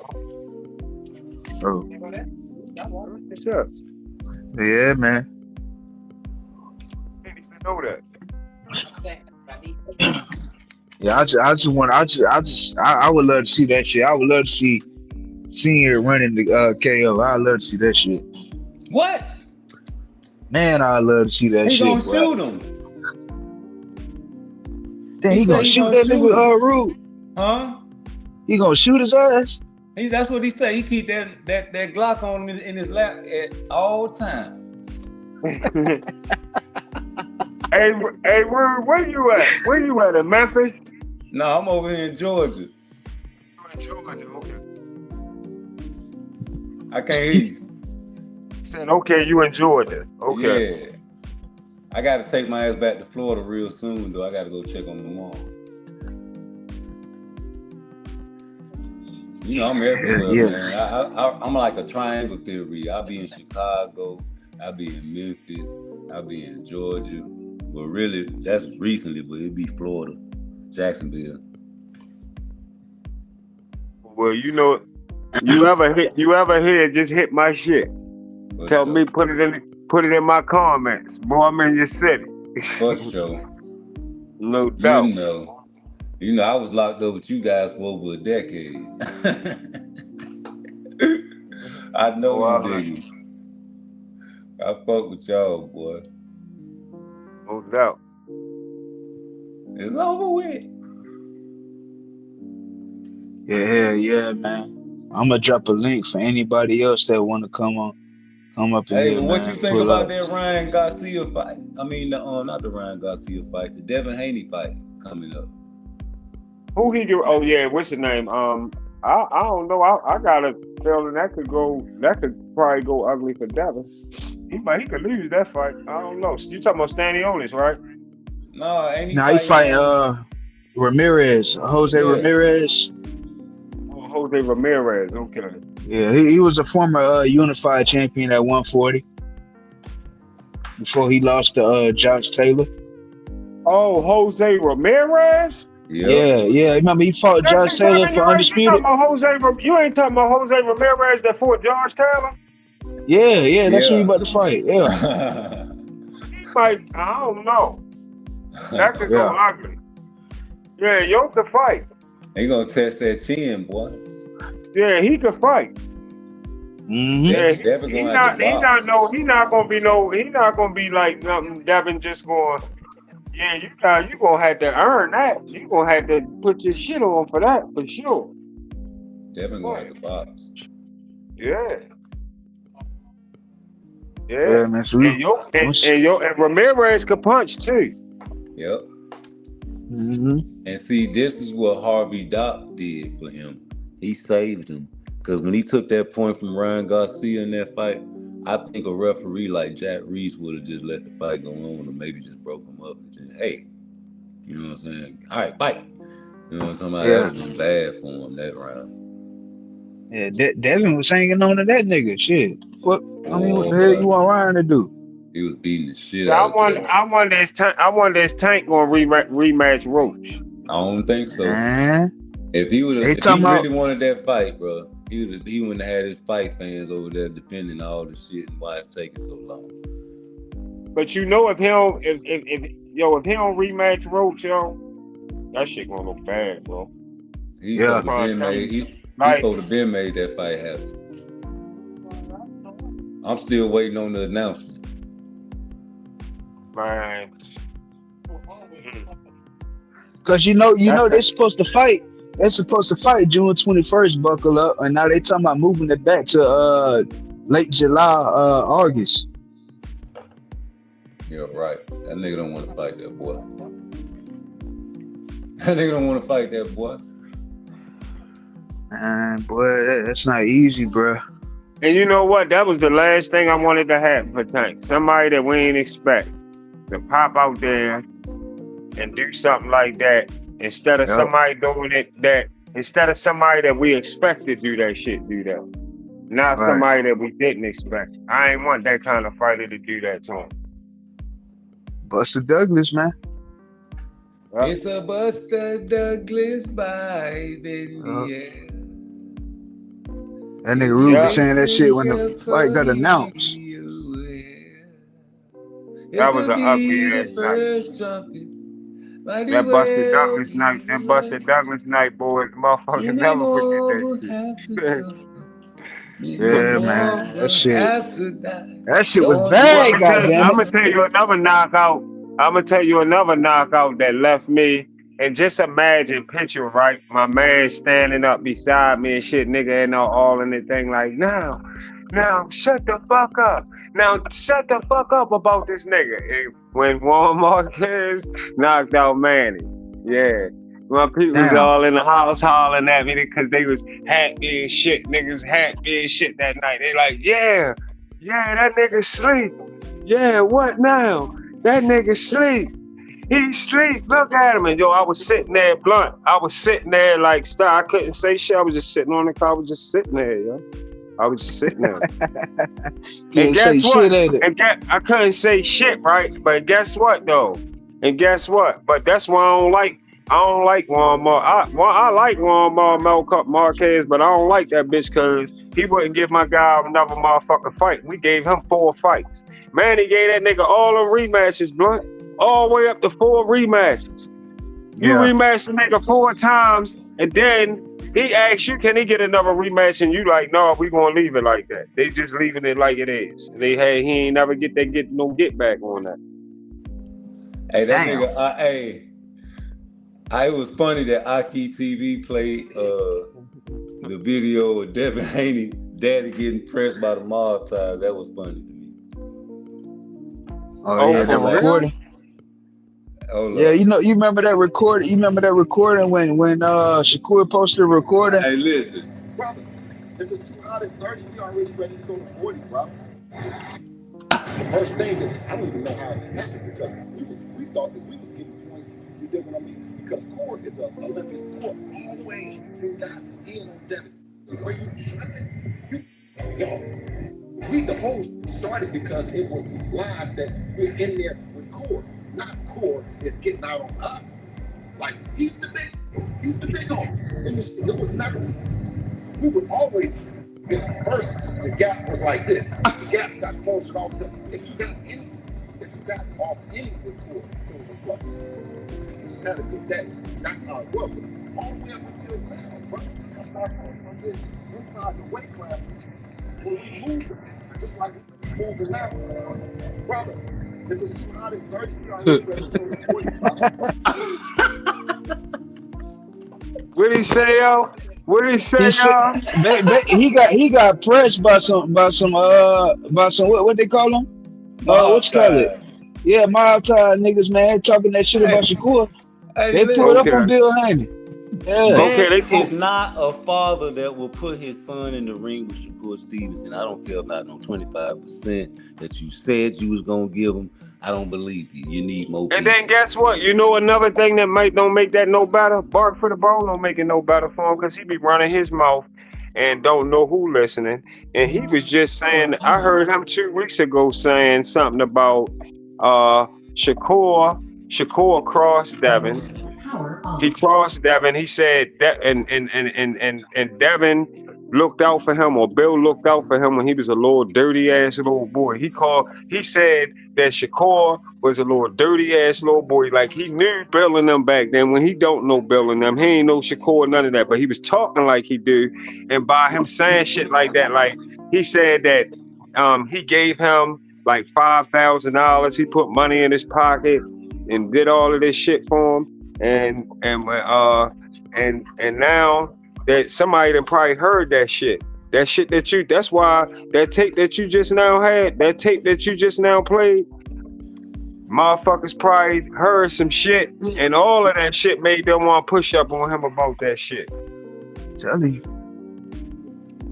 Oh. What's up? Yeah, man. I didn't even know that. Yeah, I would love to see that shit. I would love to see Senior running the KO. I'd love to see that shit. What? Man, I'd love to see that shit. He gonna shoot him. Then he gonna shoot that nigga Rude. Huh? He gonna shoot his ass? That's what he said. He keep that Glock on him in his lap at all times. Hey, where you at? Where you at? In Memphis? No, I'm over here in Georgia. You in Georgia? Okay. I can't hear you. Said okay, you in Georgia? Okay. Yeah. I got to take my ass back to Florida real soon, though. I got to go check on Lamont. You know, I'm everywhere, man. I'm like a triangle theory. I'll be in Chicago. I'll be in Memphis. I'll be in Georgia. But really, that's recently, but it'd be Florida, Jacksonville. Well, you know, you ever hit, just hit my shit. Tell me, put it in my comments. Boy, I'm in your city. For sure. No doubt. You know, I was locked up with you guys for over a decade. I know you niggas. I fuck with y'all, boy. No doubt. It's over with. Yeah, man. I'm gonna drop a link for anybody else that want to come up in here, but what you think Pull about up. that Ryan Garcia fight? I mean, not the Ryan Garcia fight, the Devin Haney fight coming up. Who he do? Oh yeah, what's his name? I don't know. I got a feeling that could probably go ugly for Devin. He could lose that fight. I don't know. You talking about Stanionis, right? No, ain't he? Nah, he fighting Ramirez, Jose Ramirez. Oh, Jose Ramirez. Okay. Yeah, he was a former unified champion at 140 before he lost to Josh Taylor. Oh, Jose Ramirez? Yep. Yeah. Remember he fought Josh Taylor for undisputed? You ain't talking about Jose Ramirez that fought Josh Taylor? Yeah, that's who you about to fight. Yeah. He might, I don't know. That could go ugly. Yeah, yo could fight. He gonna test that chin, boy. Yeah, he could fight. Mm-hmm. Yeah, he not gonna be like nothing. Devin just going. Yeah, you gonna have to earn that. You gonna have to put your shit on for that for sure. Devin gonna have to box. Yeah. Yeah, man. So and Ramirez could punch too. Yep. Mm-hmm. And see, this is what Harvey Dock did for him. He saved him. Because when he took that point from Ryan Garcia in that fight, I think a referee like Jack Reese would have just let the fight go on or maybe just broke him up and just, hey, you know what I'm saying? All right, fight. You know what I'm saying? That would have been bad for him that round. Yeah, Devin was hanging on to that nigga. Shit. What the hell you want Ryan to do? He was beating the shit out of him. I wonder his Tank gonna rematch Roach. I don't think so. If he really wanted that fight, bro, he wouldn't have had his fight fans over there defending all the shit and why it's taking so long. But you know, if he don't rematch Roach, that shit gonna look bad, bro. He's supposed to have been made that fight happen. I'm still waiting on the announcement. Man. Cause you know they're supposed to fight. They're supposed to fight June 21st, buckle up, and now they talking about moving it back to late July, August. Yeah, right. That nigga don't want to fight that boy. That nigga don't want to fight that boy. Man, boy, that's not easy, bro. And you know what? That was the last thing I wanted to happen for Tank. Somebody that we ain't expect to pop out there and do something like that instead of somebody doing it instead of somebody that we expect to do that shit, do that. Not somebody that we didn't expect. I ain't want that kind of fighter to do that to him. Buster Douglas, man. It's a Buster Douglas vibe in the air. That nigga Ruby saying that shit when the fight got announced. That was an ugly ass night. That Buster Douglas night, boys. Motherfuckers never forget that shit. Yeah, man. That shit was bad, goddammit. I'm gonna tell you another knockout. That left me And just imagine, picture, right? My man standing up beside me and shit, nigga, and all in the thing like, now, shut the fuck up. Now, shut the fuck up about this nigga. And when Juan Marquez knocked out Manny, yeah. My people was Damn. all in the house hollering at me because they was happy and shit. Niggas happy and shit that night. They like, yeah, that nigga sleep. Yeah, what now? That nigga sleep. He sleep. Look at him. And yo, I was sitting there blunt. I was sitting there like, I couldn't say shit. I was just sitting on the car. I was just sitting there, yo. I was just sitting there. And guess what? I couldn't say shit, right? But guess what though? And guess what? But that's why I don't like Juan I like Juan Marquez, but I don't like that bitch because he wouldn't give my guy another motherfucking fight. We gave him 4 fights. Man, he gave that nigga all them rematches, blunt. All the way up to 4 rematches. You rematch the nigga 4 times, and then he asks you, can he get another rematch? And you like, no, we gonna leave it like that. They just leaving it like it is. And he ain't never get get back on that. Hey, that nigga, it was funny that Aki TV played the video of Devin Haney daddy getting pressed by the mob ties. That was funny to me. Oh yeah, that recording. Yeah, you remember that recording? You remember that recording when Shakur posted a recording? Hey, listen. Brother, if it's 230, we already ready to go to 40, bro. The first thing that I don't even know how it happened because we thought that we was getting points. You dig what I mean? Because court is an Olympic court. Always they got in on that. The way you tripping, the whole started because it was live that we're in there with court. Not core is getting out on us. Like he's the big homie. And it was never. We would always get first. The gap was like this. The gap got close off. If you got off any with core, it was a plus. You just had to get that. That's how it was. All the way up until now, bro. That's why I told you. I said inside the weight classes, when we moving, just like we moving now, brother. If it's 230, you already ready to go to 40. What did he say, yo? What did he say, y'all? He got pressed by some what they call them? What you call it? Yeah, mob tie niggas, man, talking that shit about Shakur. They pulled up on Bill Haney. Yeah. It's not a father that will put his son in the ring with Shakur Stevenson. I don't care about no 25% that you said you was gonna give him. I don't believe you. You need more people. And then guess what? You know another thing that don't make that no better? Bark for the bone don't make it no better for him because he be running his mouth and don't know who listening. And he was just saying, I heard him 2 weeks ago saying something about Shakur crossed Devin. He crossed Devin. He said that and Devin looked out for him, or Bill looked out for him when he was a little dirty ass little boy. He said that Shakur was a little dirty ass little boy. Like he knew Bill and them back then. When he don't know Bill and them, he ain't know Shakur, none of that. But he was talking like he do, and by him saying shit like that, like he said that he gave him like $5,000. He put money in his pocket and did all of this shit for him. And now that somebody done probably heard that shit. That's why that tape that you just now played, motherfuckers probably heard some shit, and all of that shit made them want to push up on him about that shit. Tell you.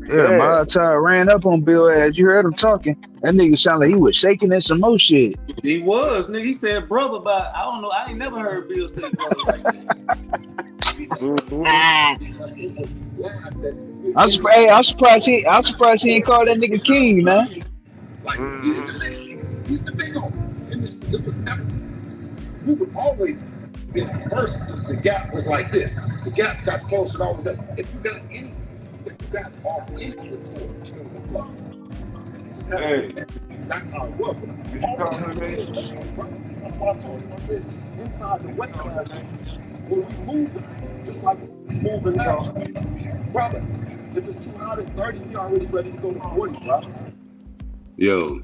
Yeah, my time ran up on Bill as you heard him talking. That nigga sounded like he was shaking in some more shit. He was, nigga. He said brother, but I don't know. I ain't never heard Bill say brother like that. I'm surprised he ain't called that nigga King, man. Like he's the big homie. It was never. We would always get first. The gap was like this. The gap got close and all of a sudden, if you got off any report, it was a plus. That's how it was. That's what I told you. I said inside the weight class, when we moving, just like we moving now, brother. If it's 230, we already ready to go to 40, bro. Yo.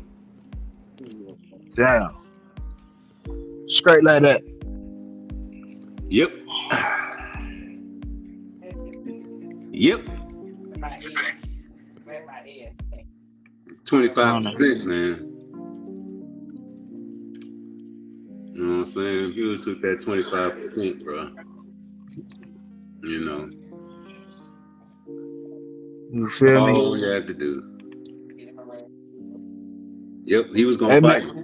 Damn. Straight like that. Yep. Yep. 25%, man. You know what I'm saying? If you would took that 25%, bro. You know. You feel me? All you have to do. Yep, he was gonna fight him.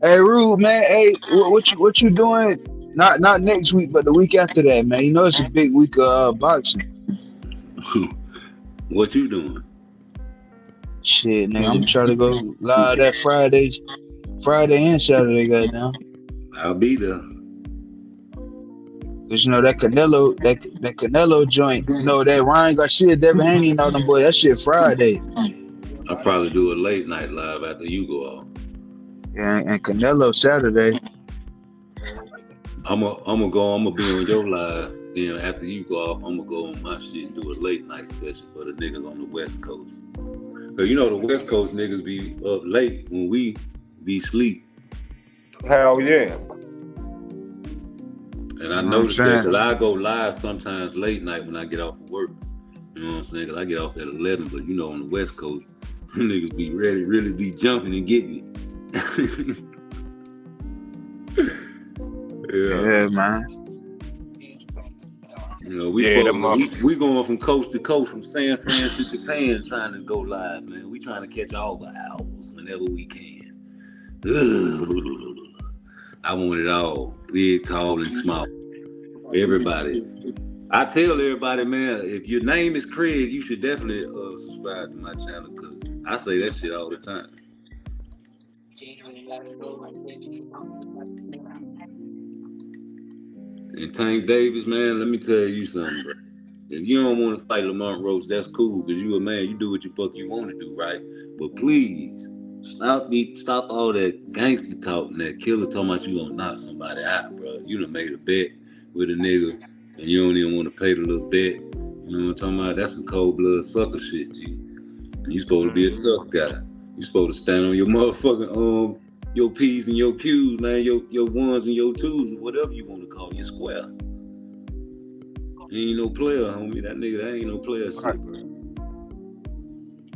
Hey, Rude, man. Hey, what you doing? Not next week, but the week after that, man. You know it's a big week of boxing. What you doing? Shit, nigga, I'm trying to go live that Friday and Saturday, goddamn. I'll be there. Cause you know that Canelo joint, you know that Ryan Garcia, Devin Haney, and all them boys. That shit Friday. I'll probably do a late night live after you go off. Yeah, and Canelo Saturday. I'm gonna be on your live. Then after you go off, I'm gonna go on my shit and do a late night session for the niggas on the West Coast. Cause you know the West Coast niggas be up late when we be sleep. Hell yeah. And I noticed that because I go live sometimes late night when I get off of work. You know what I'm saying? Because I get off at 11, but you know on the West Coast, niggas be ready, really be jumping and getting it. Yeah, man. You know, we going from coast to coast, from San Fran to Japan, trying to go live, man. We trying to catch all the hours whenever we can. I want it all, big, tall, and small. Everybody. I tell everybody, man, if your name is Craig, you should definitely subscribe to my channel, because I say that shit all the time. And Tank Davis, man, let me tell you something, bro. If you don't want to fight Lamont Roach, that's cool, because you a man, you do what the fuck you want to do, right? But please, stop all that gangster talk and that killer talking about you gonna knock somebody out, bro. You done made a bet with a nigga, and you don't even want to pay the little bet. You know what I'm talking about? That's some cold blood sucker shit, G. And you supposed to be a tough guy. You supposed to stand on your motherfucking your P's and your Q's, man, your ones and your twos, whatever you want to call your square. He ain't no player, homie. That nigga, that ain't no player shit, bro.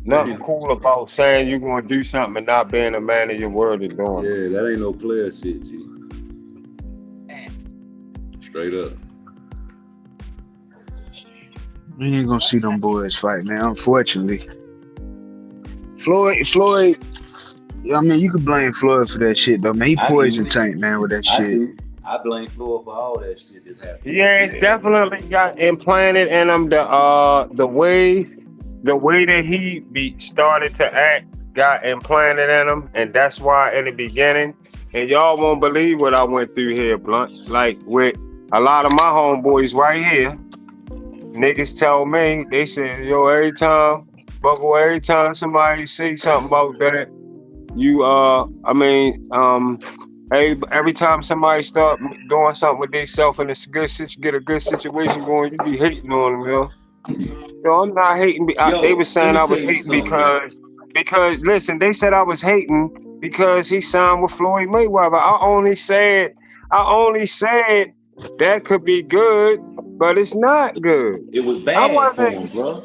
Nothing cool about saying you're gonna do something and not being a man of your word and doing it. Yeah, that ain't no player shit, G. Straight up. We ain't gonna see them boys fight, man. Unfortunately, Floyd. I mean, you could blame Floyd for that shit, though, man. He poisoned Tank, man, with that shit. I blame Floyd for all that shit that's happening. Yeah, it's definitely got implanted in him. The way that he started to act got implanted in him, and that's why in the beginning, and y'all won't believe what I went through here, Blunt. Like with a lot of my homeboys right here, niggas tell me, they say, yo, every time somebody say something about that, you every time somebody start doing something with themselves and get a good situation going, you be hating on them, yo. So I'm not hating. They were saying I was hating because listen, they said I was hating because he signed with Floyd Mayweather. I only said that could be good, but it's not good. It was bad for him, bro.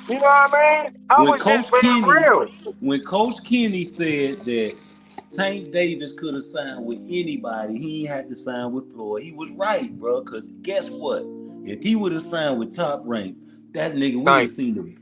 You know what I mean? I was just being real. When Coach Kenny said that Tank Davis could have signed with anybody, he ain't had to sign with Floyd. He was right, bro. Because guess what? If he would have signed with Top Rank, that nigga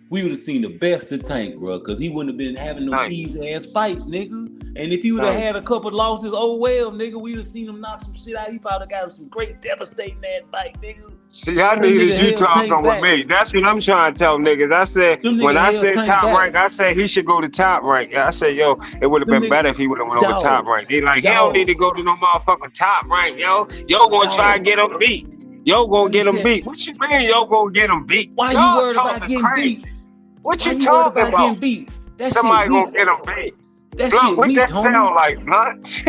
we would have seen the best of Tank, bro. Because he wouldn't have been having no easy ass fights, nigga. And if he would have had a couple losses, oh well, nigga, we'd have seen him knock some shit out. He probably got some great devastating ass fight, nigga. See, I needed you talking with me. That's what I'm trying to tell niggas. I said, when I said Top Rank, I said he should go to Top Rank. I said, yo, it would have been better if he would have went over Top Rank. They like, you don't need to go to no motherfucking Top Rank, yo. Yo gonna try and get him beat. Yo gonna get him beat. What you mean yo gonna get him beat? Why you worried about getting beat? What you talking about? Somebody gonna get him beat. That Blunt, shit what weak, that homie. sound like, Blunt?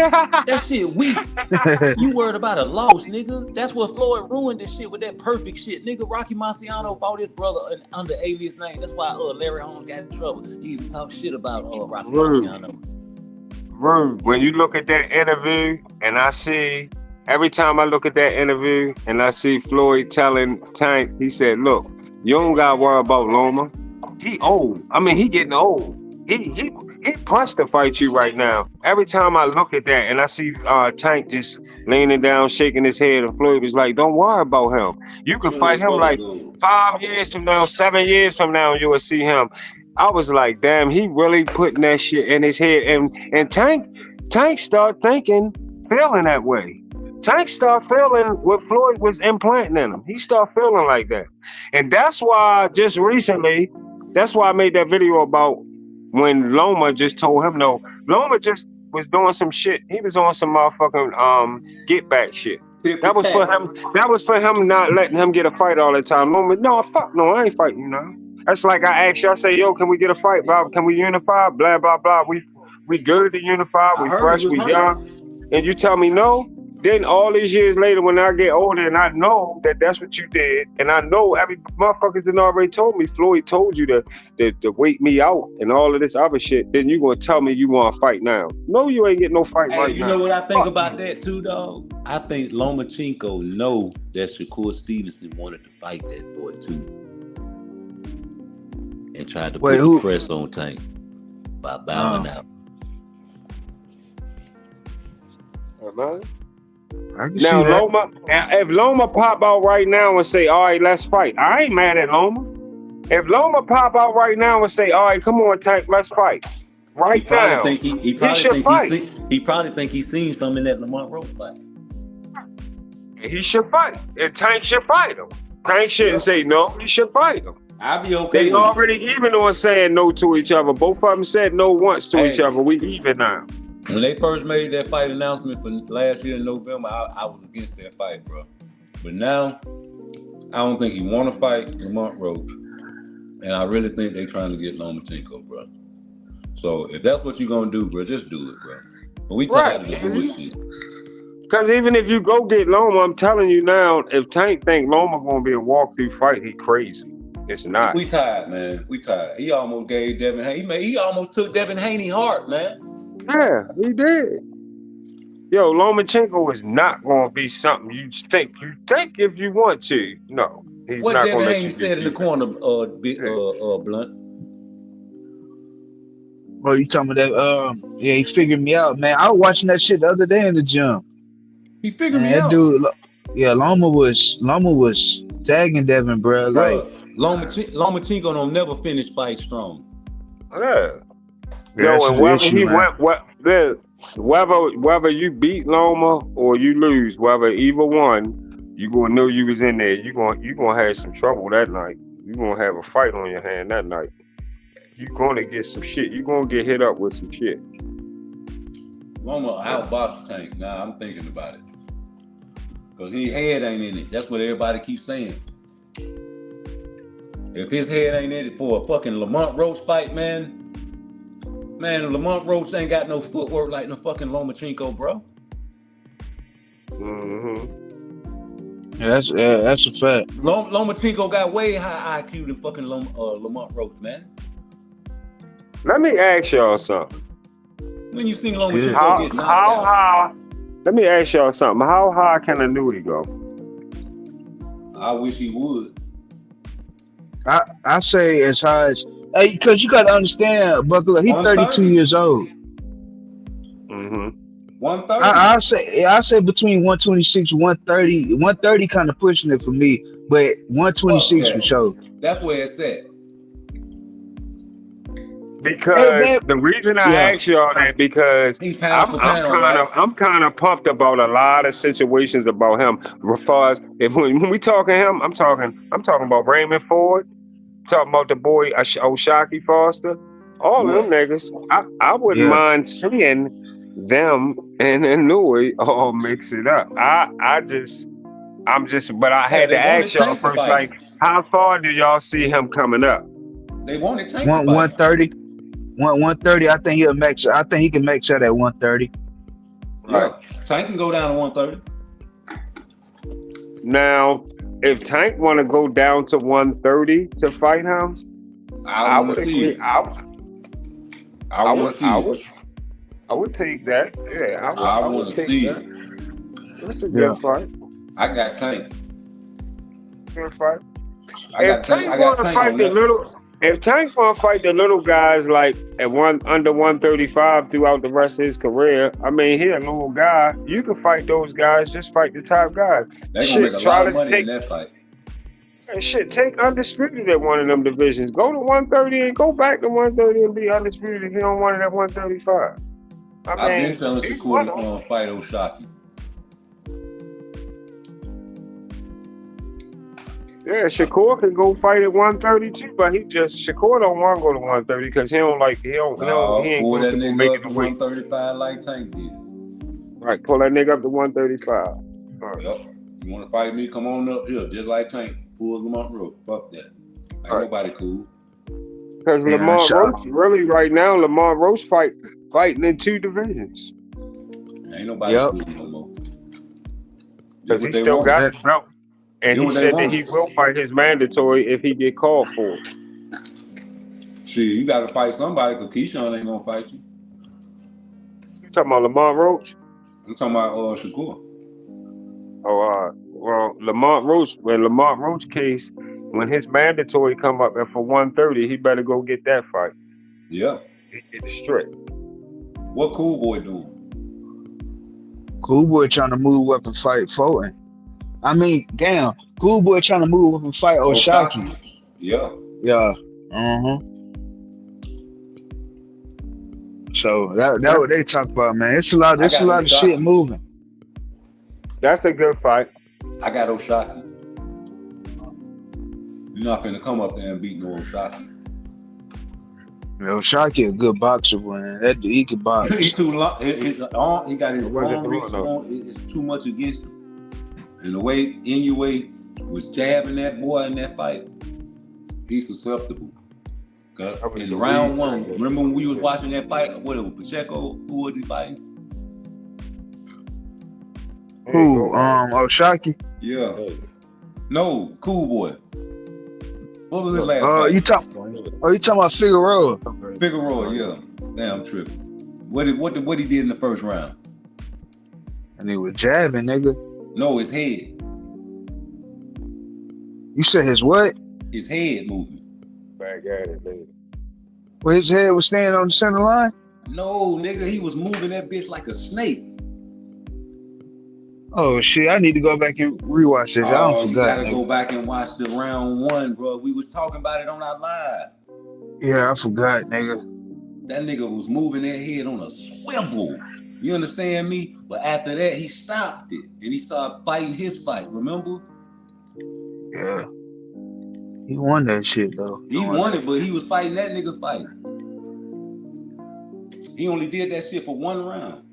That shit weak. You worried about a loss, nigga. That's what Floyd ruined this shit with that perfect shit. Nigga, Rocky Marciano fought his brother under alias name. That's why Larry Holmes got in trouble. He used to talk shit about Rocky Marciano. Rude. When you look at that interview and I see every time I look at that interview and I see Floyd telling Tank, he said, "Look, you don't gotta worry about Loma. He old. I mean, he getting old. He pressed to fight you right now." Every time I look at that and I see Tank just leaning down, shaking his head, and Floyd was like, "Don't worry about him. You can Sure fight is him fucking like good. 5 years from now, 7 years from now, you will see him." I was like, "Damn, he really putting that shit in his head." And Tank started thinking, feeling that way. Tank started feeling what Floyd was implanting in him. He started feeling like that. And that's why just recently, that's why I made that video about when Loma just told him no. Loma just was doing some shit. He was on some motherfucking get back shit. Tip for That was for tat. him. That was for him not letting him get a fight all the time. Loma, no, fuck no, I ain't fighting you now. That's like I asked you, I say, yo, can we get a fight, Bob? Can we unify? Blah blah blah. We good to unify, I we heard he fresh, was we hurt. young, and you tell me no. Then all these years later, when I get older and I know that that's what you did, and I know every motherfuckers that already told me, Floyd told you to wait me out and all of this other shit, then you gonna tell me you want to fight now? No, you ain't getting no fight Hey, right you now. know what I think Fuck about you. that too, dog? I think Lomachenko know that Shakur Stevenson wanted to fight that boy too, and tried to Wait, put the who? press on Tank by bowing Oh, out. Man. I can see Now that. Loma, if Loma pop out right now and say, all right, let's fight, I ain't mad at Loma. If Loma pop out right now and say, all right, come on, Tank, let's fight He right probably now, think he he probably should think fight. he probably think he's seen something in that Lamont Roach fight. He should fight. And Tank should fight him. Tank shouldn't Yep. say no. He should fight him. I'll be okay They with it. already even on saying no to each other. Both of them said no once to each Hey, other. We even now. when they first made that fight announcement for last year in November, I was against that fight, bro. But now, I don't think he want to fight Lamont Roach. And I really think they trying to get Lomachenko, bro. So if that's what you're going to do, bro, just do it, bro. But we Right. tired of the bullshit. Because even if you go get Loma, I'm telling you now, if Tank think Loma going to be a walk-through fight, he crazy. It's not. We tired, man. We tired. He almost gave Devin Haney. He almost took Devin Haney heart, man. Yeah, he did. Yo, Lomachenko is not going to be something you think. You think if you want to. No, he's What not going Devin to let Haney you get said in the beat. corner, Yeah. Blunt. Oh, you talking about that? Yeah, he figured me out, man. I was watching that shit the other day in the gym, He figured and me that out, dude, yeah, Loma was tagging Devin, bro. Like, bro. Lomachenko don't never finish fight strong. Yeah. yeah, Yo, that's and his whether issue, he man. whether you beat Loma or you lose, whether either one, you gonna know you was in there. You gonna have some trouble that night. You gonna have a fight on your hand that night. You gonna get some shit. You gonna get hit up with some shit. Loma outboxed Tank. Nah, I'm thinking about it. Because his head ain't in it. That's what everybody keeps saying. If his head ain't in it for a fucking Lamont Roach fight, man, Lamont Roach ain't got no footwork like no fucking Lomachenko, bro. Mm-hmm. Yeah, that's a fact. Lomachenko got way high IQ than fucking Lamont Roach, man. Let me ask y'all something. When you seen It's good. Lomachenko get knocked How out, high? Let me ask y'all something. How high can a Newey go? I wish he would. I say as high as, hey, because you got to understand, Buckle. He's 32 130. years old. Mm-hmm. 130. I say between 126, 130. 130 kind of pushing it for me, but Fuck 126 for that. sure. That's where it's at. Hey Because man, the reason I yeah, ask y'all that because He's pound for pound, right? I'm kind of pumped about a lot of situations about him. As far as when we talking him, I'm talking about Raymond Ford, talking about the boy Oshaki Foster, all of them What? niggas. I wouldn't yeah. mind seeing them and Nui all mix it up. But I Yeah, had they to ask wanted y'all Tank to first, fight like, him. how far do y'all see him coming up? They wanted Tank to One fight him. 130, 130. I think he'll max. I think he can max out at 130. Right. Yeah, Tank can go down to 130. Now, if Tank want to go down to 130 to fight him, I want to see it. I want to see it. I would take that. Yeah, I I want would to take see that. it. That's a Yeah. good fight. I got Tank. Good fight. I got Tank on that. If Tank gonna fight the little guys like at under 135 throughout the rest of his career, I mean he a little guy. You can fight those guys. Just fight the top guys. They're gonna make a lot of money in that fight. Take undisputed at one of them divisions. Go to 130 and go back to 130 and be undisputed if you don't want it at 135. I've been telling Shakur to fight O'Shaquie. Yeah, Shakur can go fight at 132, but Shakur don't want to go to 130 because he ain't pull that nigga up to 135 like Tank did. Right, pull that nigga up to 135. Right. Yep. You want to fight me? Come on up here, just like Tank. Pull Lamont Roach. Fuck that. Ain't nobody cool. Because Lamont Roach, really right now, Lamont Roach fighting in 2 divisions. Ain't nobody cool no more. Because he still got his belt. And he said that he will fight his mandatory if he get called for it. Shit, you got to fight somebody because Keyshawn ain't going to fight you. You talking about Lamont Roach? I'm talking about Shakur. Well, Lamont Roach case, when his mandatory come up and for 130, he better go get that fight. Yeah. He get the strip. What Cool Boy doing? Cool Boy trying to move up and fight Fulton. I mean, damn, Cool Boy trying to move up and fight O'Shaquie. Yeah. Yeah. So that what they talk about, man. It's a lot of shit moving. That's a good fight. I got O'Shaquie. You're not finna come up there and beat no O'Shaquie. O'Shaquie a good boxer, man. He can box. He's too long. He got his arm reach on. It's too much against him. And the way Inoue was jabbing that boy in that fight, he's susceptible. Cause in round 1, remember when we was watching that fight? What it was Pacheco? Who was he fighting? Who? O'Shaquie? Yeah. No, Cool Boy. What was his last fight? You talking about Figueroa? Figueroa, yeah. Damn tripping. What he did in the first round? And he was jabbing, nigga. No, his head. You said his what? His head moving. Back at it, nigga. Well, his head was standing on the center line? No, nigga, he was moving that bitch like a snake. Oh shit! I need to go back and rewatch this. I don't forget. You gotta go back and watch the round 1, bro. We was talking about it on our live. Yeah, I forgot, nigga. That nigga was moving that head on a swivel. You understand me? But after that, he stopped it and he started fighting his fight. Remember? Yeah. He won that shit though. He won it, but he was fighting that nigga fight. He only did that shit for 1 round.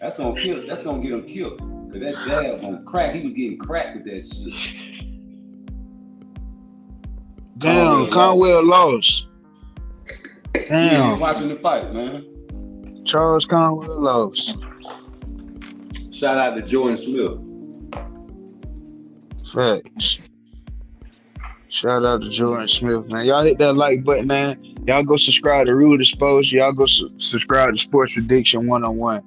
That's gonna kill. That's gonna get him killed. Cause that jab on crack, he was getting cracked with that shit. Damn, Conwell lost. Damn. You watching the fight, man. Charles Conwell lost. Shout out to Jordan Smith. Facts. Shout out to Jordan Smith, man. Y'all hit that like button, man. Y'all go subscribe to Rude Exposed. Y'all go subscribe to Sports Prediction 101.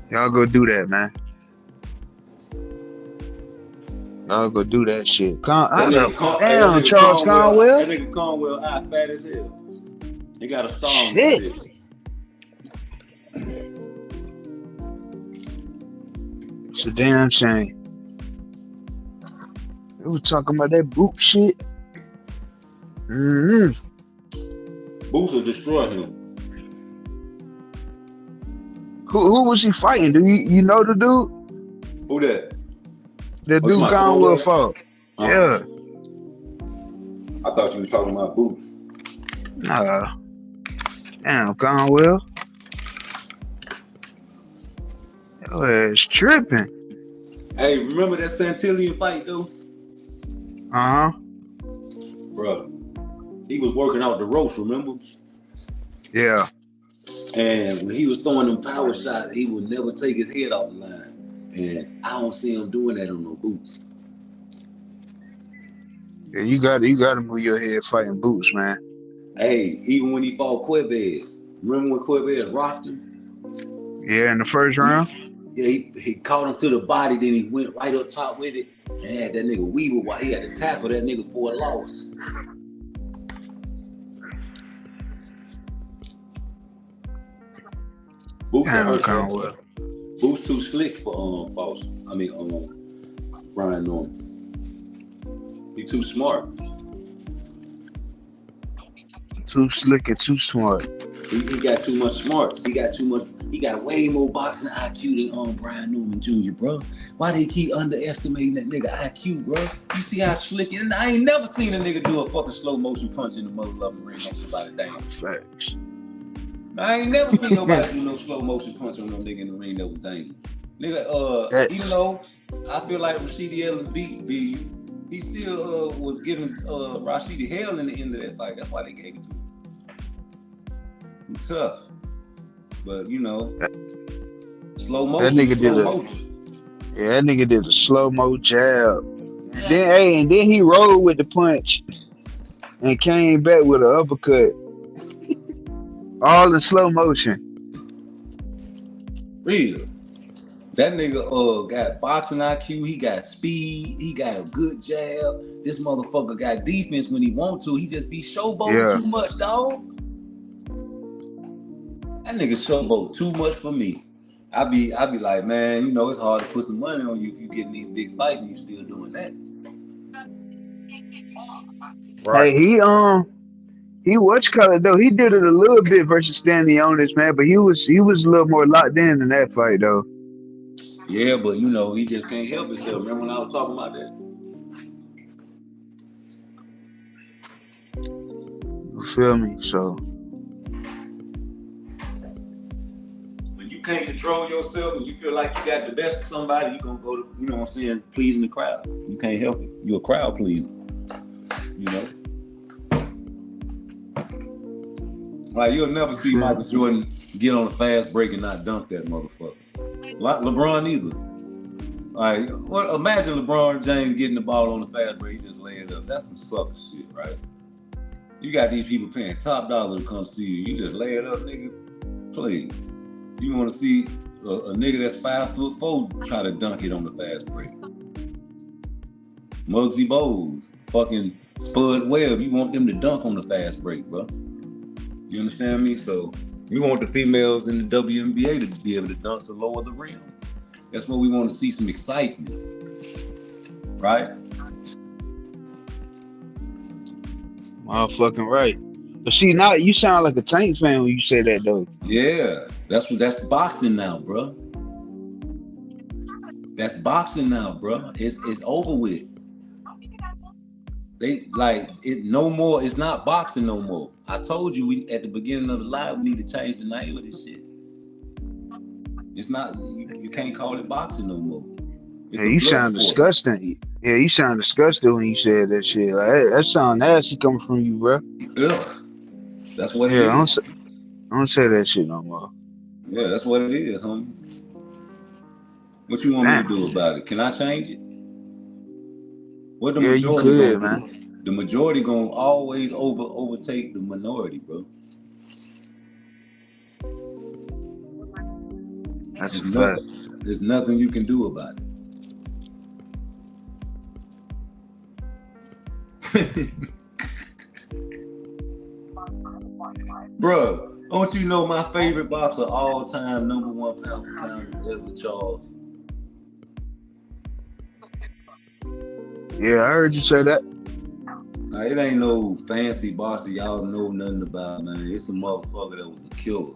Y'all go do that, man. Y'all go do that shit. Damn, Charles Conwell. That nigga Conwell fat as hell. He got a star on shit. His head. It's a damn shame. We was talking about that boot shit. Boots will destroy him. Who was he fighting? Do you know the dude? Who that? The dude Conwell fought. Yeah. I thought you were talking about Boots. Nah. Damn, Conwell. Your ass tripping. Hey, remember that Santillion fight though? Uh-huh. Bro, he was working out the ropes, remember? Yeah. And when he was throwing them power shots, he would never take his head off the line. And I don't see him doing that on no Boots. Yeah, you gotta move your head fighting Boots, man. Hey, even when he fought Cuevas, remember when Cuevas rocked him? Yeah, in the first round? Yeah, he caught him to the body, then he went right up top with it and had that nigga Weaver while he had to tackle that nigga for a loss. Boots hurt that. Well. Boots too slick for Boss. Brian Norman. He too smart. Too slick and too smart. He got too much smarts. He got way more boxing IQ than Brian Norman Jr., bro. Why they keep underestimating that nigga IQ, bro? You see how slick it is? I ain't never seen a nigga do a fucking slow motion punch in the mother loving ring on somebody down. Facts. I ain't never seen nobody do no slow motion punch on no nigga in the ring that was dangerous. Nigga, even though I feel like Rashidi Ellis beat B, he still was giving Rashidi hell in the end of that fight. That's why they gave it to him. Tough. But slow motion. That nigga that nigga did a slow-mo jab. And then he rolled with the punch and came back with an uppercut. All in slow motion. Real. That nigga got boxing IQ, he got speed, he got a good jab. This motherfucker got defense when he want to. He just be showboating too much, dog. That nigga showboat too much for me. I be like, man, it's hard to put some money on you if you getting these big fights and you still doing that. Right. Hey, he watch color though. He did it a little bit versus Stanley on this, man, but he was a little more locked in that fight though. Yeah, but he just can't help himself. Remember when I was talking about that? You feel me? So when you can't control yourself and you feel like you got the best of somebody, you're gonna go to, pleasing the crowd. You can't help it. You're a crowd pleaser. Like you'll never see Michael Jordan get on a fast break and not dunk that motherfucker. Like LeBron either. Like, imagine LeBron James getting the ball on the fast break, he just lay it up. That's some sucker shit, right? You got these people paying top dollar to come see you. You just lay it up, nigga. Please. You want to see a nigga that's 5'4" try to dunk it on the fast break. Muggsy Bogues, fucking Spud Webb, you want them to dunk on the fast break, bro. You understand me? So we want the females in the WNBA to be able to dunk to lower the rim. That's what we want to see, some excitement. Right? Motherfucking right. But see, now you sound like a Tank fan when you say that though. Yeah, that's boxing now, bro. That's boxing now, bro. It's over with. They like it no more. It's not boxing no more. I told you at the beginning of the live, we need to change the name of this shit. It's not. You can't call it boxing no more. It's you sound disgusting. Yeah, you sound disgusting when you said that shit. Like that sound nasty coming from you, bro. Ugh. That's what it is. Don't say that shit no more. Yeah, that's what it is, homie. What you want me to do about it? Can I change it? What the majority you could, man. The majority gonna always overtake the minority, bro. That's a fact. There's nothing you can do about it. Bro, don't you know my favorite boxer all time, number one pound for pound is Ezra Charles? Yeah, I heard you say that. Now, it ain't no fancy boxer y'all know nothing about, man. It's a motherfucker that was a killer.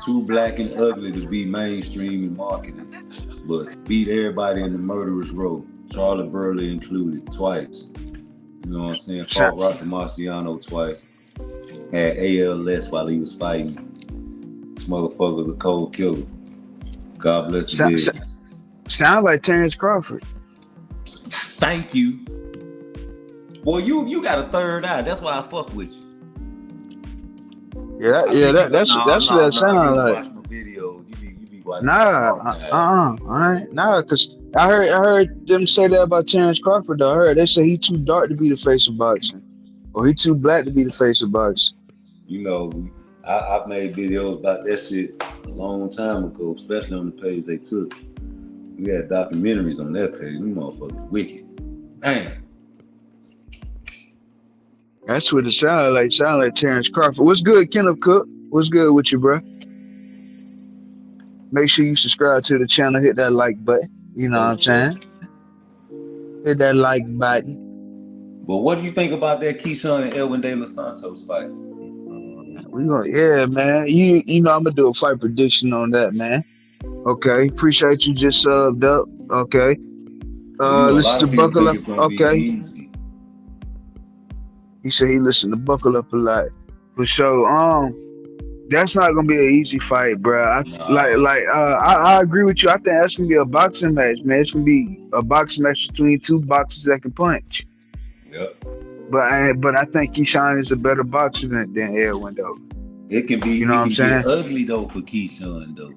Too black and ugly to be mainstream and marketed, but beat everybody in the murderer's row, Charlie Burley included, twice. You know what I'm saying? Fought Rocky Marciano twice. Had ALS while he was fighting. This motherfucker's a cold killer. God bless the dead. Sound like Terrence Crawford. Thank you. Boy, you got a third eye. That's why I fuck with you. That's what that sound like. Watch my videos. You be watching. Nah, cause I heard them say that about Terrence Crawford though. I heard they say he too dark to be the face of boxing, or he too black to be the face of boxing. You know, I've made videos about that shit a long time ago, especially on the page they took. We had documentaries on that page. Them motherfuckers wicked. Damn. That's what it sounded like. Sound like Terrence Crawford. What's good, Kenneth Cook? What's good with you, bro? Make sure you subscribe to the channel. Hit that like button. You know what I'm saying? Hit that like button. But what do you think about that Keyshawn and Elwin De Los Santos fight? Yeah, man. You know I'm gonna do a fight prediction on that, man. Okay. Appreciate you just subbed up. Okay. Listen to Buckle Up. Okay. Easy. He said he listened to Buckle Up a lot. For sure. That's not gonna be an easy fight, bro. I agree with you. I think that's gonna be a boxing match, man. It's gonna be a boxing match between two boxers that can punch. Yep. But I think Keyshawn is a better boxer than Elwin, though. It can be. You know what I'm saying? Get ugly though for Keyshawn though.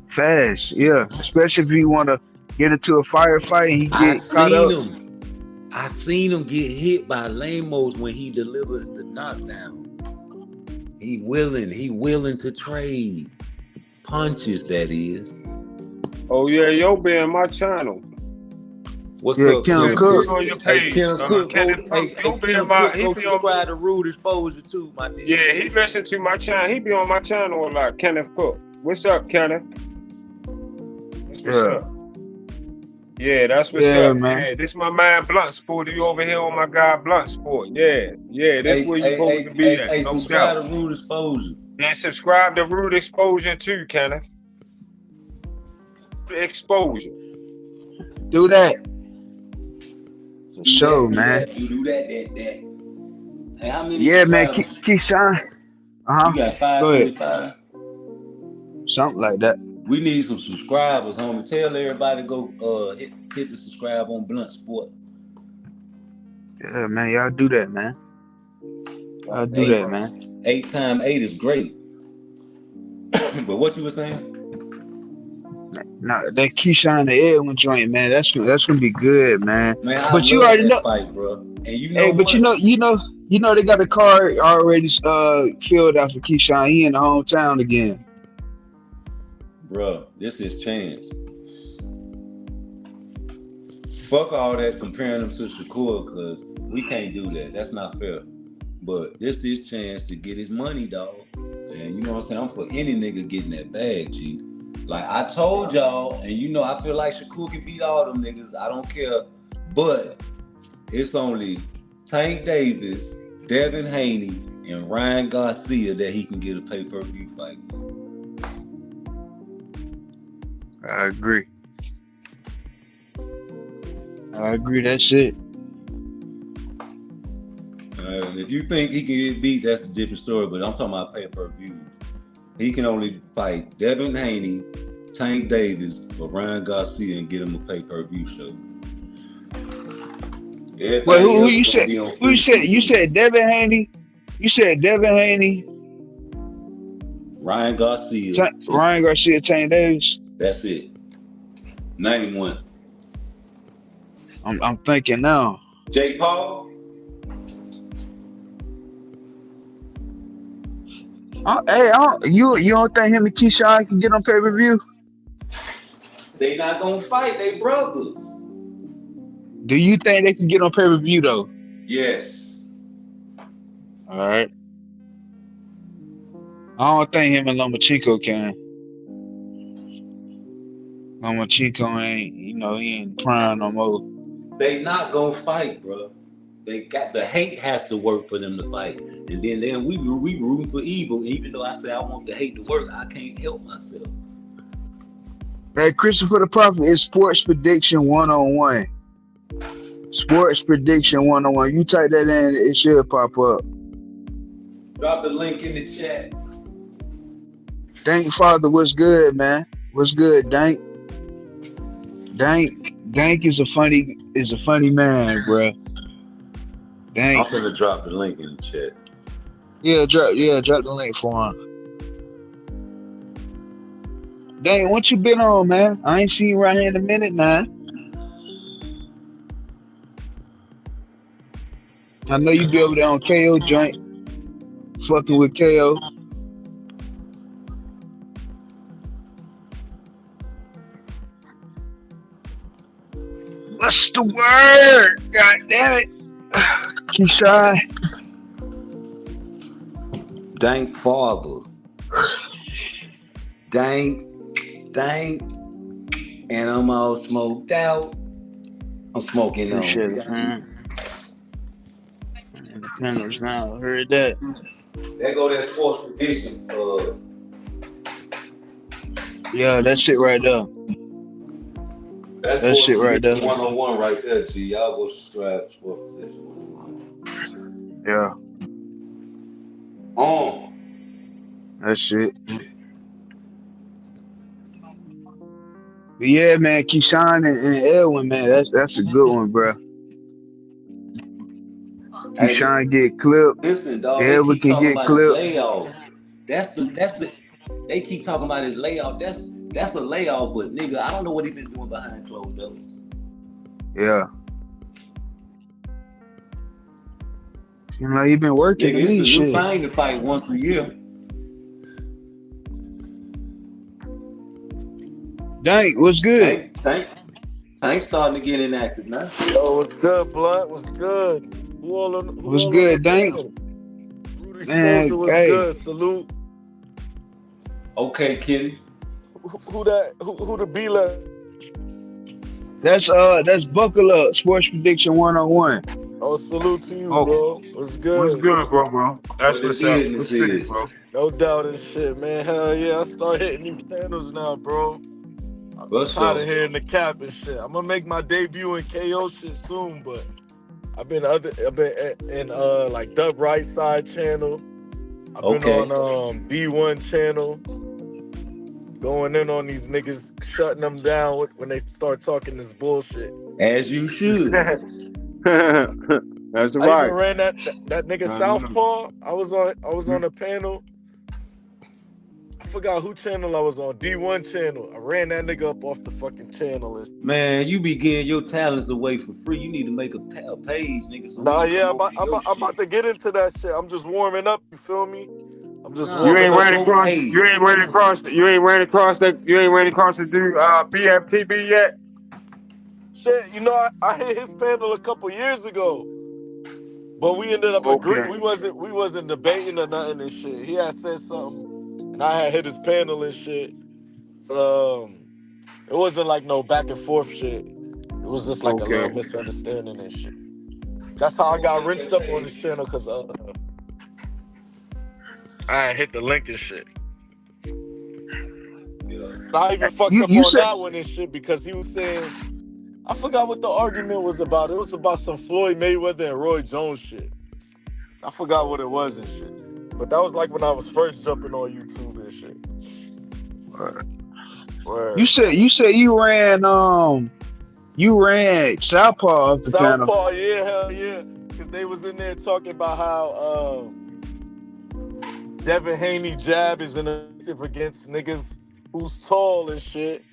Fast, yeah. Especially if you want to get into a firefight and he get caught up. I seen him get hit by Lamos when he delivered the knockdown. He willing to trade punches. That is. Oh yeah, yo, be in my channel. What's up, Kenneth Cook? On your page. Kenneth Cook. Kenneth Cook. He subscribe to Rude Exposure too, my dude. Yeah, he listen to my channel. He be on my channel a lot. Kenneth Cook. What's up, Kenneth? What's up? Yeah, that's what's up, man. Yeah, this my man Blunt Sport. You over here on my guy Blunt Sport. Yeah, this where you supposed to be at. No subscribe doubt. to Rude Exposure. And subscribe to Rude Exposure too, Kenneth. Exposure. Do that. For sure, man. Do that. Hey, how many? Yeah, man. Keyshawn. You got 525. Something like that. We need some subscribers, homie. Tell everybody to go hit the subscribe on Blunt Sport. Yeah, man. Y'all do that, man. Y'all do that, man. 8 times 8 is great. But what you were saying? Nah, that Keyshawn and Edwin joint, man. That's gonna be good, man. But you already know, fight, bro. And you know, but you know, they got a card already filled out for Keyshawn. He in the hometown again. Bro, this is chance. Fuck all that comparing them to Shakur, because we can't do that. That's not fair. But this is chance to get his money, dog. And you know what I'm saying? I'm for any nigga getting that bag, G. Like I told y'all, and you know, I feel like Shakur can beat all them niggas. I don't care. But it's only Tank Davis, Devin Haney, and Ryan Garcia that he can get a pay-per-view fight. I agree. That's it. If you think he can get beat, that's a different story. But I'm talking about pay-per-views. He can only fight Devin Haney, Tank Davis, or Ryan Garcia and get him a pay-per-view show. Well, who you said? You said Devin Haney. You said Devin Haney. Ryan Garcia. Ryan Garcia, Tank Davis. That's it. 91. I'm thinking now. Jake Paul. You don't think him and Keyshawn can get on pay-per-view? They not gonna fight. They brothers. Do you think they can get on pay-per-view though? Yes. All right. I don't think him and Lomachenko can. Lomachenko ain't, he ain't prime no more. They not gonna fight, bro. They got the hate has to work for them to fight, and then we root for evil. Even though I say I want the hate to work, I can't help myself. Hey, Christopher the Prophet is Sports Prediction 101. Sports Prediction 101. You type that in, it should pop up. Drop the link in the chat. Dank Father, what's good, man? What's good, Dank? Dank is a funny man, bro. Dank. I'm gonna drop the link in the chat. Yeah, drop the link for him. Dang, what you been on, man? I ain't seen you right here in a minute, man. I know you be over there on KO joint, fucking with KO. What's the word? God damn it. Keyshawn. Dank father. Dank. And I'm all smoked out. I'm smoking Appreciate on. it, man. And the panels now. Heard that. There go that sports prediction. Yeah, that shit right there. That's That sports shit right there. prediction 101 right there, G. Y'all go subscribe to sports prediction 101. Yeah. That shit. But yeah, man, Keyshawn and Edwin, man, that's a good one, bro. Keyshawn get clipped. Listen, dog, they Edwin keep can talking get about his clipped. layoff. That's the they keep talking about his layoff. That's a layoff, but nigga, I don't know what he been doing behind closed doors. Yeah. You know, he been working Nigga, to me, it's the shit. new thing to fight once a year. Dang, what's good? Tank starting to get inactive now. Yo, what's good, Blunt? What's good? Who all on What's good, the Dang? panel? Rudy Man, Sposer was hey. good. Salute. Okay, Kitty. Who the B left? That's Buckle Up, Sports Prediction 101. Oh, salute to you, Oh, bro. What's good? what's good, bro? That's What what's it up. is, What's it good, is. bro? No doubt and shit, man. Hell yeah, I start hitting these panels now, bro. I'm What's tired up? of hearing the cap and shit. I'm gonna make my debut in KO shit soon, but I've been in like Dub Right Side channel. I've been on D1 channel, going in on these niggas, shutting them down when they start talking this bullshit. As you should. That's I right. even ran that nigga Southpaw. I was on a panel. I forgot who channel I was on. D1 channel. I ran that nigga up off the fucking channel. Man, you be getting your talents away for free. You need to make a page, nigga. So Nah, yeah, I'm about to get into that shit. I'm just warming up. You feel me? I'm just You ain't warming ran up. across. You ain't ran across the dude BFTB yet. Shit, you know, I hit his panel a couple years ago, but we ended up agreeing. We wasn't debating or nothing and shit. He had said something, and I had hit his panel and shit. It wasn't like no back and forth shit. It was just like a little misunderstanding and shit. That's how I got rinsed up on this channel, cause I had hit the link and shit. I even fucked up on that one and shit because he was saying, I forgot what the argument was about. It was about some Floyd Mayweather and Roy Jones shit. I forgot what it was and shit. But that was like when I was first jumping on YouTube and shit. Word. You said you ran Southpaw off the panel. Southpaw, yeah, hell yeah. Cause they was in there talking about how Devin Haney jab is ineffective against niggas who's tall and shit.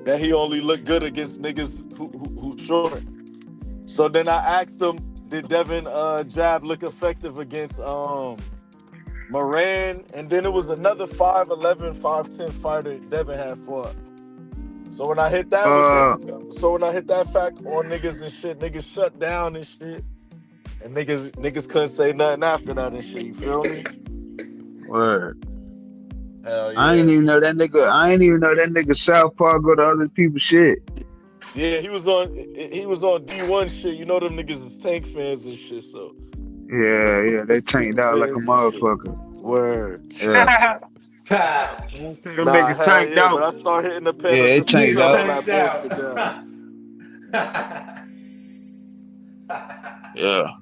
That he only look good against niggas who short. So then I asked him, did Devin jab look effective against Moran? And then it was another 5'11", 5'10" fighter Devin had fought. So when I hit that fact on niggas and shit, niggas shut down and shit. And niggas couldn't say nothing after that and shit, you feel me? Word. Hell yeah. I ain't even know that nigga Southpaw go to other people's shit. Yeah, he was on D1 shit. You know them niggas is Tank fans and shit, so. Yeah, they tanked out like a motherfucker. Word. Yeah. Niggas tanked out. But I start hitting the pedal. Yeah, it tanked out. Yeah.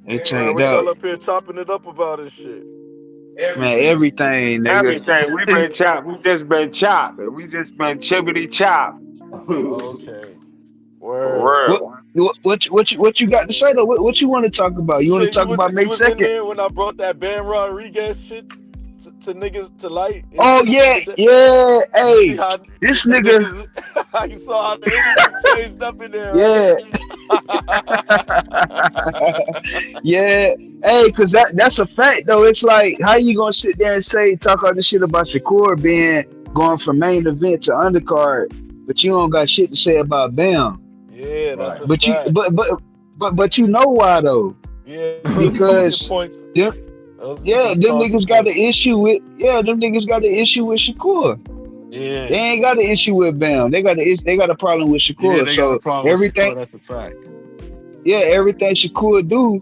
It tanked we all out. up here chopping it up about this shit. Man, everything, nigga. Everything. We been chopped. We just been chopped. We just been chibbity chopped. Okay. Word. What you got to say though? What you want to talk about? You want to talk about May 2nd? You was in there when I brought that Ben Rodriguez shit to niggas to light. Oh yeah. Hey, this nigga. You saw how the energy changed up in there. Yeah. Right? Yeah. Hey, cause that's a fact though. It's like, how you gonna sit there and talk all this shit about Shakur going from main event to undercard, but you don't got shit to say about Bam? Yeah, that's Right. a But you, fact. but you know why though? Yeah, those are talking Because points. them, Those yeah, is them talking niggas got the points. issue with, them niggas got the issue with Shakur. They Yeah. ain't got an issue with Bam. They got a problem with Yeah, Shakur. they got a So problem with everything, Shakur. That's a fact. everything Shakur do,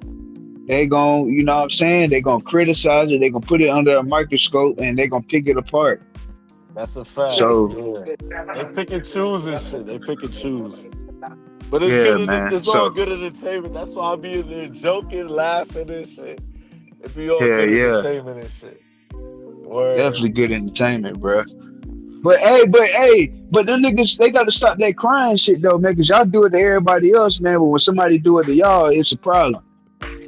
they gon' you know what I'm saying? They gonna criticize it. They gonna put it under a microscope and they gonna pick it apart. That's a fact. So Yeah. They pick and choose and shit. They pick and choose. But it's yeah, good. man. It's all So good entertainment. That's why I be in there joking, laughing and shit. It be all yeah, good yeah, entertainment and shit. Word. definitely good entertainment, bro. But them niggas, they gotta stop that crying shit though, man. Cause y'all do it to everybody else, man. But when somebody do it to y'all, it's a problem.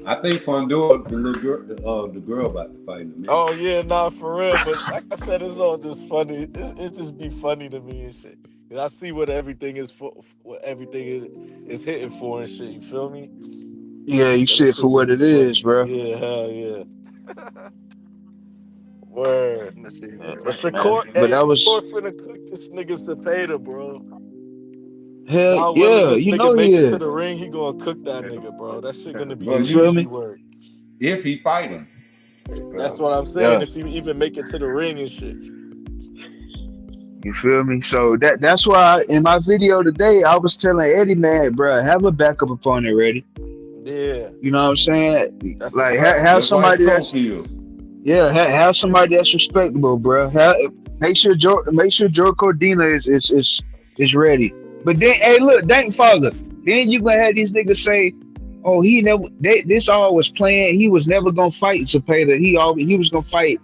I think Fondor, the little girl, the girl about to fight him, man. Oh yeah, nah, for real. But like I said, it's all just funny. It just be funny to me and shit. 'Cause I see what everything is for, what everything is hitting for and shit. You feel me? Yeah, you So see this it shit for just what be it is, funny. bro. Yeah, hell yeah. Word. Let me see. Yeah, But man. Shakur, But hey, that Shakur was finna cook this nigga Zepeda, bro. hell, God willing, yeah. this You nigga know he make it to is. the ring, he gonna cook that nigga, bro. That shit gonna be Bro, You feel easy me? work. if he fight him, That's what I'm saying. Yeah. If you even make it to the ring and shit. You feel me? So that's why in my video today, I was telling Eddie, man, bro, have a backup opponent ready. Yeah, You know what I'm saying? that's a Like fact. have just like somebody that's Schofield. have somebody that's respectable, bro. Make sure Joe Cordina is ready. But then, hey, look, thank father. Then you gonna have these niggas say, "Oh, this all was planned. He was never gonna fight Zepeda. He was gonna fight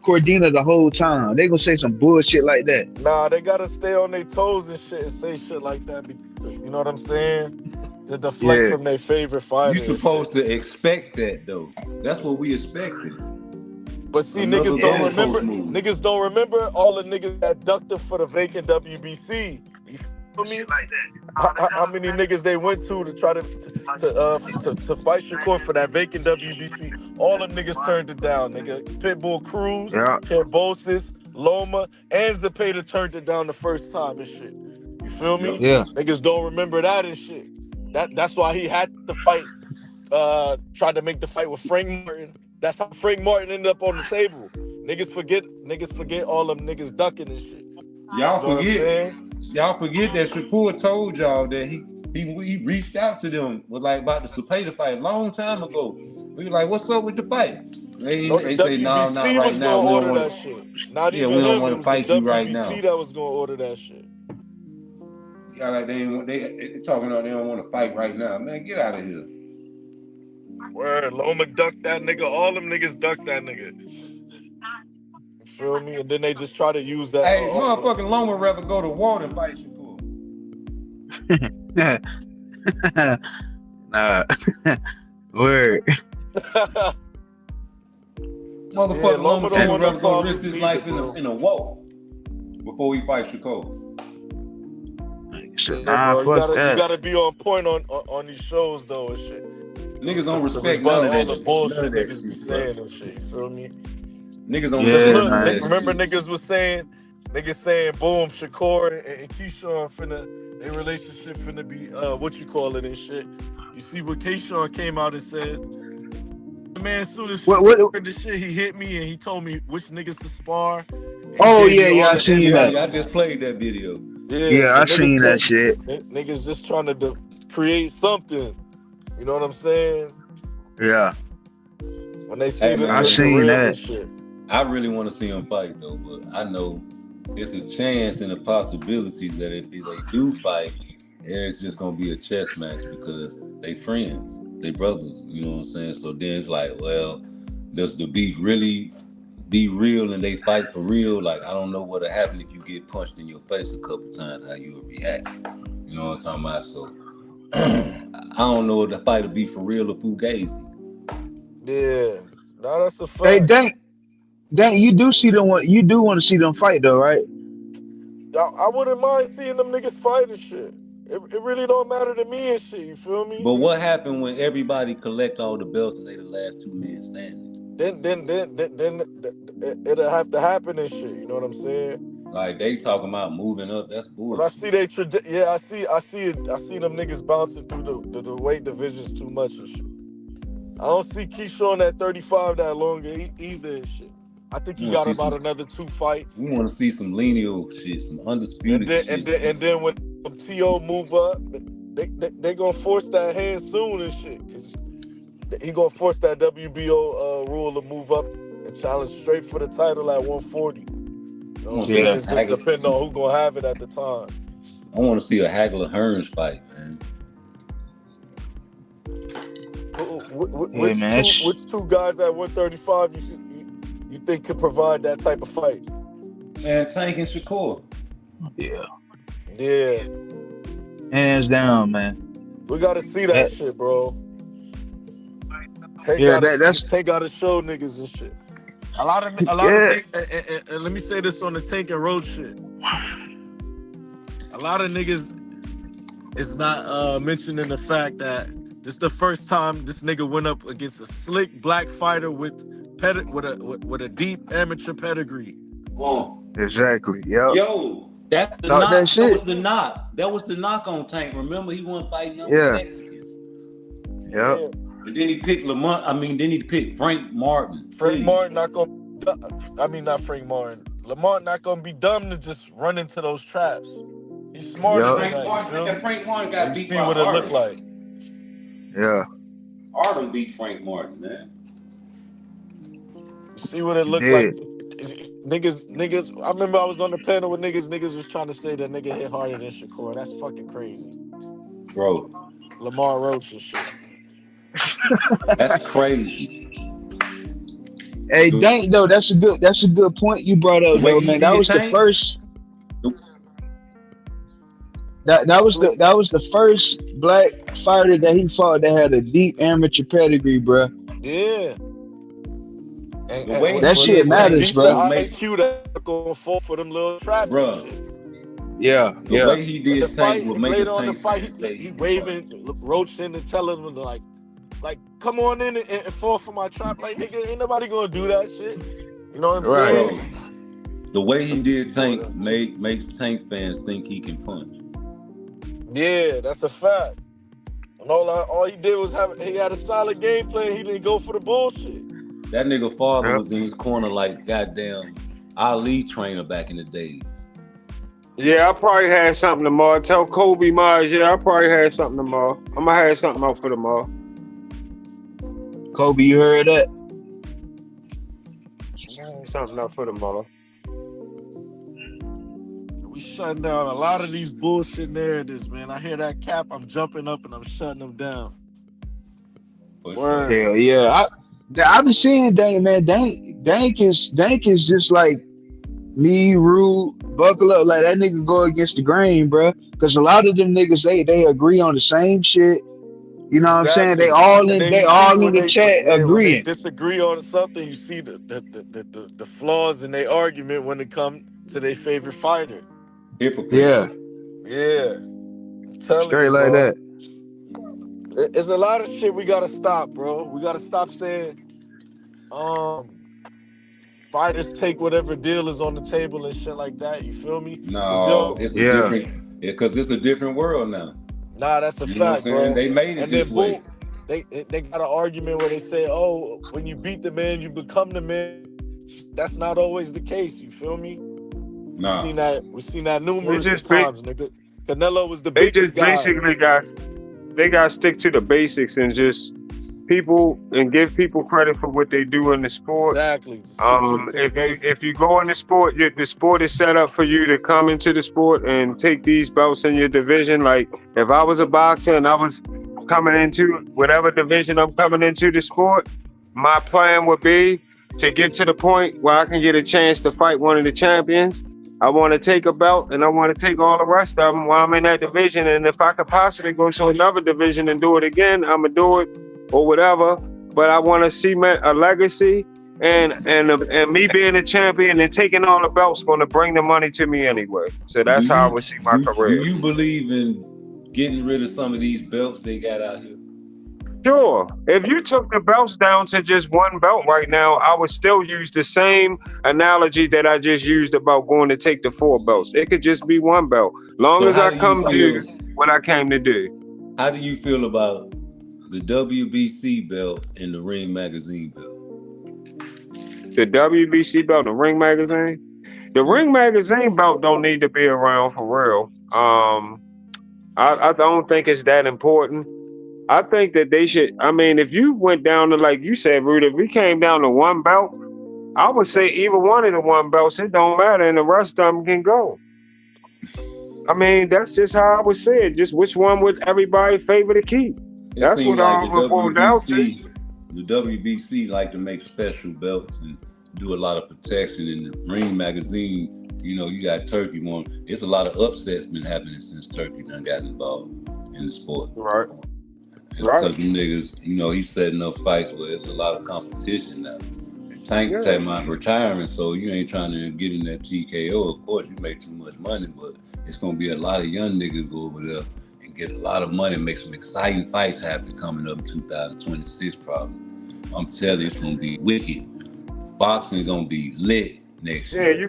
Cordina the whole time." They gonna say some bullshit like that. Nah, they gotta stay on their toes and shit and say shit like that. You know what I'm saying? To deflect Yeah, from their favorite You fighter and shit. supposed to expect that though. That's what we expected. But see, Another yeah, goalpost move. niggas don't remember all the niggas that ducked him for the vacant WBC. You feel me? How many niggas they went to try to fight Shakur for that vacant WBC? All them niggas turned it down, nigga. Pitbull Cruz, yeah, Cambosis, Loma, and Zepeda turned it down the first time and shit. You feel Yep. me? yeah, Niggas don't remember that and shit. That's why he had to fight. Tried to make the fight with Frank Martin. That's how Frank Martin ended up on the table. Niggas forget all them niggas ducking and shit. Y'all You know what I'm forget. saying? Y'all forget that Shakur told y'all that he reached out to them with like about the Zepeda fight a long time ago. We were like, "What's up with the fight?" No, the They say, "No, not WBC right was now. gonna We don't order want that to. shit. Not Yeah, even we don't him. It want to was the fight you right now." WBC that was gonna order that shit. Yeah, like they talking about they don't want to fight right now. Man, get out of here. Word, Loma ducked that nigga. All them niggas ducked that nigga. You feel me? And then they just try to use that. Hey, motherfucking Loma rather go to war than fight Shakur. yeah. Nah, word. Yeah, Motherfucking Loma Loma don't too want no rather go risk problems his neither, life bro. in a war before he fight Shakur. He said, Yeah, nah, bro. You fuck gotta you that. gotta be on point on these shows though and shit. Niggas don't To respect rebut none of all that. the None of bullshit that niggas be shit, bro. saying and shit. You feel me? Niggas don't Cause Yeah, respect look, none of man. that remember shit. niggas was saying, boom, Shakur and Keyshawn finna their relationship finna be what you call it and shit. You see what Keyshawn came out and said. The man, as soon as What? Shakur What? heard the shit, he hit me and he told me which niggas to spar. And he Oh gave me yeah, all yeah. I the seen that. Yeah, I insight. just played that video. Yeah, Yeah, so I seen that niggas shit. niggas just trying to create something. You know what I'm saying? Yeah, When they see Hey the I the, man, the seen real and that. shit. I really want to see him fight though, but I know it's a chance and a possibility that if they do fight, it's just gonna be a chess match because they friends, they brothers. You know what I'm saying? So then it's like, well, does the beef really be real and they fight for real? Like I don't know what'll happen if you get punched in your face a couple times, how you would react. You know what I'm talking about? So I don't know if the fight will be for real or fugazi. Yeah, no, that's a Hey, fact. Dank, you do see them. You do want to see them fight though, right? I wouldn't mind seeing them niggas fight and shit. It really don't matter to me and shit. You feel me? But what happened when everybody collect all the belts and they the last two men standing? Then it'll have to happen and shit. You know what I'm saying? Like they talking about moving up. That's But I bullshit. see I see it. I see them niggas bouncing through the weight divisions too much and shit. I don't see Keyshawn at 35 that longer either and shit. I think he We want got to see about some. another 2 fights. We want to see some lineal shit, some undisputed shit. And then when T.O. move up, they gonna force that hand soon and shit. Cause he gonna force that WBO rule to move up and challenge straight for the title at 140. You know what I'm saying? It's just depending on who gonna have it at the time. I want to see a Hagler Hearns fight, man. Which two guys at 135 you think could provide that type of fight? Man, Tank and Shakur. Yeah. Hands down, man. We gotta see that shit, bro. Tank gotta show niggas and shit. A lot of niggas, and let me say this on the Tank and Roach shit. A lot of niggas is not mentioning the fact that this is the first time this nigga went up against a slick black fighter with a deep amateur pedigree. Oh, exactly. Yep. Yo, that's the knock. That was the knock. That was the knock on Tank. Remember, he wasn't fighting other Mexicans. Yep. And then he picked Lamont. Then he picked Frank Martin. Martin not gonna. Not Frank Martin. Lamont not gonna be dumb to just run into those traps. He's smarter than that. Frank Martin got beat by by what it looked like. Yeah. Arden beat Frank Martin, man. See what it looked like. Niggas. I remember I was on the panel with niggas. Niggas was trying to say that nigga hit harder than Shakur. That's fucking crazy, bro. Lamar Roach and shit. That's crazy. Hey, Dank, though, that's a good point you brought up, though, man. That was the first. That was the first black fighter that he fought that had a deep amateur pedigree, bro. Yeah. And that shit matters, bro. IQ that going fall for them little traps, bro. Yeah. The way he did Tank would make later on the fight, he waving Roach in and telling him to like, come on in and fall for my trap. Like, nigga, ain't nobody gonna do that shit. You know what I'm saying? The way he did Tank makes Tank fans think he can punch. Yeah, that's a fact. And all he did was he had a solid game plan. He didn't go for the bullshit. That nigga father was in his corner like goddamn Ali trainer back in the days. Yeah, I probably had something tomorrow. Tell Kobe Myers, I probably had something tomorrow. I'm gonna have something out for tomorrow. Kobe, you heard that? Something out for tomorrow. We shutting down a lot of these bullshit narratives, man. I hear that cap, I'm jumping up and I'm shutting them down. Hell yeah. I've been seeing Dank, man. Dank is just like me, Rude, Buckle Up. Like that nigga go against the grain, bro. Because a lot of them niggas, they agree on the same shit. You know what I'm saying? They all in the chat agreeing. When they disagree on something, you see the flaws in their argument when it comes to their favorite fighter. Hypocrite. Yeah. I'm telling straight you, like bro. that. There's a lot of shit we gotta stop, bro. We gotta stop saying fighters take whatever deal is on the table and shit like that. You feel me? No, it's different. Because it's a different world now. Nah, that's a fact, bro. They made it this way. They got an argument where they say, "Oh, when you beat the man, you become the man." That's not always the case. You feel me? Nah. We've seen that numerous times, nigga. Canelo was the biggest guy. Basically, guys, they gotta stick to the basics and just give people credit for what they do in the sport. Exactly. If you go in the sport, the sport is set up for you to come into the sport and take these belts in your division. Like if I was a boxer and I was coming into whatever division I'm coming into the sport, my plan would be to get to the point where I can get a chance to fight one of the champions. I want to take a belt and I want to take all the rest of them while I'm in that division. And if I could possibly go to another division and do it again, I'm gonna do it or whatever. But I want to cement a legacy, and me being a champion and taking all the belts going to bring the money to me anyway. So that's how I would see my career. Do you believe in getting rid of some of these belts they got out here? Sure. If you took the belts down to just one belt right now, I would still use the same analogy that I just used about going to take the 4 belts. It could just be one belt. Long So as I come do what I came to do. how do you feel about the WBC belt and the Ring Magazine belt? The WBC belt, the Ring Magazine. The Yeah. Ring Magazine belt don't need to be around for real. I don't think it's that important. I think that they should. I mean, if you went down to, like you said, Rudy, if we came down to one belt, I would say either one of the one belts, it don't matter, and the rest of them can go. I mean, that's just how I would say it. Just which one would everybody favor to keep? It That's seems what like I would boil down to. the WBC like to make special belts and do a lot of protection. In the Ring Magazine, you got Turkey more. It's a lot of upsets been happening since Turkey done got involved in the sport. Right. It's because them niggas, he's setting up fights where there's a lot of competition now. Tank talking about retirement, so you ain't trying to get in that TKO. Of course, you make too much money, but it's gonna be a lot of young niggas go over there and get a lot of money and make some exciting fights happen coming up in 2026 probably. I'm telling you, it's gonna be wicked. Boxing's gonna be lit next year. Yeah, you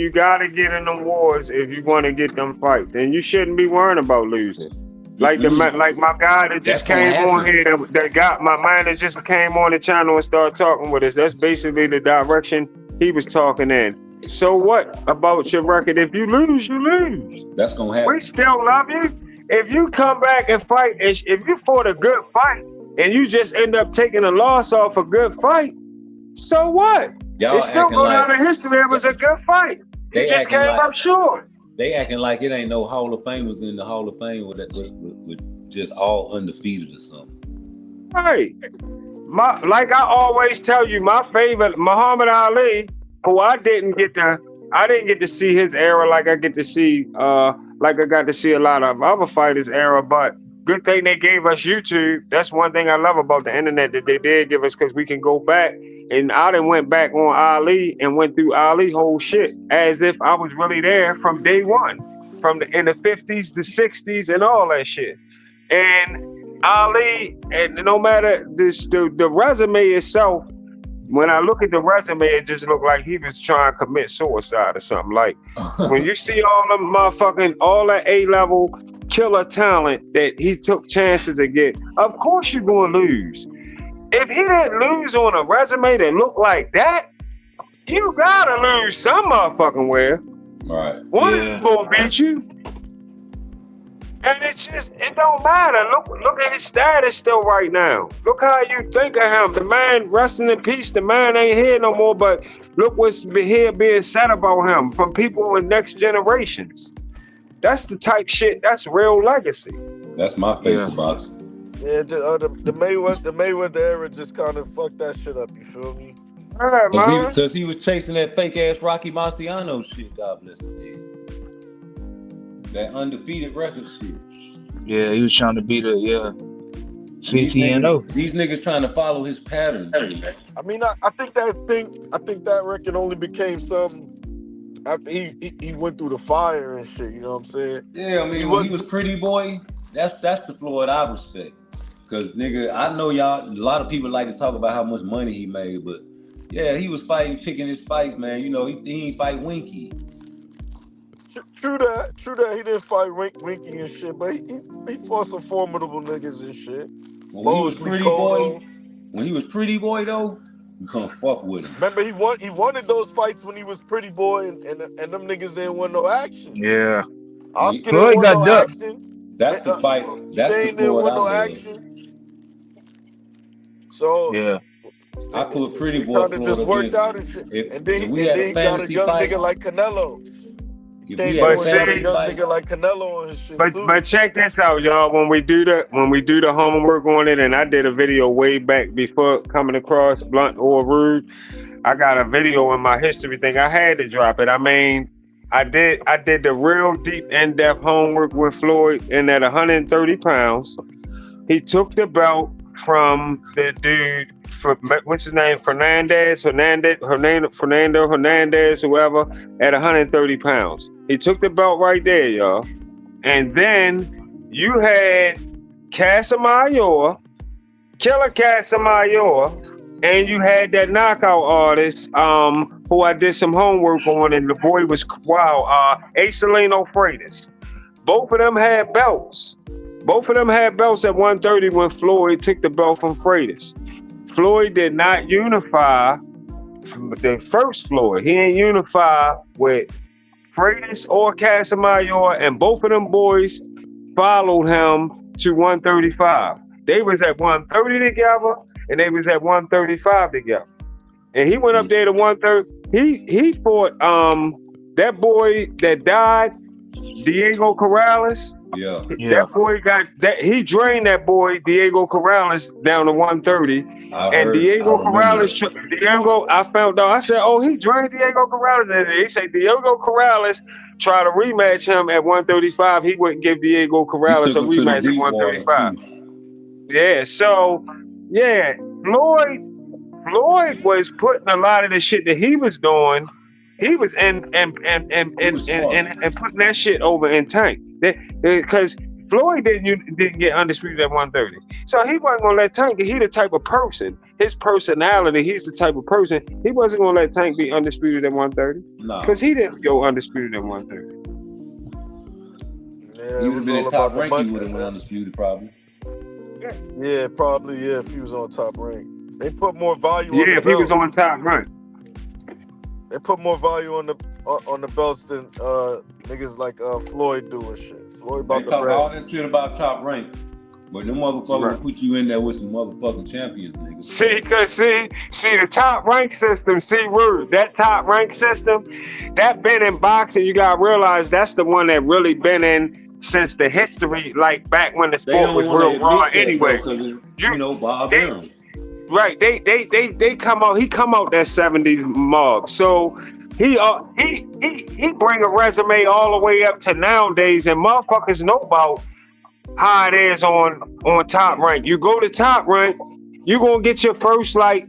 gotta get in them wars if you want to get them fights, and you shouldn't be worrying about losing. Like my guy that just came on here, that got my man that just came on the channel and started talking with us. That's basically the direction he was talking in. So what about your record? If you lose, you lose. That's gonna happen. We still love you. If you come back and fight, if you fought a good fight and you just end up taking a loss off a good fight, so what? Y'all it's still going down in history. It was a good fight. You just came up short. They acting like it ain't no Hall of Famers in the Hall of Fame with just all undefeated or something. Right. Like I always tell you, my favorite, Muhammad Ali, who I didn't get to see his era like I get to see like I got to see a lot of other fighters' era, but good thing they gave us YouTube. That's one thing I love about the internet that they did give us, because we can go back. And I done went back on Ali and went through Ali whole shit as if I was really there from day one, in the 50s, the 60s, and all that shit. And Ali, and no matter the resume itself, when I look at the resume, it just looked like he was trying to commit suicide or something. Like when you see all that A-level killer talent that he took chances to get, of course you're going to lose. If he didn't lose on a resume that looked like that, you gotta lose some motherfucking where. Right. One of them gonna beat you. And it don't matter. Look at his status still right now. Look how you think of him. The man, resting in peace, the man ain't here no more, but look what's here being said about him from people in next generations. That's the type shit, that's real legacy. That's my favorite boxing. Yeah, the Mayweather era just kind of fucked that shit up. You feel me? Because he was chasing that fake ass Rocky Marciano shit. God bless him. That undefeated record shit. Yeah, he was trying to be the 50-0. These niggas trying to follow his pattern. I mean, I think that record only became something after he went through the fire and shit. You know what I'm saying? Yeah, I mean, when he was Pretty Boy, that's the Floyd I respect. Cause nigga, I know y'all. A lot of people like to talk about how much money he made, but yeah, he was picking his fights, man. He ain't fight Winky. True that. He didn't fight Winky and shit, but he fought some formidable niggas and shit. When he was Pretty Boy though, you couldn't fuck with him. Remember, he wanted those fights when he was Pretty Boy, and them niggas didn't want no action. Yeah. Floyd got ducked. That's the fight. That's the Floyd I love. So yeah, I put Pretty Boy Floyd just worked out and shit. And then he got a young nigga like Canelo. But check this out, y'all. When we do the homework on it, and I did a video way back before coming across Blunt or Rude, I got a video in my history thing. I had to drop it. I mean, I did the real deep, in-depth homework with Floyd, and at 130 pounds, he took the belt from the dude, what's his name, Fernando Hernandez, whoever, at 130 pounds. He took the belt right there, y'all. And then you had Casamayor Killer Casamayor, and you had that knockout artist, who I did some homework on, and the boy was Acelino Freitas. Both of them had belts. Both of them had belts at 130 when Floyd took the belt from Freitas. Floyd did not unify the first Floyd. He ain't unify with Freitas or Casamayor, and both of them boys followed him to 135. They was at 130 together, and they was at 135 together. And he went up there to 130. He fought that boy that died, Diego Corrales. Yeah. That boy got that. He drained that boy Diego Corrales down to 130. Diego Corrales, I found out. I said, "Oh, he drained Diego Corrales." And they say Diego Corrales tried to rematch him at 135. He wouldn't give Diego Corrales a rematch at 135. Yeah. So, yeah, Floyd was putting a lot of the shit that he was doing. He was and putting that shit over in Tank. Because Floyd didn't get undisputed at 130. So he wasn't gonna let Tank. He the type of person. His personality. He's the type of person. He wasn't gonna let Tank be undisputed at 130. No. Because he didn't go undisputed at 130. Yeah, he would have been at top rank. He would have been undisputed probably. Yeah, probably. Yeah, if he was on top rank. They put more value. Yeah, if he was on top rank. They put more value on the belts than niggas like Floyd do and shit. Floyd about they talk all that shit about top rank, but them motherfuckers will put you in there with some motherfucking champions, niggas. See the top rank system. That top rank system, that been in boxing. You gotta realize that's the one that really been in since the history, like back when the sport was real raw. Anyway, you know Bob Arum. Right, they come out. He come out that 70s mob. So he bring a resume all the way up to nowadays, and motherfuckers know about how it is on top rank. You go to top rank, you gonna get your first, like,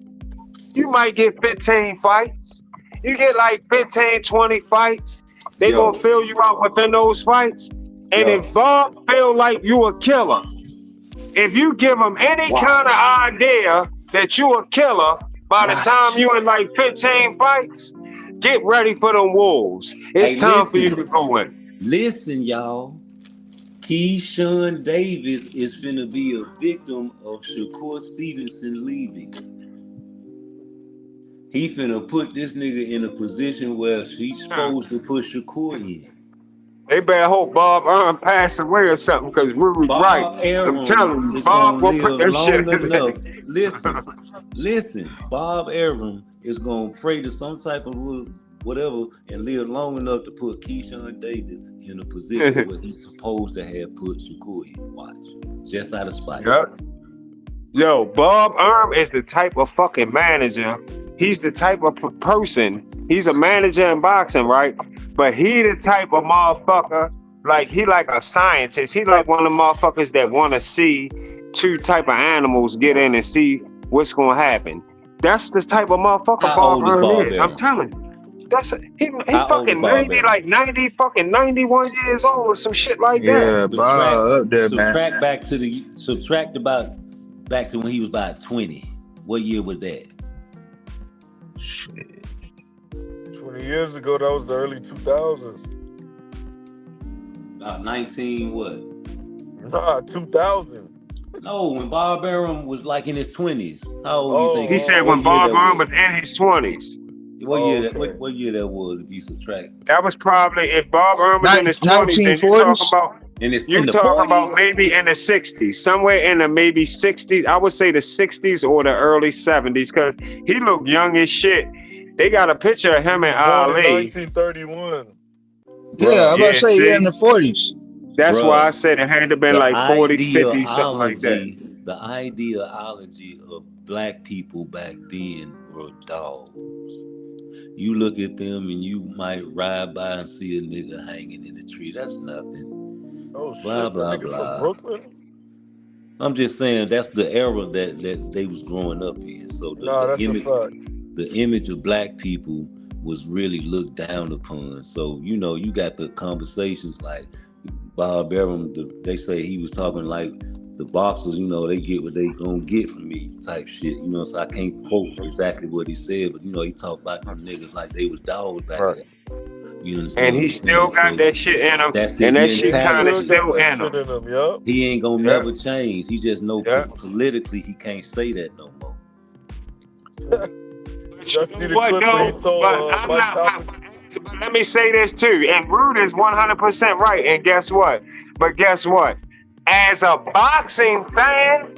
you might get 15 fights. You get like 15, 20 fights. They gonna fill you out within those fights. And if Bob feel like you a killer, if you give him any kind of idea that you a killer, by the time you in like 15 fights, get ready for them wolves. It's time for you to go in. Listen, y'all. Keyshawn Davis is finna be a victim of Shakur Stevenson leaving. He finna put this nigga in a position where she's supposed to put Shakur in. They better hope Bob Arum passed away or something, because we was right. I'm telling you, Bob will put that shit enough. Listen, Bob Arum is gonna pray to some type of whatever and live long enough to put Keyshawn Davis in a position where he's supposed to have put Shakur in. Watch. Just out of spite. Yep. Yo, Bob Arum is the type of fucking manager. He's the type of person. He's a manager in boxing, right? But he the type of motherfucker, like, he like a scientist. He like one of the motherfuckers that want to see two type of animals get in and see what's gonna happen. That's the type of motherfucker Bob Arum is. I'm telling you. He fucking 90, like 90, fucking 91 years old or some shit like that. Yeah, Bob up there, man. Subtract back to when he was about 20. What year was that? Shit. 20 years ago, that was the early 2000s. About 19 what? Nah, 2000. No, when Bob Arum was like in his 20s. How old do you think? He said when Bob Arum was in his 20s. What year that was if you subtract? That was probably, if Bob Arum was in his 20s, then you talk about maybe in the 60s, somewhere in the maybe 60s. I would say the 60s or the early 70s, because he looked young as shit. They got a picture of him and Ali. 1931. Yeah, I'm about to say in the 40s. That's why I said it had to been like 40, 50, something like that. The ideology of black people back then were dogs. You look at them and you might ride by and see a nigga hanging in a tree. That's nothing. Oh shit, blah, blah, nigga blah. from Brooklyn? I'm just saying that's the era that they was growing up in. So that's a fact. The image of black people was really looked down upon. So, you know, you got the conversations like Bob Arum, they say he was talking like the boxers, you know, they get what they gonna get from me type shit. You know, so I can't quote exactly what he said, but you know, he talked about them niggas like they was dogs back Right. then. You understand And what he I'm still saying? got So that shit in him, that's his and that shit He kind of still mentality. got still that in shit him. in him, yup. He ain't gonna Yeah, never change. He just know yeah. politically he can't say that no more. But Y'all you see know the what clip where he though? told But I'm Mike not. Coppin? But let me say this too. And Rude is 100% right. And guess what? But guess what? As a boxing fan,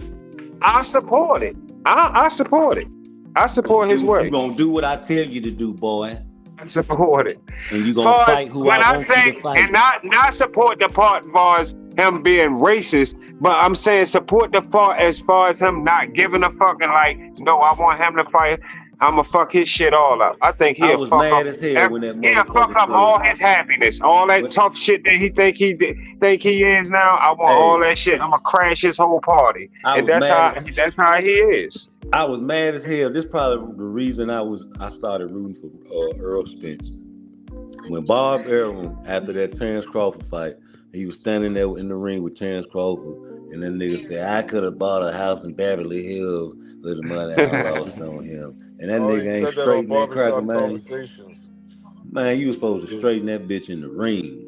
I support it. I support it. I support his You way. gonna do what I tell you to do, boy. I support it. And you gonna For fight who I when I want you to say, and fight. not support the part as far as him being racist, but I'm saying support the part as far as him not giving a fuck and like, no, I want him to fight. I'ma fuck his shit all up. I think I he'll was fuck up. mad as hell when that He'll fuck motherfucker up all his said, happiness, all that but tough shit that he think he is now. I want all hey, that shit. I'ma crash his whole party, I and was mad as that's how he is. I was mad as hell. This probably the reason I started rooting for Earl Spence. When Bob Arum, after that Terrence Crawford fight, he was standing there in the ring with Terrence Crawford, and that nigga said, I could have bought a house in Beverly Hills with the money I lost on him. And that Oh, he nigga ain't said that on straighten that cracker, Barbershop man. Conversations. Man, you was supposed to straighten that bitch in the ring.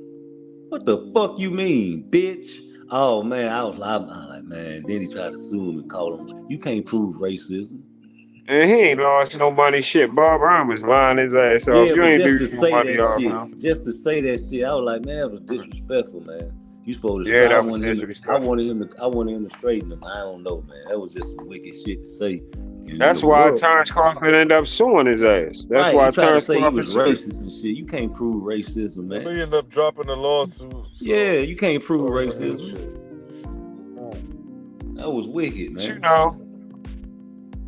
What the fuck you mean, bitch? Oh man, I was like, man. Then he tried to sue him and call him. You can't prove racism. And he ain't lost no money. Shit, Bob Arum was lying his ass off. Yeah, You but ain't just do to no say money that off shit, him. I was like, man, that was disrespectful, man. You supposed to. Yeah, that was disrespectful. I wanted him to straighten him. I don't know, man. That was just some wicked shit to say. In the That's why world, Terrence Crawford ended up suing his ass. That's right? He why tried to Terrence say he Crawford was sued. racist and shit. You can't prove racism, I know he man. ended up dropping the lawsuit, Yeah, so you can't prove so even his racism. shit. That was wicked, But you man. know,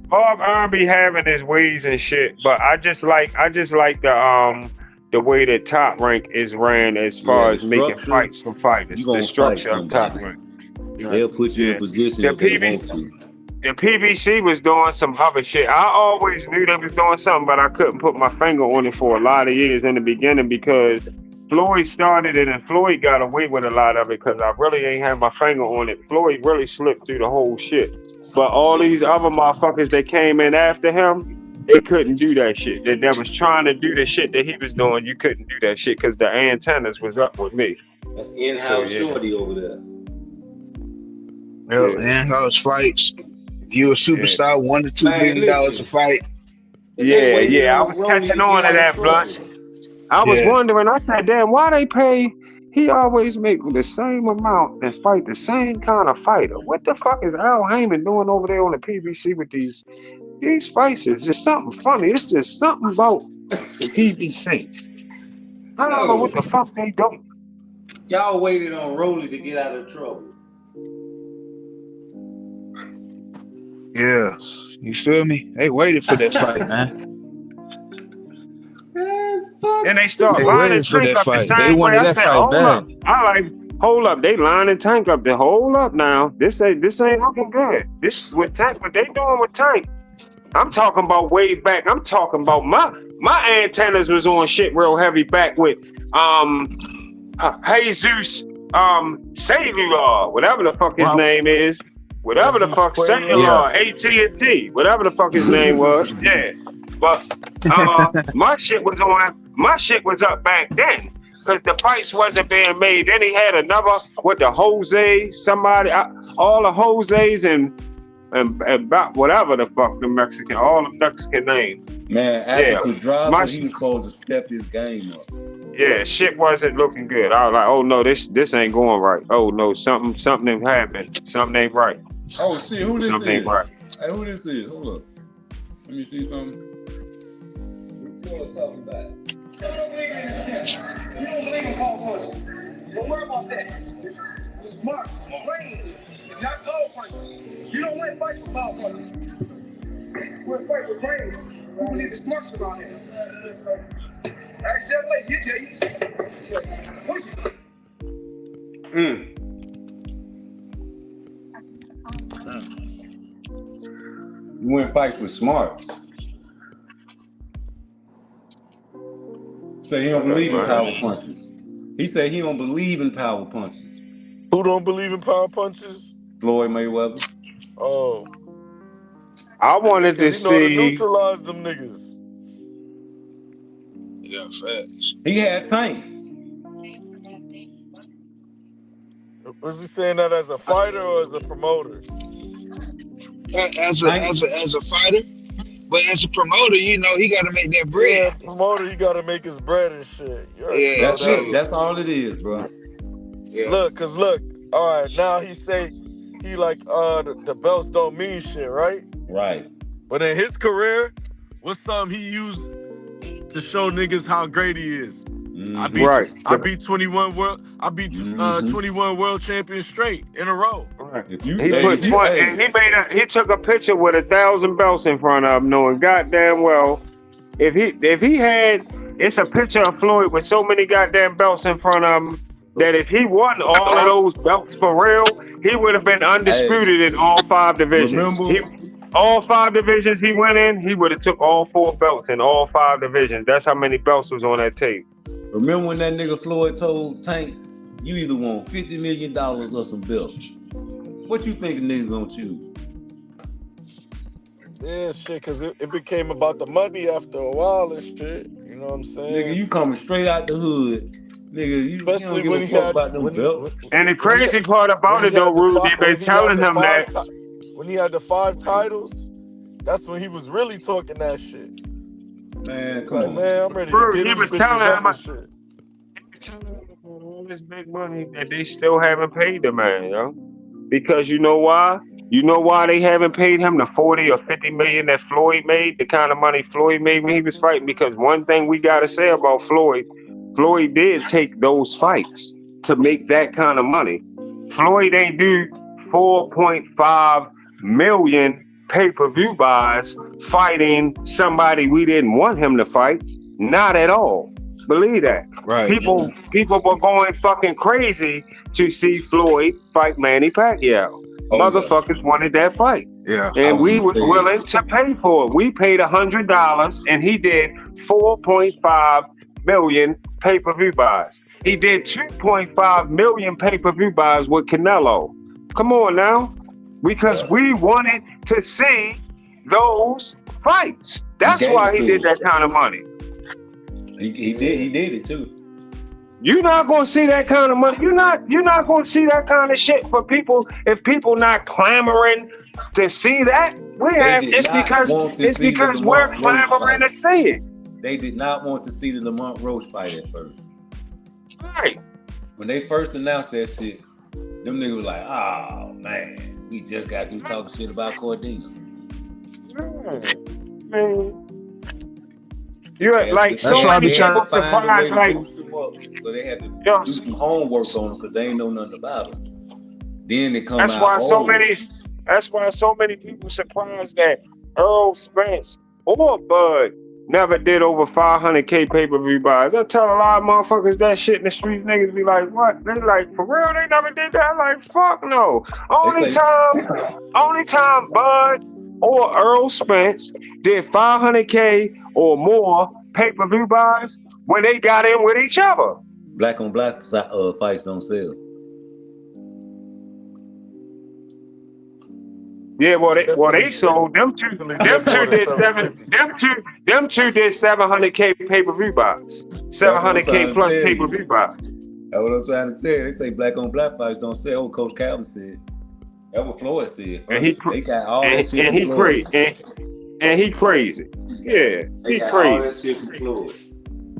Bob Arum be having his ways and shit. But I just like the way that Top Rank is ran as Yeah, far the as making structure. fights for You fighters. The gonna fight structure of Top somebody. Rank. Yeah. They'll put you in Yeah. position The if they PB want to. the PBC was doing some other shit. I always knew they was doing something, but I couldn't put my finger on it for a lot of years in the beginning because Floyd started it and Floyd got away with a lot of it because I really ain't had my finger on it. Floyd really slipped through the whole shit. But all these other motherfuckers that came in after him, they couldn't do that shit. That was trying to do the shit that he was doing. You couldn't do that shit because the antennas was up with me. That's So in-house yeah, shorty over there. Yep, yeah, in-house fights. If you a yeah. superstar, Man, $1 to $2 billion a listen. fight. They Yeah, waited yeah. I on was Rolly catching to get on to out of that, Blunt. trouble. I was Yeah. wondering. I said, "Damn, why they pay? He always make the same amount and fight the same kind of fighter. What the fuck is Al Heyman doing over there on the PBC with these fights? It's just something funny. It's just something about the PBC. I don't know Yo, what the fuck they do. y'all waited on Rolly to get out of trouble. Yeah. You feel me? They waited for that fight, man. Man, fuck And they the start They lining waited for Tank that up the fight. They same way. wanted I that said, fight hold up. bad. Hold up. They lining Tank up. Hold up now. This ain't looking good. This with Tank. What they doing with Tank? I'm talking about way back. I'm talking about my antennas was on shit real heavy back with um Jesus Cellular, whatever the fuck his Well, name is, whatever the Jesus fuck yeah. Cellular, AT&T, whatever the fuck his name was. Yeah, but my shit was up back then because the fights wasn't being made. Then he had another with the Jose somebody, all the Jose's and about whatever the fuck all the Mexican names. man, after Yeah, my Pedraza, he was supposed to step his game up. yeah, shit wasn't looking good. I was like, oh no, this ain't going right. Oh no, something ain't happened. Something ain't right. Oh shit, who this Something ain't is? right. Hey, who this is? Hold up. Let me see something. What Floyd talking about? You don't believe in this shit. You don't believe in power punches. Don't worry about that. Smart, range, not power punches. You don't win fights with power punches. You win fights with range. You believe the smarts around here. Ask Jeff Lake, he'll tell you. Push it. You win fights with smarts. Say he don't believe in power punches. He said he don't believe in power punches. Who don't believe in power punches? Floyd Mayweather. Oh. I wanted to Because he know how to see. neutralize them niggas. Yeah, facts. He had Tank. Was he saying that as a fighter or as a promoter? As Tank. a fighter, but as a promoter, you know, he got to make that bread. Yeah, promoter, he got to make his bread and shit. You already Yeah, know That's that. it. That's all it is, bro. Yeah. Look, all right, now he say he like the belts don't mean shit, right? Right. But in his career, what's something he used to show niggas how great he is? Mm-hmm. I beat 21 world 21 world champions straight in a row. Right. If you, He hey, put if you, 20, hey, and he took a picture with 1,000 belts in front of him, knowing goddamn well if he had, it's a picture of Floyd with so many goddamn belts in front of him that if he won all of those belts for real, he would have been undisputed in all 5 divisions. remember, All 5 divisions he went in, he would have took all 4 belts in all 5 divisions. That's how many belts was on that tape. remember when that nigga Floyd told Tank, you either want $50 million or some belts? What you think a nigga gonna choose? Yeah, shit, because it became about the money after a while and shit. You know what I'm saying? Nigga, you coming straight out the hood. Nigga, you don't Especially give when a he fuck had about them belts. And the crazy part about it though, Rude, they've been telling him that. When he had the 5 titles, that's when he was really talking that shit. Man, come Like, on. man, I'm ready to Rude, get he these was bitches telling up him. and shit. He was telling him about all this big money that they still haven't paid the man, yo. Because you know why? You know why they haven't paid him the 40 or 50 million that Floyd made, the kind of money Floyd made when he was fighting? Because one thing we gotta say about Floyd, Floyd did take those fights to make that kind of money. Floyd ain't do 4.5 million pay-per-view buys fighting somebody we didn't want him to fight. Not at all. Believe that. Right. People were going fucking crazy to see Floyd fight Manny Pacquiao. Motherfuckers wanted that fight. Yeah. And we was willing to pay for it. We paid $100 and he did 4.5 million pay-per-view buys. He did 2.5 million pay-per-view buys with Canelo. Come on now. Because we wanted to see those fights. That's why he did that kind of money. He did it too. You're not gonna see that kind of money. You're not gonna see that kind of shit for people if people not clamoring to see that. It's because we're clamoring to see it. They did not want to see the Lamont Roach fight at first. Right. When they first announced that shit, them niggas was like, oh man, we just got through talking shit about Cordina. Man. You're like so many people surprised, like so they had to do some homework on them because they ain't know nothing about them. Then they come that's out. That's why so many people surprised that Earl Spence or Bud never did over 500K pay-per-view buys. I tell a lot of motherfuckers that shit in the streets. Niggas be like, what? They like, for real? They never did that? Like, fuck no. Only time Bud or Earl Spence did 500K or more pay-per-view buys when they got in with each other. Black on black fights don't sell. Yeah, well they sold them two. Them two did 700K pay-per-view buys. 700K plus pay-per-view buys. That's what I'm trying to tell you. They say black on black fights don't sell. What Coach Calvin said. That's what Floyd said. They got all that shit from Floyd. And he crazy. Yeah, he got crazy. All that shit from Floyd.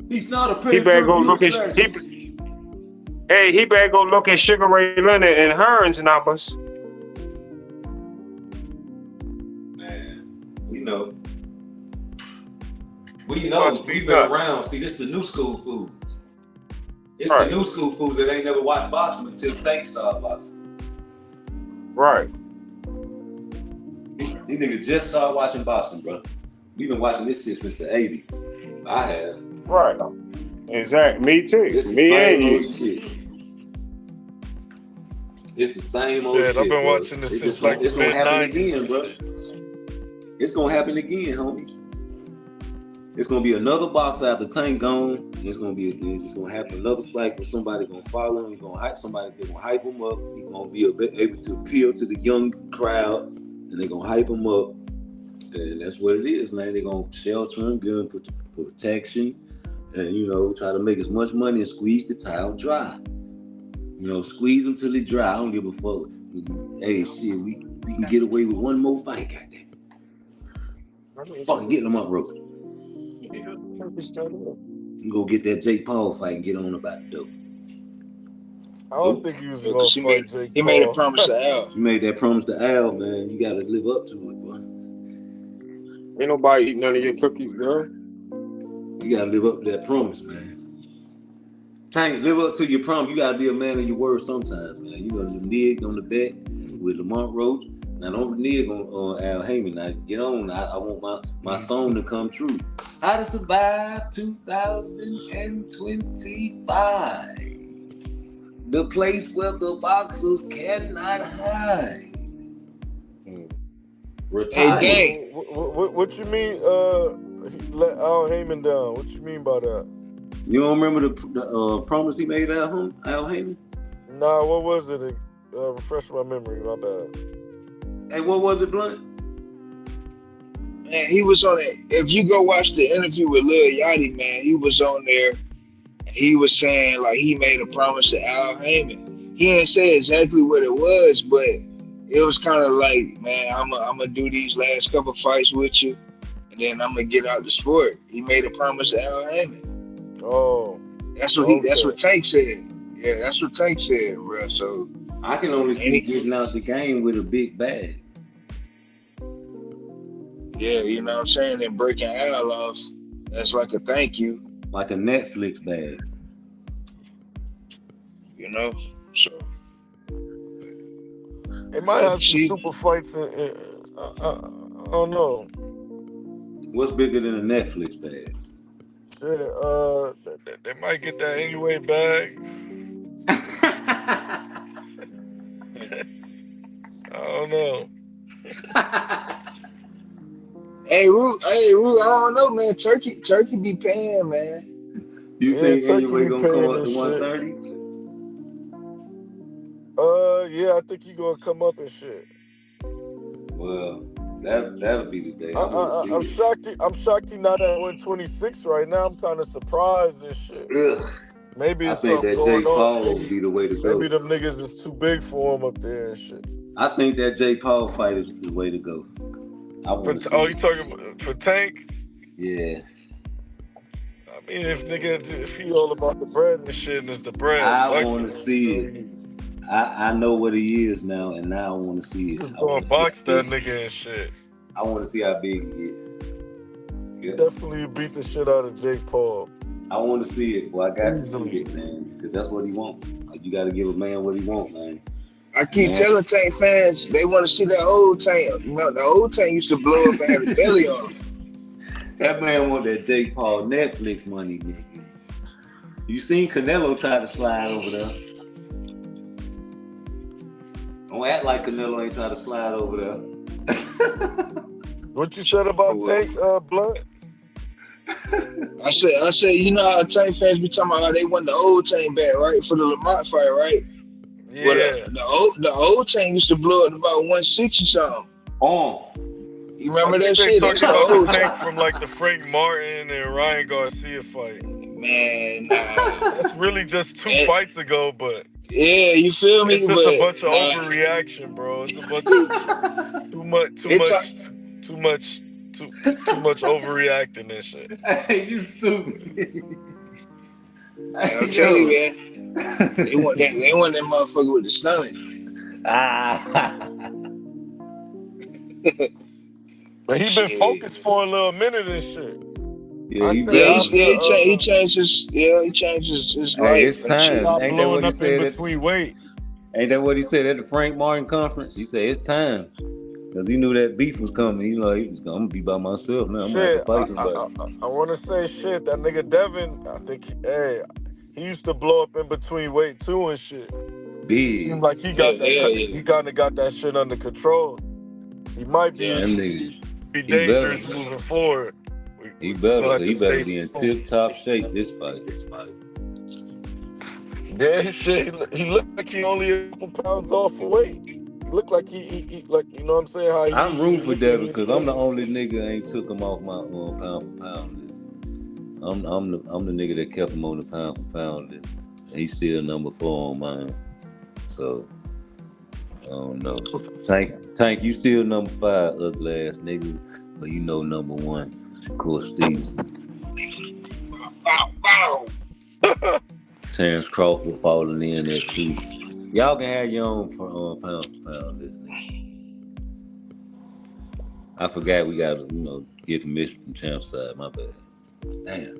He's not a He better go look at he better go look at Sugar Ray Leonard and Hearn's numbers. We know we've been around. See, this is the new school fools. It's the new school fools that ain't never watched boxing until Tank started boxing. Right. These niggas just started watching boxing, bro. We've been watching this shit since the 80s. I have. Right. Exactly. Me too. Me and you. Shit. It's the same old shit. I've been watching this since like it's gonna happen again, bro. It's gonna happen again, homie. It's gonna be another box after Tank gone. It's just gonna happen another cycle. Somebody gonna follow him. He's gonna hype somebody. They're gonna hype him up. He's gonna be able to appeal to the young crowd, and they're gonna hype him up. And that's what it is, man. They're gonna shelter him, give him protection, and try to make as much money and squeeze the tile dry. Squeeze him till he dry. I don't give a fuck. Hey, shit, we can get away with one more fight, goddamn. Fucking get him up, bro. You go get that Jake Paul fight and get on about the dope. I don't think he was going to fight Jake Paul. He made a promise to Al. You made that promise to Al, man. You got to live up to it, boy. Ain't nobody eat none of your cookies, girl. You got to live up to that promise, man. Tank, live up to your promise. You got to be a man of your word sometimes, man. You going to renege on the bet with Lamont Roach. Now, don't renege on Al Heyman. Now, get on. I want my song to come true. How to Survive 2025. The place where the boxers cannot hide. Hey, gang. What you mean? Let Al Heyman down. What you mean by that? You don't remember the promise he made at home, Al Heyman? Nah, what was it? Refresh my memory. My bad. Hey, what was it, Blunt? Man, he was on it. If you go watch the interview with Lil Yachty, man, he was on there. He was saying like he made a promise to Al Heyman. He didn't say exactly what it was, but it was kind of like, man, I'm gonna do these last couple fights with you, and then I'm gonna get out the sport. He made a promise to Al Heyman. Oh, that's what Tank said. Yeah, that's what Tank said, bro. So I can only see getting out the game with a big bag. Yeah, you know what I'm saying? And breaking Al off, that's like a thank you. Like a Netflix bag. So. It might have some super fights. I don't know. What's bigger than a Netflix bag? Yeah, they might get that anyway bag. I don't know. Hey, Root, I don't know, man. Turkey be paying, man. You think anyway gonna come up to 130? Yeah, I think he gonna come up and shit. Well, that'll be the day. I'm shocked he not at 126 right now. I'm kind of surprised and shit. Ugh. Maybe it's I think that Jake Paul will be the way to go. Maybe them niggas is too big for him up there and shit. I think that Jake Paul fight is the way to go. You talking about for Tank? Yeah. I mean, if he all about the bread and shit, and it's the bread. I want to see it. I know what he is now, and now I want to see it. Just go and box that nigga and shit. I want to see how big he is. Yeah. Definitely beat the shit out of Jake Paul. I want to see it. Well, I got to see it, man, because that's what he wants. Like, you got to give a man what he wants, man. I keep telling Tank fans they want to see that old Tank. The old Tank used to blow up and have a belly on him. That man want that Jake Paul Netflix money, nigga. You seen Canelo try to slide over there. Don't act like Canelo ain't try to slide over there. What you said about Tank, Blunt? I said, you know how Tank fans be talking about how they want the old Tank back, right? For the Lamont fight, right? Yeah. Well, the old Tank used to blow up about 160 something. Oh. You remember that shit? That's the old Tank from like the Frank Martin and Ryan Garcia fight. Man, nah. That's really just two fights ago, but yeah, you feel me? It's just a bunch of overreaction, bro. It's a bunch of too much overreacting and shit. Hey, you stupid. I'll tell you, man. They want that motherfucker with the stomach. But he been focused for a little minute and shit. Yeah, he changed his life. It's time. Ain't blowing up in between weight. Ain't that what he said at the Frank Martin conference? He said it's time. Because he knew that beef was coming. He was I'm going to be by myself now. I'm going to have to fight somebody. I want to say shit. That nigga Devin, I think, he used to blow up in between weight too and shit. Big. Seemed like he got he kind of got that shit under control. He might be dangerous moving forward. He Gonna better. have He to better stay be in tuned. tip-top shape this fight. Yeah, he looked like he only a couple pounds off of weight. He looked like he like, you know what I'm saying, how he I'm usually rooting for look that when he because I'm the only nigga that ain't took him off my pound for pound list. I'm the nigga that kept him on the pound for pound list. And he's still number 4 on mine. So I don't know. Tank, you still number 5, ugly ass nigga, but you know number 1, Shakur Stevenson. Terrence Crawford falling in there too. Y'all can have your own pound for pound list, nigga. I forgot we got to, get permission from Champ side. My bad. Damn.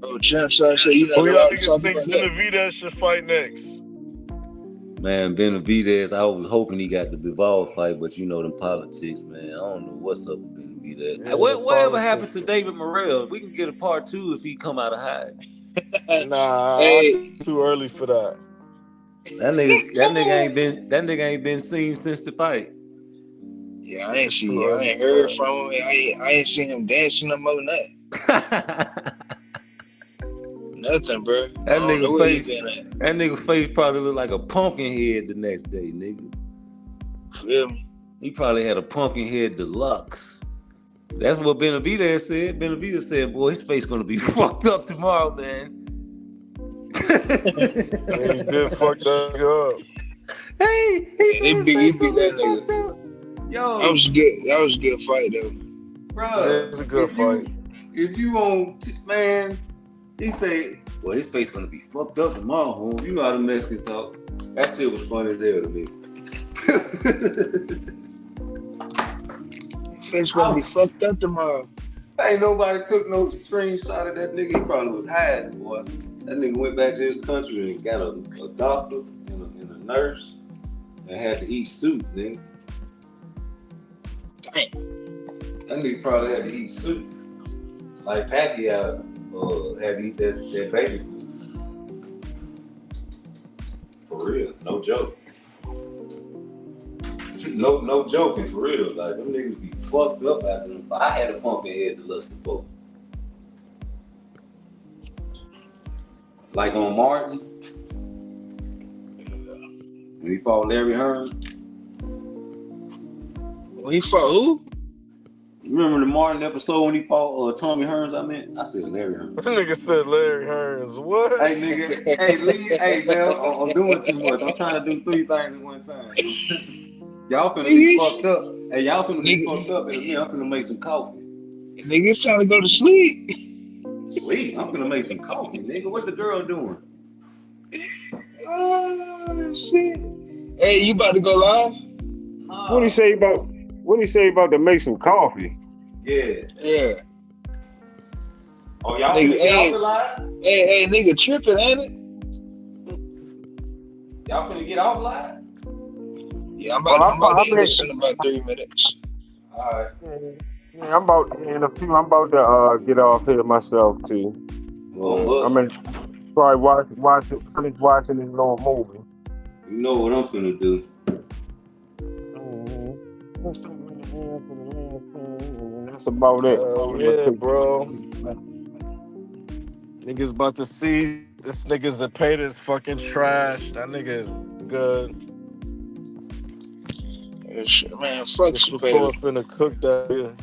Oh, Champ side said you not Who y'all allowed to niggas talk think about that. Benavidez should fight next? Man, Benavidez, I was hoping he got the Bivol fight, but them politics, man. I don't know what's up with Benavidez. Yeah, the Whatever happened politics. to David Morrell? We can get a part 2 if he come out of hiding. Nah, I Hey, think it's too early for that. That nigga ain't been seen since the fight. yeah, I It's too I early ain't for heard that. from him. I ain't seen him dancing no more. Nothing, bro. I That don't know nigga where he face, been at. that nigga face probably looked like a pumpkin head the next day, nigga. Feel me? He probably had a pumpkin head deluxe. That's what Benavidez said. Benavidez said, "Boy, his face gonna be fucked up tomorrow, man." Yeah, he did fuck that nigga up. Hey, he Yeah, said his he face beat gonna be that fucked nigga. up. Yo, That was a good fight though. Yeah, bro, it was a good fight. if you man, he said, "Well, his face gonna be fucked up tomorrow, home." You know how the Mexicans talk. That shit was funny as hell to me. His face gonna be fucked up tomorrow. Ain't nobody took no screenshot of that nigga. He probably was hiding, boy. That nigga went back to his country and got a doctor and a nurse and had to eat soup, nigga. Damn. That nigga probably had to eat soup. Like Pacquiao had to eat that baby food. For real, no joke. No joking, for real. Like, them niggas be fucked up after them. I had a pumpkin head to lust before. Like on Martin, when he fought Larry Hearn. When he fought who? You remember the Martin episode when he fought Tommy Hearns? I said Larry Hearns. That nigga said Larry Hearns. What? Hey, nigga. Hey, Lee. Hey, now I'm doing too much. I'm trying to do 3 things at one time. Y'all finna be fucked up. Hey, y'all finna be fucked up in a minute. I'm finna make some coffee. Nigga, it's time to go to sleep. Sleep? I'm finna make some coffee, nigga. What the girl doing? Oh shit. Hey, you about to go live? Nah. What do you say about to make some coffee? Yeah. Yeah. Oh, y'all finna get off the live? Hey, nigga tripping, ain't it? Y'all finna get off live? Yeah, I'm about to end this in about 3 minutes. Alright. Yeah, I'm about to get off here myself too. Well, I'm gonna probably finish watching this little movie. you know what I'm finna do. That's about it. Yeah, bro. Niggas about to see this nigga Zepeda's fucking trash. That nigga is good. Man, fuck Shakur Zepeda. finna cook that.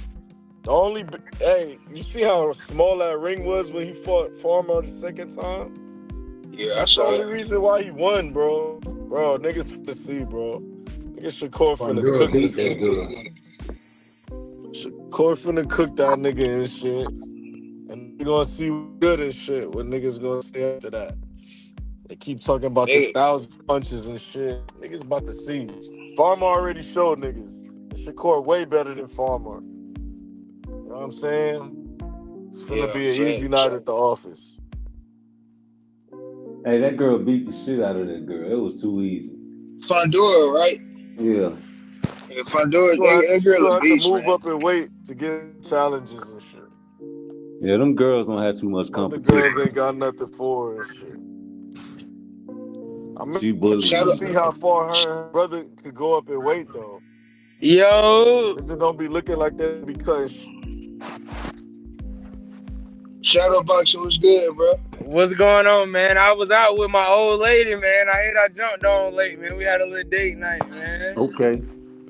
Hey, you see how small that ring was when he fought Farmer the second time? Yeah, That's the I saw only it. reason why he won, bro. Bro, niggas finna see, bro. Nigga Shakur finna Girl cook beat this that nigga. girl. Shakur finna cook that nigga and shit. And we gonna see good and shit. What niggas gonna say after that? They keep talking about this 1,000 punches and shit. Niggas about to see. Farmer already showed niggas. Shakur way better than Farmer. You know what I'm saying? It's finna be an easy night at the office. Hey, that girl beat the shit out of that girl. It was too easy. Fondora, right? Yeah. Yeah, Fondora, You gonna that girl a have to beast, move man. up and wait to get challenges and shit. Yeah, them girls don't have too much Other competition. girls ain't got nothing for her and shit. I mean, She bullied. see how far her and her brother could go up in weight though. Yo, Cause it don't be looking like that. Be cutting Shadow boxing was good, bro. What's going on, man? I was out with my old lady, man. I jumped on late, man. We had a little date night, man. Okay.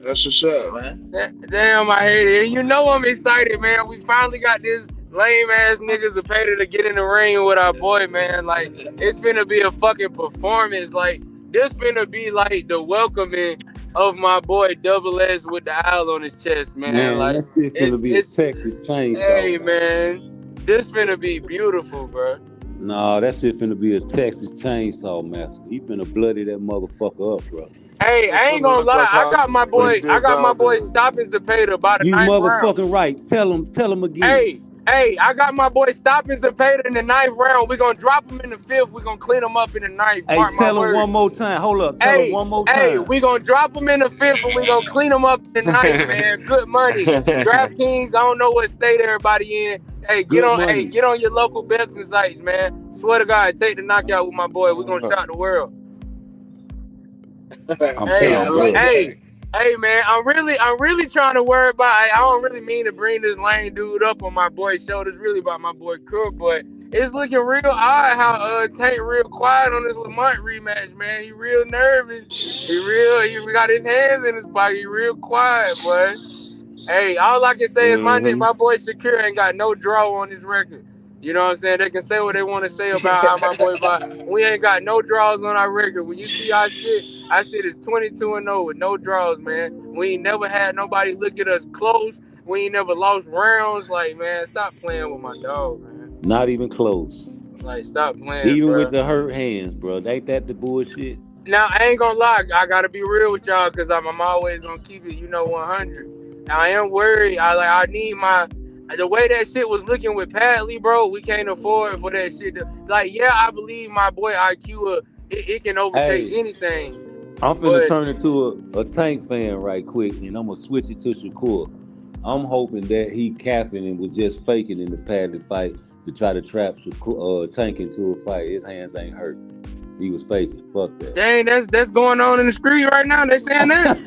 That's what's up, man. Damn, I hate it. And you know I'm excited, man. We finally got this lame ass nigga Zepeda to get in the ring with our boy, man. Like, it's finna be a fucking performance. Like, this finna be like the welcoming of my boy Double S with the owl on his chest, man. Man, like, that shit finna be a Texas chainsaw. Hey, man. This finna be beautiful, bro. Nah, that shit finna be a Texas chainsaw massacre. He finna bloody that motherfucker up, bro. Hey, I ain't gonna lie. I got my boy stopping Zepeda by the You ninth motherfucking round. right. Tell him again. Hey, I got my boy stopping Zepeda in the ninth round. We gonna drop him in the fifth. We gonna clean him up in the ninth. Hey, tell him one more time. Hold up. Tell him one more time. Hey, we gonna drop him in the fifth and we gonna clean him up in the ninth, man. Good money. DraftKings, I don't know what state everybody in. Hey, get on your local bets and sites, man. Swear to God, take the knockout with my boy. We gonna shock the world. Hey, man, I'm really trying to worry about. I don't really mean to bring this lame dude up on my boy's show. It's really about my boy Crook, but it's looking real odd how Tank real quiet on this Lamont rematch, man. He real nervous. He got his hands in his pocket. He real quiet, boy. Hey, all I can say is my boy Shakur ain't got no draw on his record. You know what I'm saying? They can say what they want to say about how my boy, but we ain't got no draws on our record. When you see our shit is 22-0 with no draws, man. We ain't never had nobody look at us close. We ain't never lost rounds. Like, man, stop playing with my dog, man. Not even close. Like, stop playing, even bro. With the hurt hands, bro. Ain't that the bullshit? Now, I ain't gonna lie. I gotta be real with y'all because I'm always gonna keep it, 100. Now, I am worried. I need the way that shit was looking with Padley, bro, we can't afford for that shit. I believe my boy IQ, it can overtake anything. I'm finna turn into a Tank fan right quick, and I'm gonna switch it to Shakur. I'm hoping that he capping and was just faking in the Padley fight to try to trap Tank into a fight. His hands ain't hurt. He was faking. Fuck that. Dang, that's going on in the street right now. They saying that.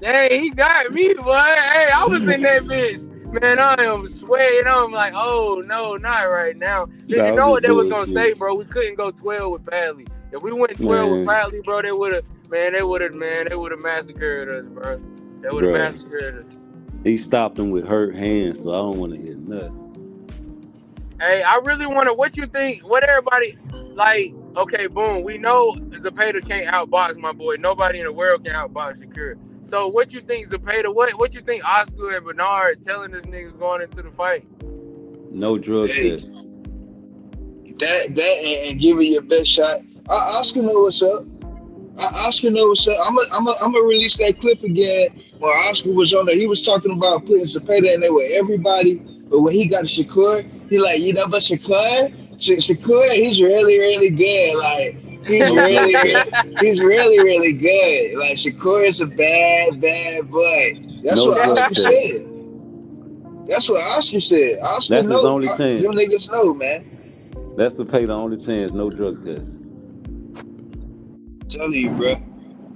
Dang, he got me, boy. Hey, I was in that bitch. Man, I am sweating. I'm like, oh, no, not right now. Because you know what they was going to say, bro? We couldn't go 12 with Padley. If we went 12 with Padley, bro, they would have massacred us, bro. They would have massacred us. He stopped him with hurt hands, so I don't want to hear nothing. Hey, I really want to, what you think, what everybody, like, okay, boom, we know Zepeda can't outbox my boy. Nobody in the world can outbox Shakur. So what you think, Zepeda, what you think Oscar and Bernard telling this nigga going into the fight? No drug test. That and give it your best shot. Oscar know what's up. Oscar know what's up. I'm gonna release that clip again where Oscar was on there. He was talking about putting Zepeda in there with everybody. But when he got to Shakur, he like, but Shakur, he's really, really good. Like, he's really, really good. Like, Shakur is a bad boy. That's what Oscar said. That's what Oscar said. Oscar knows. Them niggas know, man. That's the only chance. No drug test. Tell you, bro.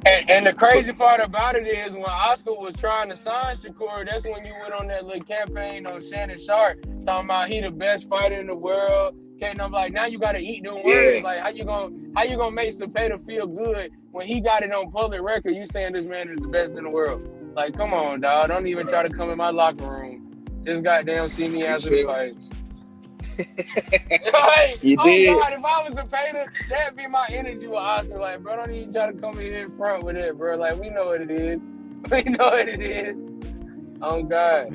And the crazy part about it is when Oscar was trying to sign Shakur, that's when you went on that little campaign on Shannon Sharp talking about he the best fighter in the world. And I'm like, now you gotta eat them words. Like, how you gonna make Zepeda feel good when he got it on public record? You saying this man is the best in the world? Like, come on, dog. Don't even try to come in my locker room. Just goddamn see me after the fight. Like, you did. God, if I was Zepeda, that'd be my energy with Oscar. Like, bro, don't even try to come in here in front with it, bro. Like, we know what it is. Oh God.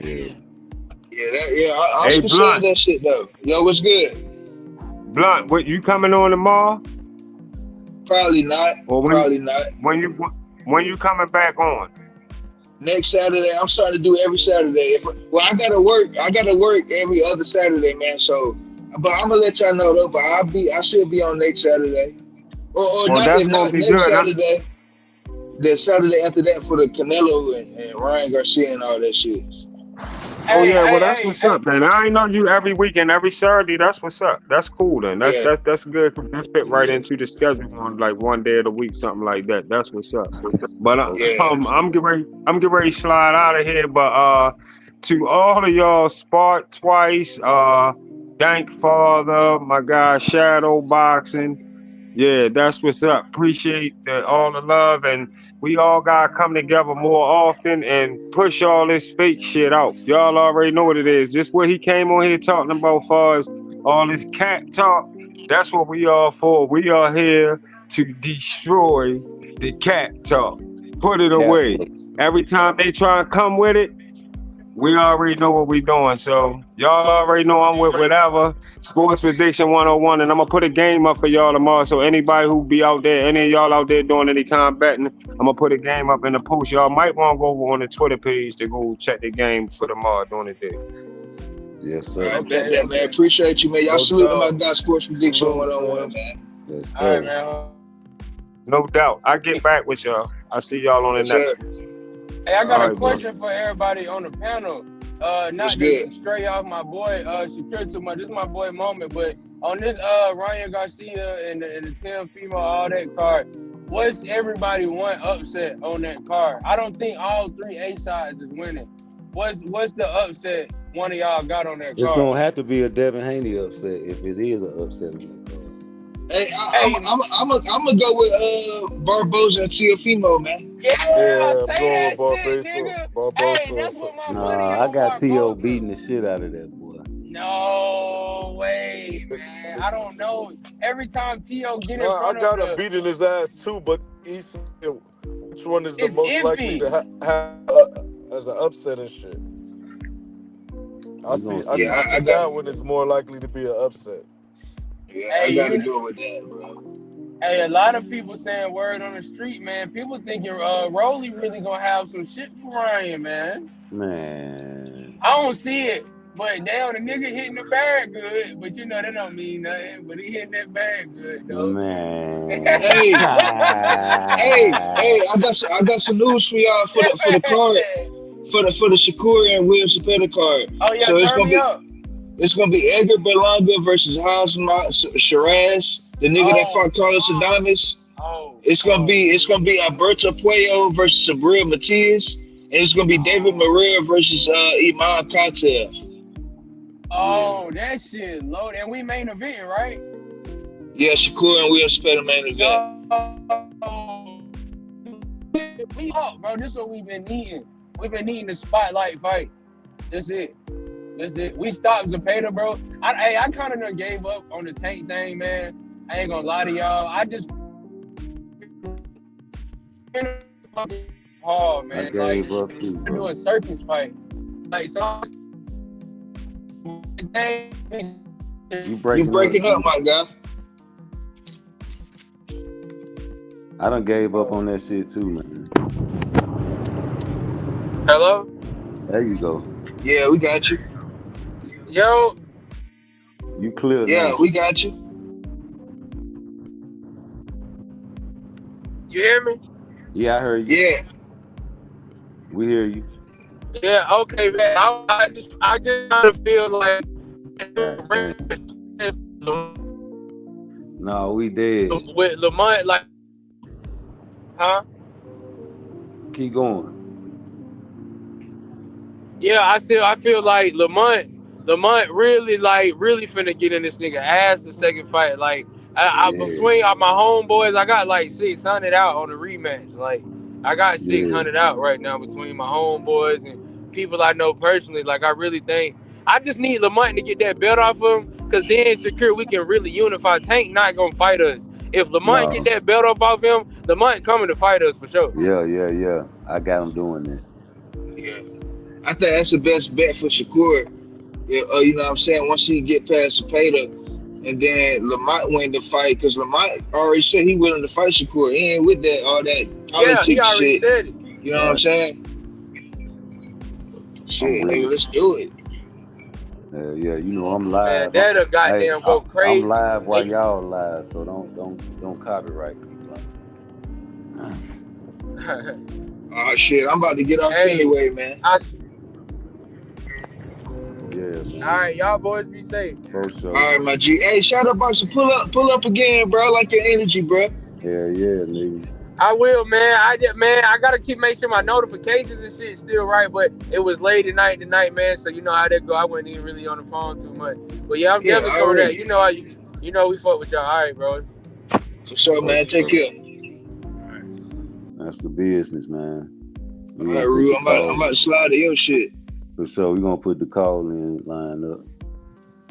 Oscar said that shit though. Yo, what's good? Blunt, what, you coming on tomorrow? Probably not. Probably not. When you coming back on? Next Saturday. I'm starting to do every Saturday. I gotta work every other Saturday, man. So, but I'm gonna let y'all know though. But I should be on next Saturday, or not next Saturday. The Saturday after that for the Canelo and Ryan Garcia and all that shit. Oh yeah, well that's Hey, what's up, man. I ain't know you every weekend, every Saturday. That's what's up. That's cool then. That's Yeah, that's that's good. That fit right Yeah. into the schedule on like one day of the week, something like that. That's what's up. But Okay. yeah. I'm getting ready to slide out of here. But to all of y'all, Spark Twice, Dank Father, my guy Shadow Boxing. Yeah, that's what's up. Appreciate all the love, and we all gotta come together more often and push all this fake shit out. Y'all already know what it is. Just what he came on here talking about, far as all this cat talk. That's what we all for. We are here to destroy the cat talk. Put it away. Catholics. Every time they try and come with it, we already know what we doing. So y'all already know I'm with whatever. Sports Prediction 101. And I'm gonna put a game up for y'all tomorrow. So anybody who be out there, any of y'all out there doing any kind of betting, I'm gonna put a game up in the post. Y'all might want to go over on the Twitter page to go check the game for tomorrow during the day. Yes, All sir. right, bet Okay, that, man. okay. Appreciate you, man. Y'all No salute to my doubt. guy, Sports Prediction Salute, 101, man. man. Yes, All right, sir. man. No doubt. I get back with y'all. I'll see y'all on the Yes, sir. next. Hey, I got All All a right, right, bro. question for everybody on the panel. what's Not good? to stray off my boy Shakur too much. This is my boy moment, but on this Ryan Garcia and the 10 female all that card, what's everybody one upset on that card? I don't think all three A sides is winning. What's the upset one of y'all got on that It's card? gonna have to be a Devin Haney upset if it is an upset on that card. Hey, Hey, I'm gonna go with Barboza and Teofimo, man. yeah, Yeah, I'm say going that with shit, Barbosa. nigga. Hey, that's Barbosa. what my money Nah, I on, got T.O. Barbosa. beating the shit out of that boy. No way, man. I don't know. Every time T.O. get in Nah, I front of got him the, beating his ass too, but he said which one is the it's most likely iffy. to have as an upset and shit. We gonna I Yeah, see. think that one is more likely to be an upset. I Hey, gotta go with that, bro. hey, a lot of people saying word on the street, man. People thinking Rolly really gonna have some shit for Ryan, man. Man. I don't see it. But damn, the nigga hitting the bag good. But you know that don't mean nothing. But he hitting that bag good though. Man. Hey, hey, I got some news for y'all for the card for the Shakur and William Zepeda card. Oh yeah, So turn me up. it's gonna be Edgar Berlanga versus Hazmat Shiraz, the nigga that Oh fought Carlos fuck. Adames. Oh It's gonna fuck. be Alberto Puello versus Sabril Matias, and it's gonna be David Maria versus Iman Katev. Oh, that shit low. And we main event, right? Yeah, Shakur and William Zepeda main event. We up, bro. This is what we've been needing. We've been needing the spotlight fight. That's it. That's it. We stopped Zepeda, bro. I kind of done gave up on the tank thing, man. I ain't gonna lie to y'all. I just hard, I man. Like gave up too, do bro. a circus fight. Like so. You You breaking up, breaking up, G. my guy? I done gave up on that shit too, man. Hello? There you go. Yeah, we got you. Yo. You clear Yeah, now. we got you. You hear me? Yeah, I heard you. Yeah. We hear you. Yeah, okay, man. I just kind of feel like God damn. No, we dead. with Lamont, like, huh? Keep going. Yeah, I feel like Lamont really finna get in this nigga ass the second fight. Like I Yeah. between my homeboys, I got like 600 out on the rematch. Like I got 600 out right now between my homeboys and people I know personally. Like I really think I just need Lamont to get that belt off him, cause then Shakur we can really unify. Tank not gonna fight us. If Lamont get that belt off him, Lamont coming to fight us for sure. Yeah. I got him doing that. Yeah. I think that's the best bet for Shakur. Yeah, you know what I'm saying? Once he get past Zepeda, and then Lamont win the fight, because Lamont already said he willing to fight Shakur. He ain't with that all that Yeah, he politics already shit. said it. You know what I'm saying? Shit, nigga, let's do it. Yeah, you know I'm Man, live. that'll goddamn go crazy. I'm live while y'all live, so don't copyright me. Oh shit, I'm about to get off anyway, man. man. All right, y'all boys be safe. For sure. All right, my G. Hey, shout out, Boxer. Pull up again, bro. I like your energy, bro. Yeah, nigga. I will, man. I gotta make sure my notifications and shit still right. But it was late tonight, man. So you know how that go. I wasn't even really on the phone too much. But yeah, I'm definitely coming that. You know we fuck with y'all. All right, bro. For sure, man. Take care. That's the business, man. All right, Rue. I'm about to slide to your shit. For sure. We're gonna put the call in line up.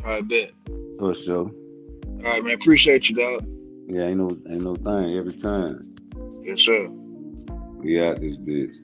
All right, bet. For sure. All right, man. Appreciate you, dog. Yeah, ain't no thing every time. Yes, sir. We out this bitch.